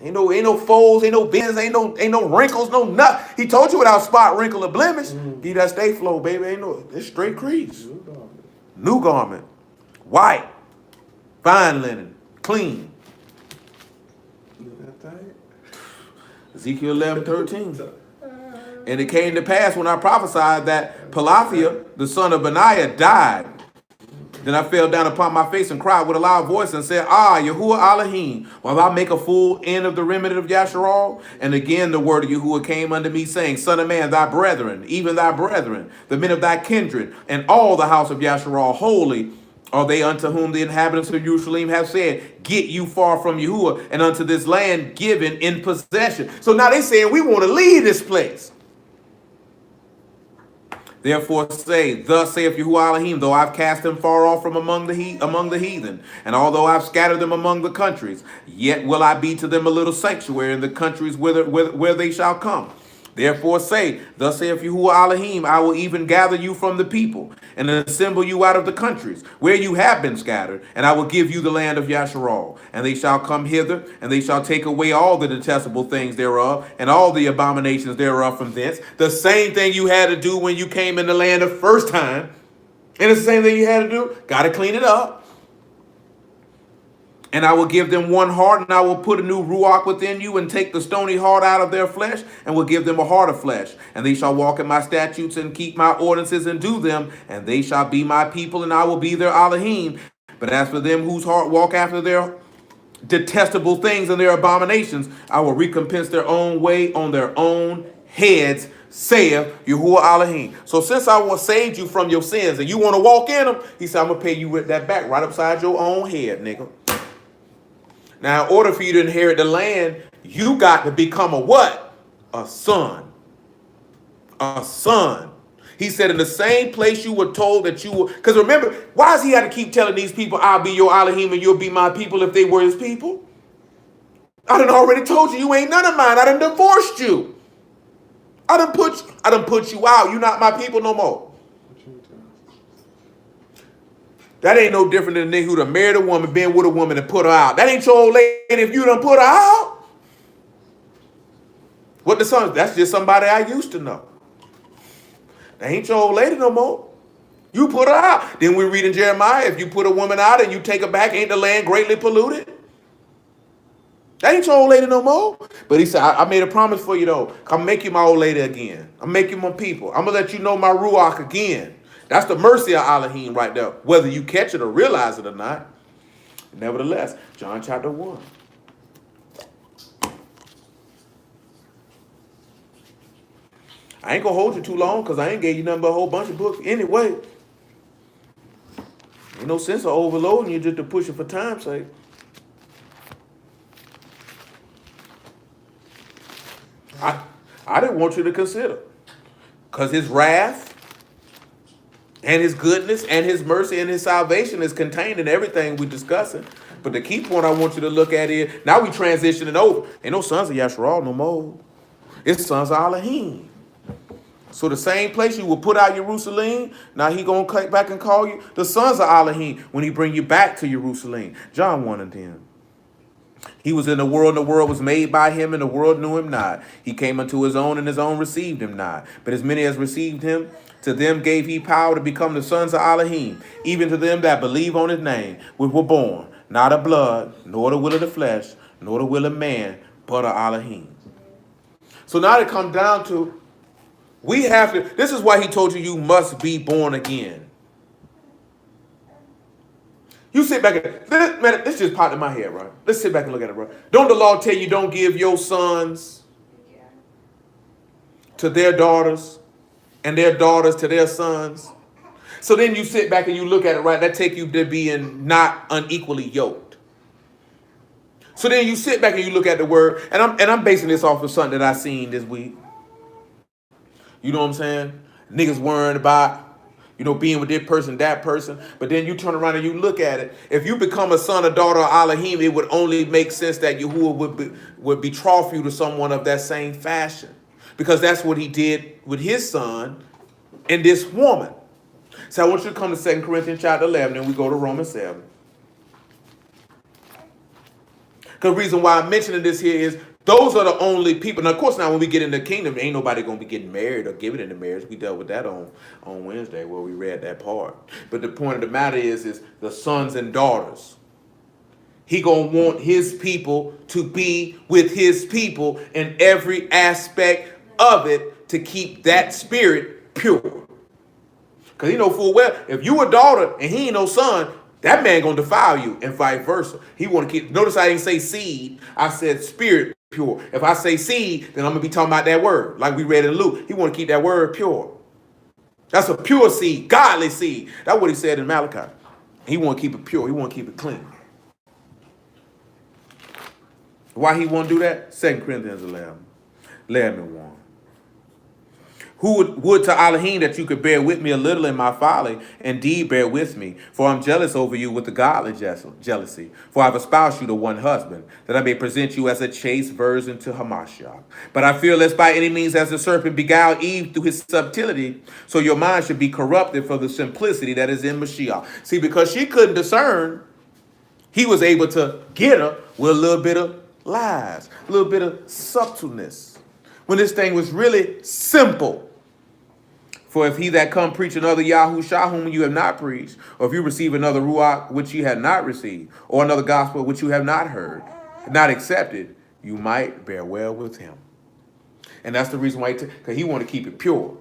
Ain't no folds, ain't no bends, ain't no wrinkles, no nut. He told you without spot, wrinkle, or blemish. Give that stay flow, baby. It's straight crease. New garment. White. Fine linen. Clean. Ezekiel 11:13. And it came to pass when I prophesied that Pelaphiah, the son of Benaiah, died. Then I fell down upon my face and cried with a loud voice and said, Yahuwah Alahym, will I make a full end of the remnant of Yasharal? And again the word of Yahuwah came unto me, saying, Son of man, thy brethren, even thy brethren, the men of thy kindred, and all the house of Yasharal, holy are they unto whom the inhabitants of Jerusalem have said, Get you far from Yahuwah, and unto this land given in possession. So now they saying, we want to leave this place. Therefore say, Thus saith Yahuwah Alahym, though I've cast them far off from among the heathen, and although I've scattered them among the countries, yet will I be to them a little sanctuary in the countries where they shall come. Therefore say, thus saith Yahuwah Alahym, I will even gather you from the people, and assemble you out of the countries, where you have been scattered, and I will give you the land of Yasharal. And they shall come hither, and they shall take away all the detestable things thereof, and all the abominations thereof from thence. The same thing you had to do when you came in the land the first time. And it's the same thing you had to do. Got to clean it up. And I will give them one heart, and I will put a new ruach within you, and take the stony heart out of their flesh, and will give them a heart of flesh. And they shall walk in my statutes, and keep my ordinances, and do them. And they shall be my people, and I will be their Alahym. But as for them whose heart walk after their detestable things and their abominations, I will recompense their own way on their own heads, saith Yahuwah Alahym. So since I will saved you from your sins, and you want to walk in them, he said, I'm going to pay you with that back right upside your own head, nigga. Now, in order for you to inherit the land, you got to become a what? A son. A son. He said in the same place you were told that you were. Because remember, why does he have to keep telling these people, I'll be your Alahym and you'll be my people if they were his people? I done already told you, you ain't none of mine. I done divorced you. I done put you out. You not my people no more. That ain't no different than a nigga who done married a woman, been with a woman, and put her out. That ain't your old lady if you done put her out. What the son? That's just somebody I used to know. That ain't your old lady no more. You put her out. Then we read in Jeremiah, if you put a woman out and you take her back, ain't the land greatly polluted? That ain't your old lady no more. But he said, I made a promise for you though. I'm make you my old lady again. I'm making my people. I'm going to let you know my ruach again. That's the mercy of Alahym right there. Whether you catch it or realize it or not. Nevertheless, John chapter 1. I ain't going to hold you too long because I ain't gave you nothing but a whole bunch of books anyway. Ain't no sense of overloading you just to push it for time's sake. I didn't want you to consider. Because his wrath and his goodness and his mercy and his salvation is contained in everything we're discussing. But the key point I want you to look at is, now we transitioning over. Ain't no sons of Yasharal no more. It's sons of Alahym. So the same place you will put out Jerusalem, now he going to come back and call you the sons of Alahym when he bring you back to Jerusalem. John 1 and 10. He was in the world, and the world was made by him, and the world knew him not. He came unto his own, and his own received him not. But as many as received him, to them gave he power to become the sons of Alahym, even to them that believe on his name, which were born, not of blood, nor the will of the flesh, nor the will of man, but of Alahym. So now it comes down to, we have to, this is why he told you, you must be born again. You sit back and, man, this just popped in my head, right? Let's sit back and look at it, bro. Don't the law tell you don't give your sons to their daughters and their daughters to their sons? So then you sit back and you look at it, right? That take you to being not unequally yoked. So then you sit back and you look at the word, and I'm basing this off of something that I seen this week. You know what I'm saying? Niggas worrying about, being with this person, that person. But then you turn around and you look at it. If you become a son or daughter of Alahym, it would only make sense that Yahuwah would betroth you to someone of that same fashion. Because that's what he did with his son and this woman. So I want you to come to 2 Corinthians chapter 11, and we go to Romans 7. Because the reason why I'm mentioning this here is, those are the only people. Now, of course, now when we get in the kingdom, ain't nobody going to be getting married or given into marriage. We dealt with that on Wednesday where we read that part. But the point of the matter is the sons and daughters. He going to want his people to be with his people in every aspect of it to keep that spirit pure. Because he know full well, if you a daughter and he ain't no son, that man going to defile you and vice versa. He want to keep, notice I didn't say seed. I said spirit pure. If I say seed, then I'm going to be talking about that word. Like we read in Luke. He want to keep that word pure. That's a pure seed, godly seed. That's what he said in Malachi. He want to keep it pure. He want to keep it clean. Why he want to do that? 2 Corinthians 11 and 1. Who would to Alahym that you could bear with me a little in my folly? Indeed, bear with me, for I'm jealous over you with the godly jealousy. For I've espoused you to one husband, that I may present you as a chaste virgin to Hamashiach. But I fear lest by any means, as the serpent beguiled Eve through his subtlety, so your mind should be corrupted for the simplicity that is in Mashiach. See, because she couldn't discern, he was able to get her with a little bit of lies, a little bit of subtleness. When this thing was really simple. For if he that come preach another Yahushua whom you have not preached, or if you receive another Ruach which you have not received, or another gospel which you have not heard, not accepted, you might bear well with him. And that's the reason why, because he want to keep it pure.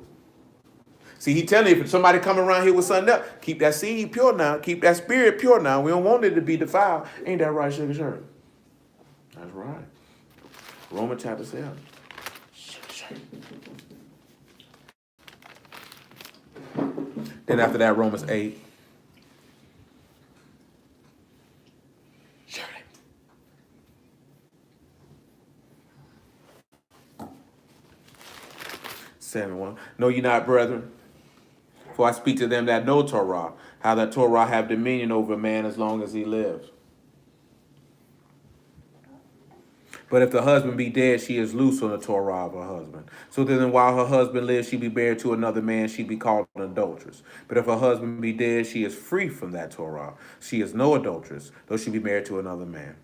See, he telling you, if somebody come around here with something else, keep that seed pure now, keep that spirit pure now. We don't want it to be defiled. Ain't that right, Sugar Shirt? That's right. Romans chapter 7. Sugar Shirt. Then after that, Romans 8. Shirley. 7:1. Know ye not, brethren, for I speak to them that know Torah, how that Torah have dominion over a man as long as he lives. But if the husband be dead, she is loose on the Torah of her husband. So then while her husband lives, she be married to another man, she be called an adulteress. But if her husband be dead, she is free from that Torah. She is no adulteress, though she be married to another man.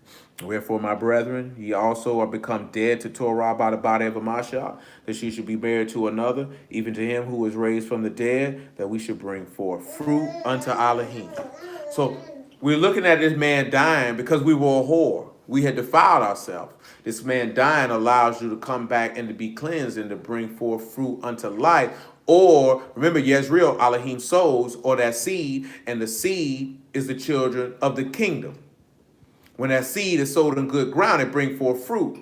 Wherefore, my brethren, ye also are become dead to Torah by the body of Amashiach, that she should be married to another, even to him who is raised from the dead, that we should bring forth fruit unto Alahym. So we're looking at this man dying because we were a whore. We had defiled ourselves. This man dying allows you to come back and to be cleansed and to bring forth fruit unto life. Or, remember, Yezreel, Alahym sows, or that seed, and the seed is the children of the kingdom. When that seed is sowed in good ground, it brings forth fruit.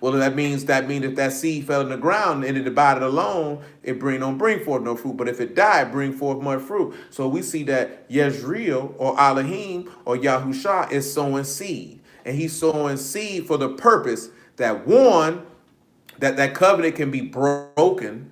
Well, that means if that seed fell in the ground and it abided alone, it don't bring forth no fruit. But if it died, bring forth much fruit. So we see that Yezreel or Alahym or Yahusha is sowing seed. And he's sowing seed for the purpose that one, that covenant can be broken.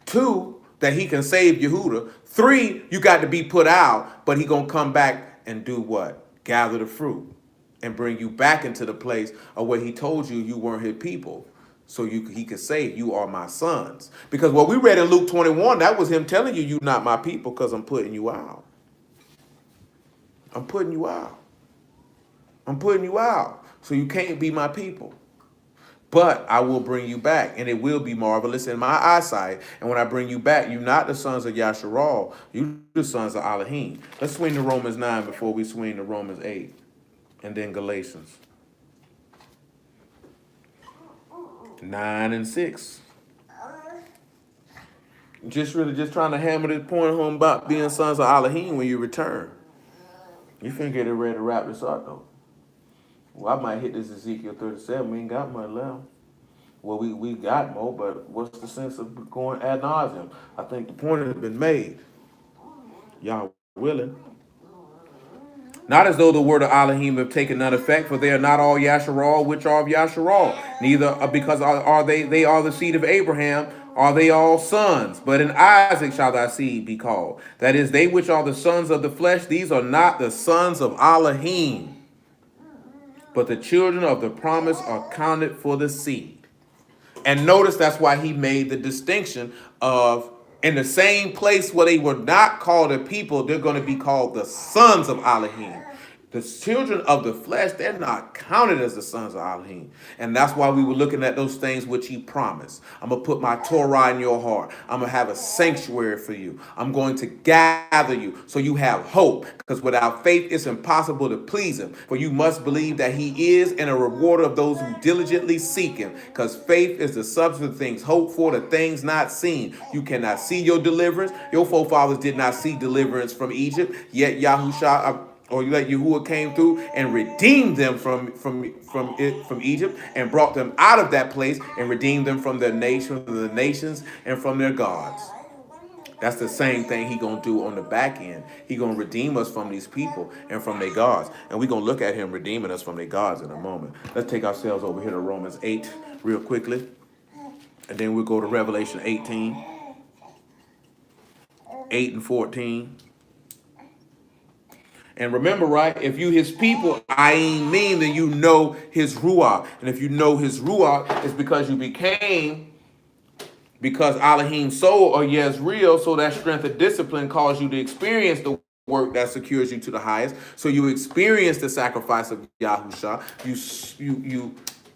Two, that he can save Yehuda. Three, you got to be put out, but he gonna come back and do what? Gather the fruit and bring you back into the place of where he told you you weren't his people. So he could say, you are my sons. Because what we read in Luke 21, that was him telling you, you're not my people because I'm putting you out. I'm putting you out. I'm putting you out. So you can't be my people. But I will bring you back, and it will be marvelous in my eyesight. And when I bring you back, you're not the sons of Yasharal, you're the sons of Alahym. Let's swing to Romans 9 before we swing to Romans 8, and then Galatians 9 and 6. Just trying to hammer this point home about being sons of Alahym when you return. You finna get it ready to wrap this up, though. Well, I might hit this Ezekiel 37. We ain't got much left. Well, we got more, but what's the sense of going ad nauseum? I think the point has been made. Y'all willing. Not as though the word of Alahym have taken none effect, for they are not all Yasharal, which are of Yasharal. Neither because are they are the seed of Abraham, are they all sons. But in Isaac shall thy seed be called. That is, they which are the sons of the flesh, these are not the sons of Alahym. But the children of the promise are counted for the seed. And notice that's why he made the distinction of, in the same place where they were not called a people, they're going to be called the sons of Alahym. The children of the flesh, they're not counted as the sons of Alahym. And that's why we were looking at those things which he promised. I'm going to put my Torah in your heart. I'm going to have a sanctuary for you. I'm going to gather you so you have hope. Because without faith, it's impossible to please him. For you must believe that he is and a rewarder of those who diligently seek him. Because faith is the substance of things hoped for, the things not seen. You cannot see your deliverance. Your forefathers did not see deliverance from Egypt. Yet Yahusha, or let Yahuwah came through and redeemed them from Egypt and brought them out of that place and redeemed them from the nations and from their gods. That's the same thing he gonna do on the back end. He gonna redeem us from these people and from their gods. And we're gonna look at him redeeming us from their gods in a moment. Let's take ourselves over here to Romans 8 real quickly. And then we'll go to Revelation 18, 8 and 14. And remember, right, if you his people, I ain't mean that you know his Ruach. And if you know his Ruach, it's because you became, because Alahym soul or yes real, so that strength of discipline caused you to experience the work that secures you to the highest. So you experience the sacrifice of Yahusha.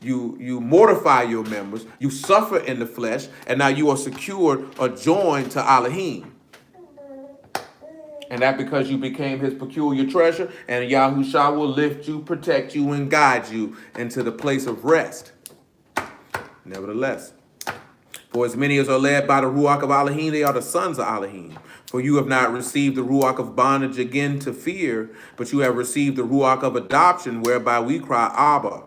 You mortify your members, you suffer in the flesh, and now you are secured or joined to Alahym. And that because you became his peculiar treasure, and Yahusha will lift you, protect you, and guide you into the place of rest. Nevertheless, for as many as are led by the Ruach of Alahym, they are the sons of Alahym. For you have not received the Ruach of bondage again to fear, but you have received the Ruach of adoption, whereby we cry, Abba,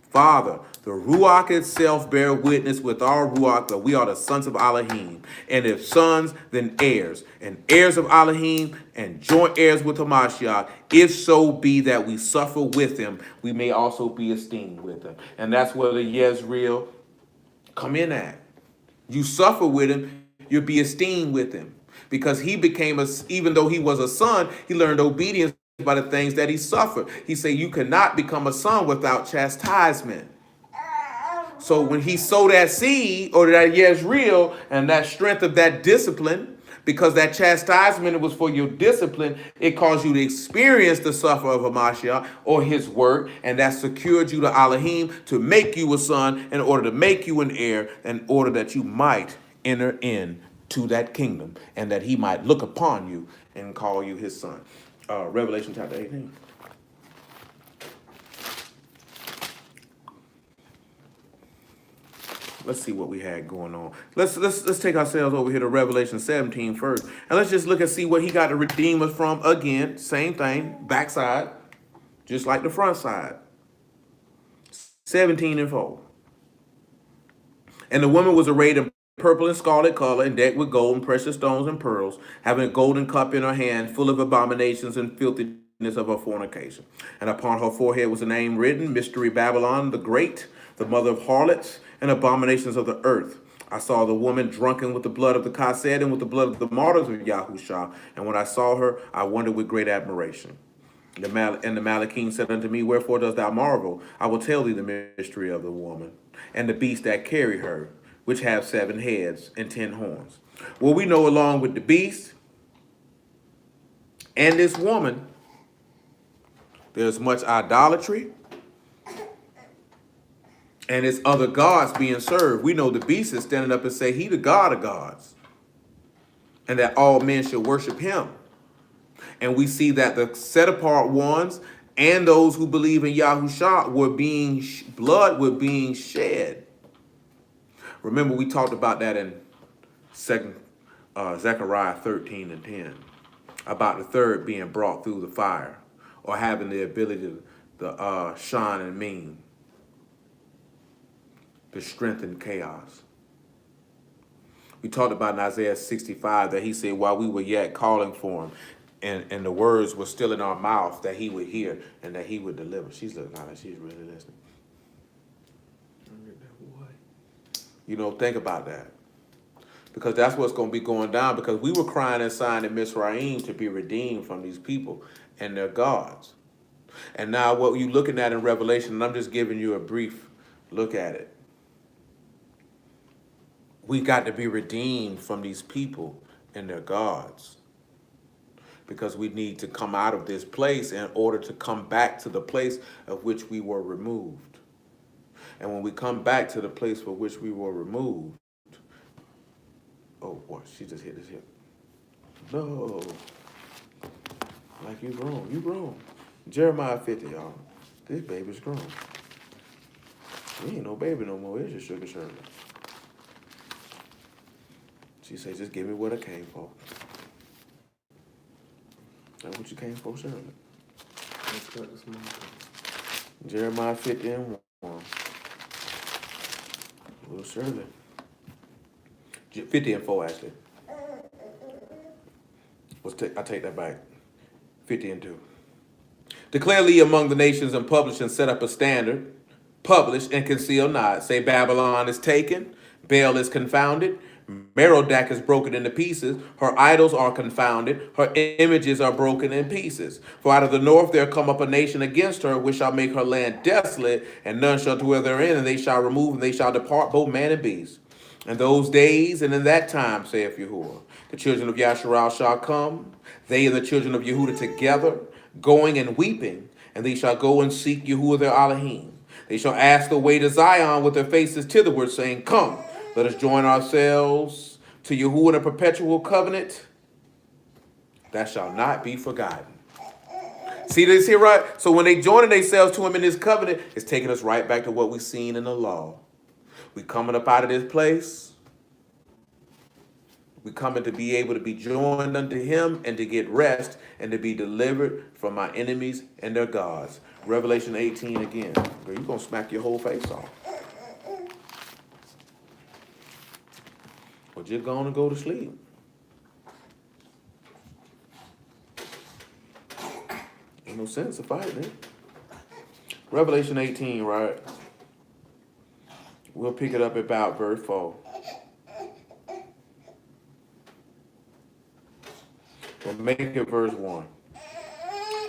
Father. The Ruach itself bear witness with our Ruach that we are the sons of Alahym. And if sons, then heirs, and heirs of Alahym, and joint heirs with Hamashiach, if so be that we suffer with him, we may also be esteemed with him. And that's where the Yezreel come in at. You suffer with him, you'll be esteemed with him. Because he became even though he was a son, he learned obedience by the things that he suffered. He said, you cannot become a son without chastisement. So when he sowed that seed, or that Yezreel, and that strength of that discipline, because that chastisement was for your discipline, it caused you to experience the suffer of Hamashiach or his work, and that secured you to Alahym to make you a son, in order to make you an heir, in order that you might enter in to that kingdom, and that he might look upon you and call you his son. Revelation chapter 18. Let's see what we had going on. Let's take ourselves over here to Revelation 17 first. And let's just look and see what he got to redeem us from again. Same thing, backside, just like the front side. 17 and 4. And the woman was arrayed in purple and scarlet color, and decked with gold and precious stones and pearls, having a golden cup in her hand, full of abominations and filthiness of her fornication. And upon her forehead was a name written, Mystery Babylon the Great, the mother of harlots and abominations of the earth. I saw the woman drunken with the blood of the Kased and with the blood of the martyrs of Yahusha. And when I saw her, I wondered with great admiration. And the Malachim said unto me, wherefore dost thou marvel? I will tell thee the mystery of the woman, and the beast that carry her, which have 7 heads and 10 horns. Well, we know along with the beast and this woman, there's much idolatry, and it's other gods being served. We know the beast is standing up and say he the God of gods, and that all men should worship him. And we see that the set apart ones and those who believe in Yahusha were being, blood were being shed. Remember, we talked about that in Zechariah 13 and 10, about the third being brought through the fire, or having the ability to shine and mean, to strengthen chaos. We talked about in Isaiah 65 that he said while we were yet calling for him, and the words were still in our mouth, that he would hear and that he would deliver. She's looking out like she's really listening. You know, think about that. Because that's what's going to be going down, because we were crying and sighing in Mizraim to be redeemed from these people and their gods. And now what you're looking at in Revelation, and I'm just giving you a brief look at it. We got to be redeemed from these people and their gods, because we need to come out of this place in order to come back to the place of which we were removed. And when we come back to the place for which we were removed, oh boy, she just hit his hip. No. Like you grown. You grown. Jeremiah 50, y'all. This baby's grown. We ain't no baby no more. It's just sugar Shirley. She said, just give me what I came for. That's what you came for, Shirley. Jeremiah 50 and 1. Little Shirley. 50 and 4, actually. I take that back. 50 and 2. Declare thee among the nations and publish and set up a standard. Publish and conceal not. Say Babylon is taken. Baal is confounded. Merodach is broken into pieces. Her idols are confounded. Her images are broken in pieces. For out of the north there come up a nation against her, which shall make her land desolate, and none shall dwell therein, and they shall remove, and they shall depart, both man and beast. In those days and in that time, saith Yahuwah, the children of Yasharal shall come, they and the children of Yehuda together, going and weeping, and they shall go and seek Yahuwah their Alahym. They shall ask the way to Zion with their faces thitherward, saying, Come, let us join ourselves to Yahuwah in a perpetual covenant that shall not be forgotten. See this here, right? So when they join themselves to him in this covenant, it's taking us right back to what we've seen in the law. We coming up out of this place. We coming to be able to be joined unto him and to get rest and to be delivered from our enemies and their gods. Revelation 18 again. Girl, you're going to smack your whole face off. Or just going to go to sleep. Ain't no sense of fighting it. Revelation 18, right? We'll pick it up about verse 4. We'll make it verse 1.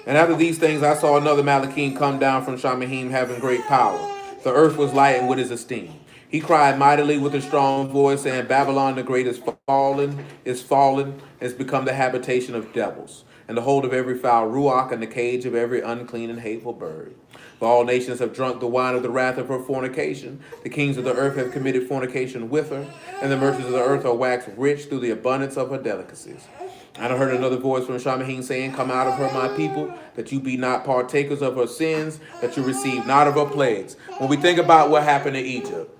And after these things I saw another Malachim come down from Shamahim having great power. The earth was lightened with his esteem. He cried mightily with a strong voice, saying, Babylon the great is fallen, has become the habitation of devils, and the hold of every foul ruach, and the cage of every unclean and hateful bird. For all nations have drunk the wine of the wrath of her fornication. The kings of the earth have committed fornication with her, and the merchants of the earth are waxed rich through the abundance of her delicacies. And I heard another voice from Shamahim saying, Come out of her, my people, that you be not partakers of her sins, that you receive not of her plagues. When we think about what happened in Egypt,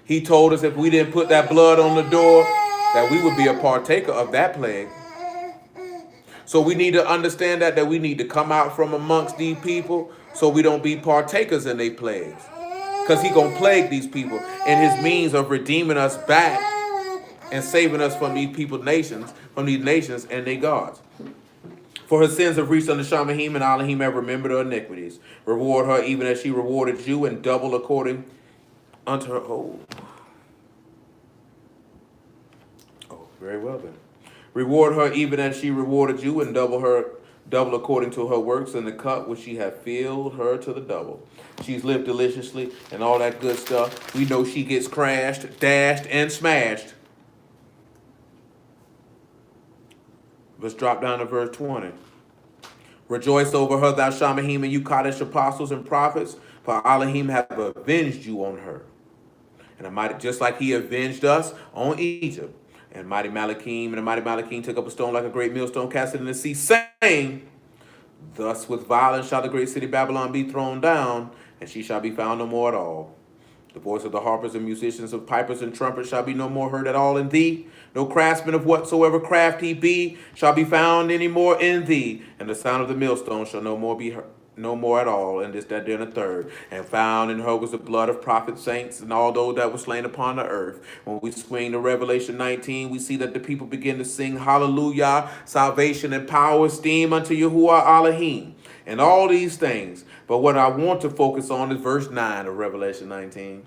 he told us if we didn't put that blood on the door, that we would be a partaker of that plague. So we need to understand that we need to come out from amongst these people so we don't be partakers in their plagues. Because he going to plague these people in his means of redeeming us back and saving us from these nations and their gods. For her sins have reached unto Shamahim, and Alahym have remembered her iniquities. Reward her even as she rewarded you, and double according unto her. Oh, very well then. Reward her even as she rewarded you, and double according to her works, in the cup which she hath filled her to the double. She's lived deliciously and all that good stuff. We know she gets crashed, dashed, and smashed. Let's drop down to verse 20. Rejoice over her, thou Shamahim, and you Kadesh apostles and prophets, for Alahym have avenged you on her. And just like he avenged us on Egypt. And the mighty Malachim took up a stone like a great millstone, cast it in the sea, saying, Thus with violence shall the great city Babylon be thrown down, and she shall be found no more at all. The voice of the harpers and musicians, of pipers and trumpets shall be no more heard at all in thee. No craftsman of whatsoever craft he be shall be found any more in thee. And the sound of the millstone shall no more be heard, no more at all. And this, that, then a third. And found in her was the blood of prophets, saints, and all those that were slain upon the earth. When we swing to Revelation 19, we see that the people begin to sing hallelujah, salvation and power, esteem unto Yahuwah Alahym, and all these things. But what I want to focus on is verse 9 of Revelation 19,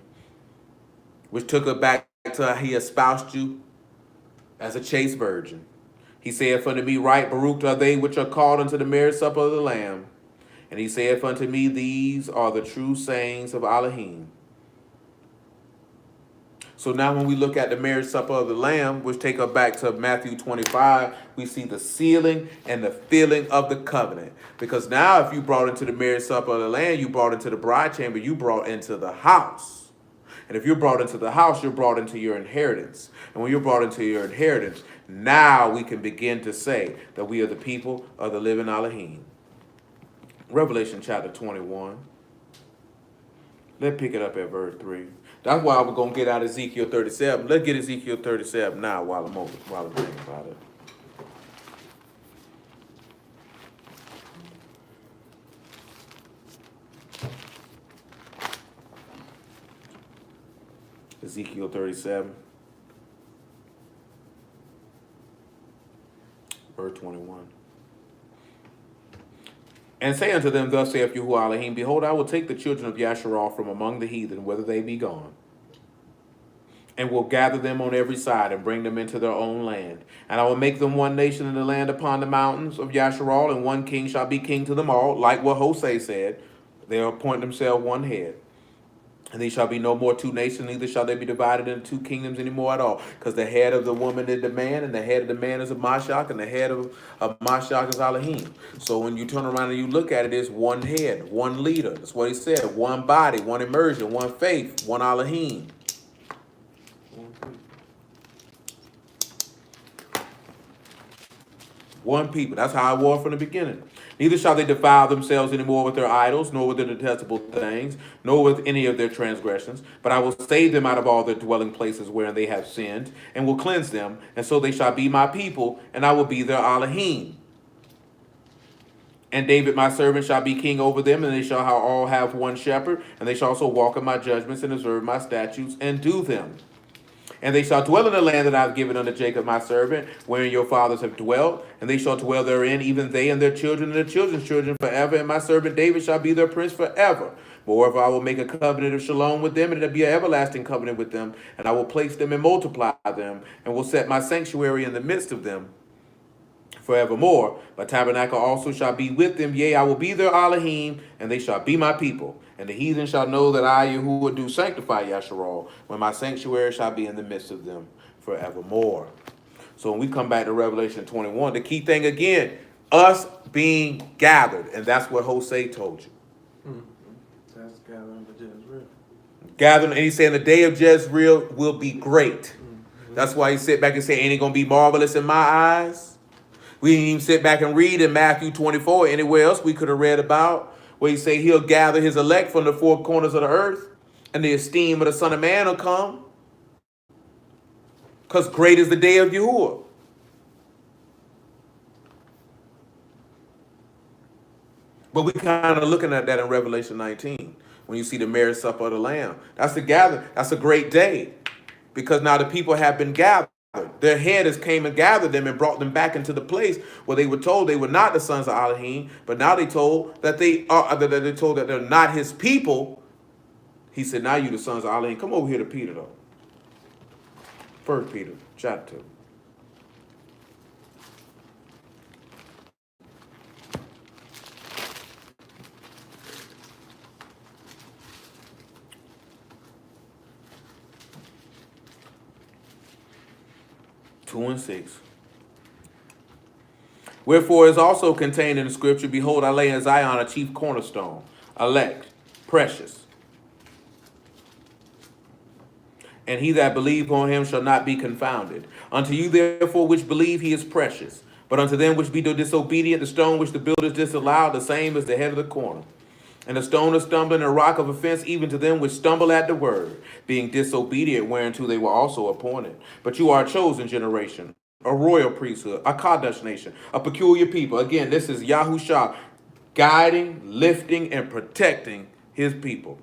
which took it back to he espoused you as a chaste virgin. He saith unto me, Right, Baruch are they which are called unto the marriage supper of the Lamb. And he saith unto me, These are the true sayings of Alahym. So now when we look at the marriage supper of the Lamb, which take us back to Matthew 25, we see the sealing and the filling of the covenant. Because now if you brought into the marriage supper of the Lamb, you brought into the bride chamber, you brought into the house. And if you're brought into the house, you're brought into your inheritance. And when you're brought into your inheritance, now we can begin to say that we are the people of the living Alahym. Revelation chapter 21. Let's pick it up at verse 3. That's why we're going to get out Ezekiel 37. Let's get Ezekiel 37 now while I'm thinking about it. Ezekiel 37, verse 21. And say unto them, Thus saith Yahuwah Alahym, Behold, I will take the children of Yasharal from among the heathen, whether they be gone. and will gather them on every side and bring them into their own land. And I will make them one nation in the land upon the mountains of Yasharal, and one king shall be king to them all, like what Hosea said. They'll appoint themselves one head. And they shall be no more two nations, neither shall they be divided into two kingdoms anymore at all. Because the head of the woman is the man, and the head of the man is a Mashach, and the head of Mashach is Alahym. So when you turn around and you look at it, it's one head, one leader. That's what he said. One body, one immersion, one faith, one Alahym. One people. That's how I was from the beginning. Neither shall they defile themselves any more with their idols, nor with their detestable things, nor with any of their transgressions. But I will save them out of all their dwelling places wherein they have sinned, and will cleanse them. And so they shall be my people, and I will be their Alahym. And David my servant shall be king over them, and they shall all have one shepherd, and they shall also walk in my judgments, and observe my statutes, and do them. And they shall dwell in the land that I have given unto Jacob my servant, wherein your fathers have dwelt, and they shall dwell therein, even they and their children and their children's children forever, and my servant David shall be their prince forever. Moreover, I will make a covenant of shalom with them, and it'll be an everlasting covenant with them, and I will place them and multiply them, and will set my sanctuary in the midst of them forevermore. My tabernacle also shall be with them, yea, I will be their Alahym, and they shall be my people. And the heathen shall know that I, Yahuwah, do sanctify Yasharal, when my sanctuary shall be in the midst of them forevermore. So when we come back to Revelation 21, the key thing again, us being gathered, and that's what Hosea told you. Mm-hmm. That's gathering for Jezreel. Gathering, and he said, the day of Jezreel will be great. Mm-hmm. That's why he sit back and say, ain't it going to be marvelous in my eyes? We didn't even sit back and read in Matthew 24, anywhere else we could have read about, where he say he'll gather his elect from the four corners of the earth, and the esteem of the Son of Man will come. Because great is the day of Yahuwah. But we kind of looking at that in Revelation 19, when you see the marriage supper of the Lamb. That's the gather. That's a great day, because now the people have been gathered. Their head has came and gathered them and brought them back into the place where they were told they were not the sons of Alahym, but now they told that they are. They told that they're not his people. He said, "Now you the sons of Alahym." Come over here to Peter though. 1 Peter chapter 2. Two and 6. Wherefore is also contained in the scripture, behold, I lay in Zion a chief cornerstone, elect, precious. And he that believe on him shall not be confounded. Unto you therefore which believe he is precious. But unto them which be disobedient, the stone which the builders disallowed, the same is the head of the corner. And a stone of stumbling and a rock of offense, even to them which stumble at the word, being disobedient, whereunto they were also appointed. But you are a chosen generation, a royal priesthood, a Kadosh nation, a peculiar people. Again, this is Yahushua guiding, lifting, and protecting his people.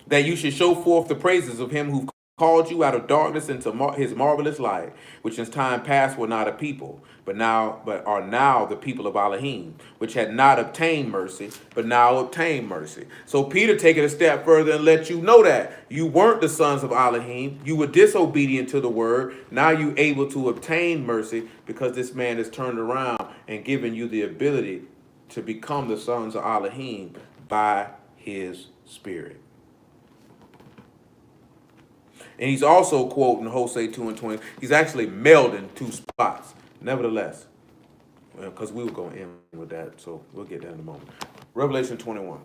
That you should show forth the praises of him who called you out of darkness into his marvelous light, which in time past were not a people, but are now the people of Alahym, which had not obtained mercy, but now obtain mercy. So Peter take it a step further and let you know that you weren't the sons of Alahym, you were disobedient to the word. Now you able to obtain mercy because this man has turned around and given you the ability to become the sons of Alahym by his spirit. And he's also quoting Hosea 2 and 20. He's actually melding two spots. Nevertheless, because we were going to end with that, so we'll get that in a moment. Revelation 21.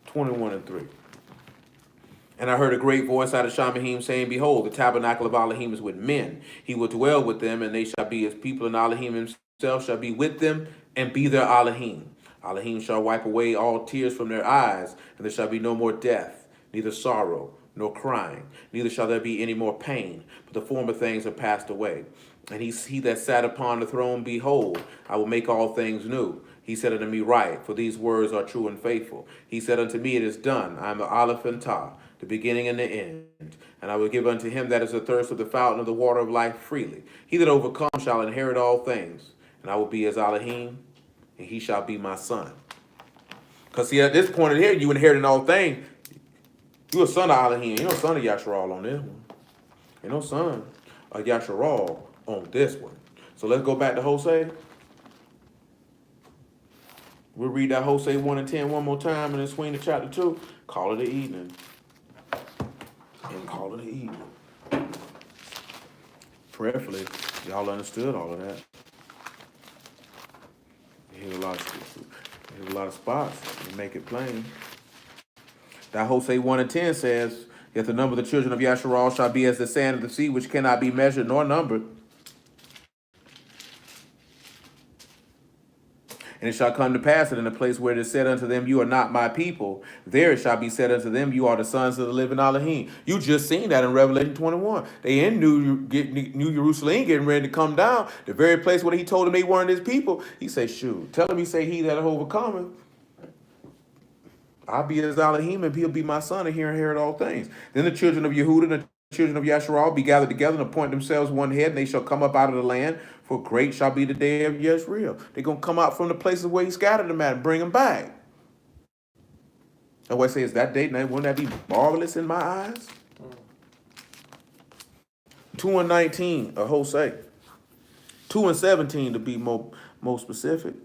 21 and 3. And I heard a great voice out of Shamahim saying, behold, the tabernacle of Alahym is with men. He will dwell with them, and they shall be his people, and Alahym himself shall be with them and be their Alahym. Alahym shall wipe away all tears from their eyes, and there shall be no more death, neither sorrow, nor crying, neither shall there be any more pain, but the former things are passed away. And he that sat upon the throne, behold, I will make all things new. He said unto me, write, for these words are true and faithful. He said unto me, it is done. I am the Aleph and Tah, the beginning and the end. And I will give unto him that is athirst of the fountain of the water of life freely. He that overcomes shall inherit all things, and I will be his Alahym, and he shall be my son. Because see, at this point in here, you inheriting all things. You a son of Alahym. You no son of Yasharal on this one. You no son of Yasharal on this one. So let's go back to Hosea. We'll read that Hosea 1 and 10 one more time and then swing to chapter 2. Call it an evening. And call it an evening. Prayerfully, y'all understood all of that. You hit a lot of spots and make it plain. That Hosea 1 and 10 says, yet the number of the children of Yasharal shall be as the sand of the sea, which cannot be measured nor numbered. And it shall come to pass that in the place where it is said unto them, you are not my people, there it shall be said unto them, you are the sons of the living Alahym. You just seen that in Revelation 21. They in New Jerusalem getting ready to come down. The very place where he told them they weren't his people. He said, shoot, tell him he say he that overcometh. I'll be his Alahym, and he'll be my son, and he'll inherit all things. Then the children of Yehuda and the children of Yasharal be gathered together and appoint themselves one head, and they shall come up out of the land, for great shall be the day of Yezreel. They're going to come out from the places where he scattered them at and bring them back. And what I say is that day, now, wouldn't that be marvelous in my eyes? 2 and 19, a Hosea. 2 and 17 to be more specific.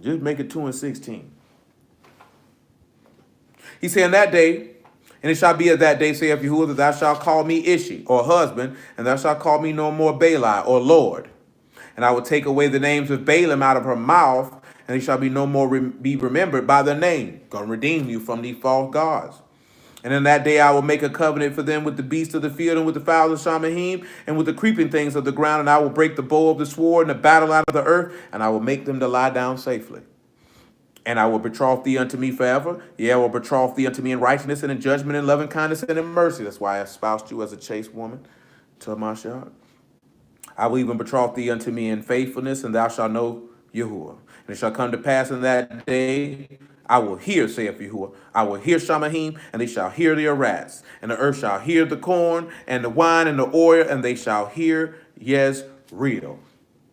Just make it 2 and 16. He said, in that day, and it shall be at that day, saith Yahuwah, that thou shalt call me Ishi, or husband, and thou shalt call me no more Baali, or Lord. And I will take away the names of Balaam out of her mouth, and they shall be no more be remembered by their name. Gonna redeem you from these false gods. And in that day I will make a covenant for them with the beasts of the field and with the fowls of Shamahim and with the creeping things of the ground, and I will break the bow of the sword and the battle out of the earth, and I will make them to lie down safely. And I will betroth thee unto me forever. Yea, I will betroth thee unto me in righteousness and in judgment and loving kindness and in mercy. That's why I espoused you as a chaste woman to Mashiach. I will even betroth thee unto me in faithfulness, and thou shalt know Yahuwah. And it shall come to pass in that day, I will hear, saith Yahuwah. I will hear Shamahim, and they shall hear the arats. And the earth shall hear the corn, and the wine, and the oil, and they shall hear Yezreel.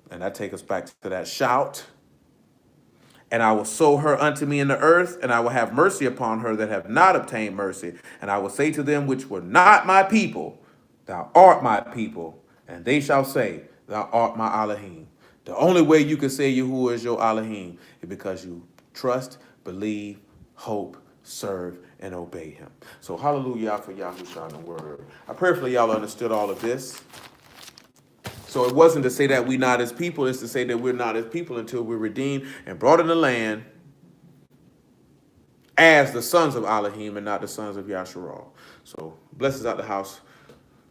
And that takes us back to that shout. And I will sow her unto me in the earth, and I will have mercy upon her that have not obtained mercy. And I will say to them which were not my people, thou art my people. And they shall say, thou art my Alahym. The only way you can say Yahuwah is your Alahym is because you trust, believe, hope, serve, and obey him. So hallelujah for Yahushua the word. I prayerfully y'all understood all of this. So it wasn't to say that we're not his people. It's to say that we're not his people until we're redeemed and brought in the land as the sons of Alahym and not the sons of Yasharal. So blessings out the house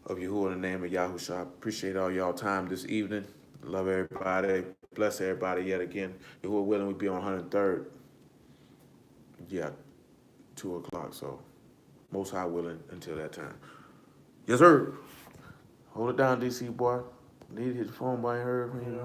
of Yahuwah in the name of Yahushua. Appreciate all y'all time this evening. Love everybody. Bless everybody yet again. Yahuwah willing, we'll be on 103rd. Yeah, 2 o'clock. So most high willing until that time. Yes, sir. Hold it down, DC boy. Need to hit the phone, boy. I ain't heard from you. Yeah,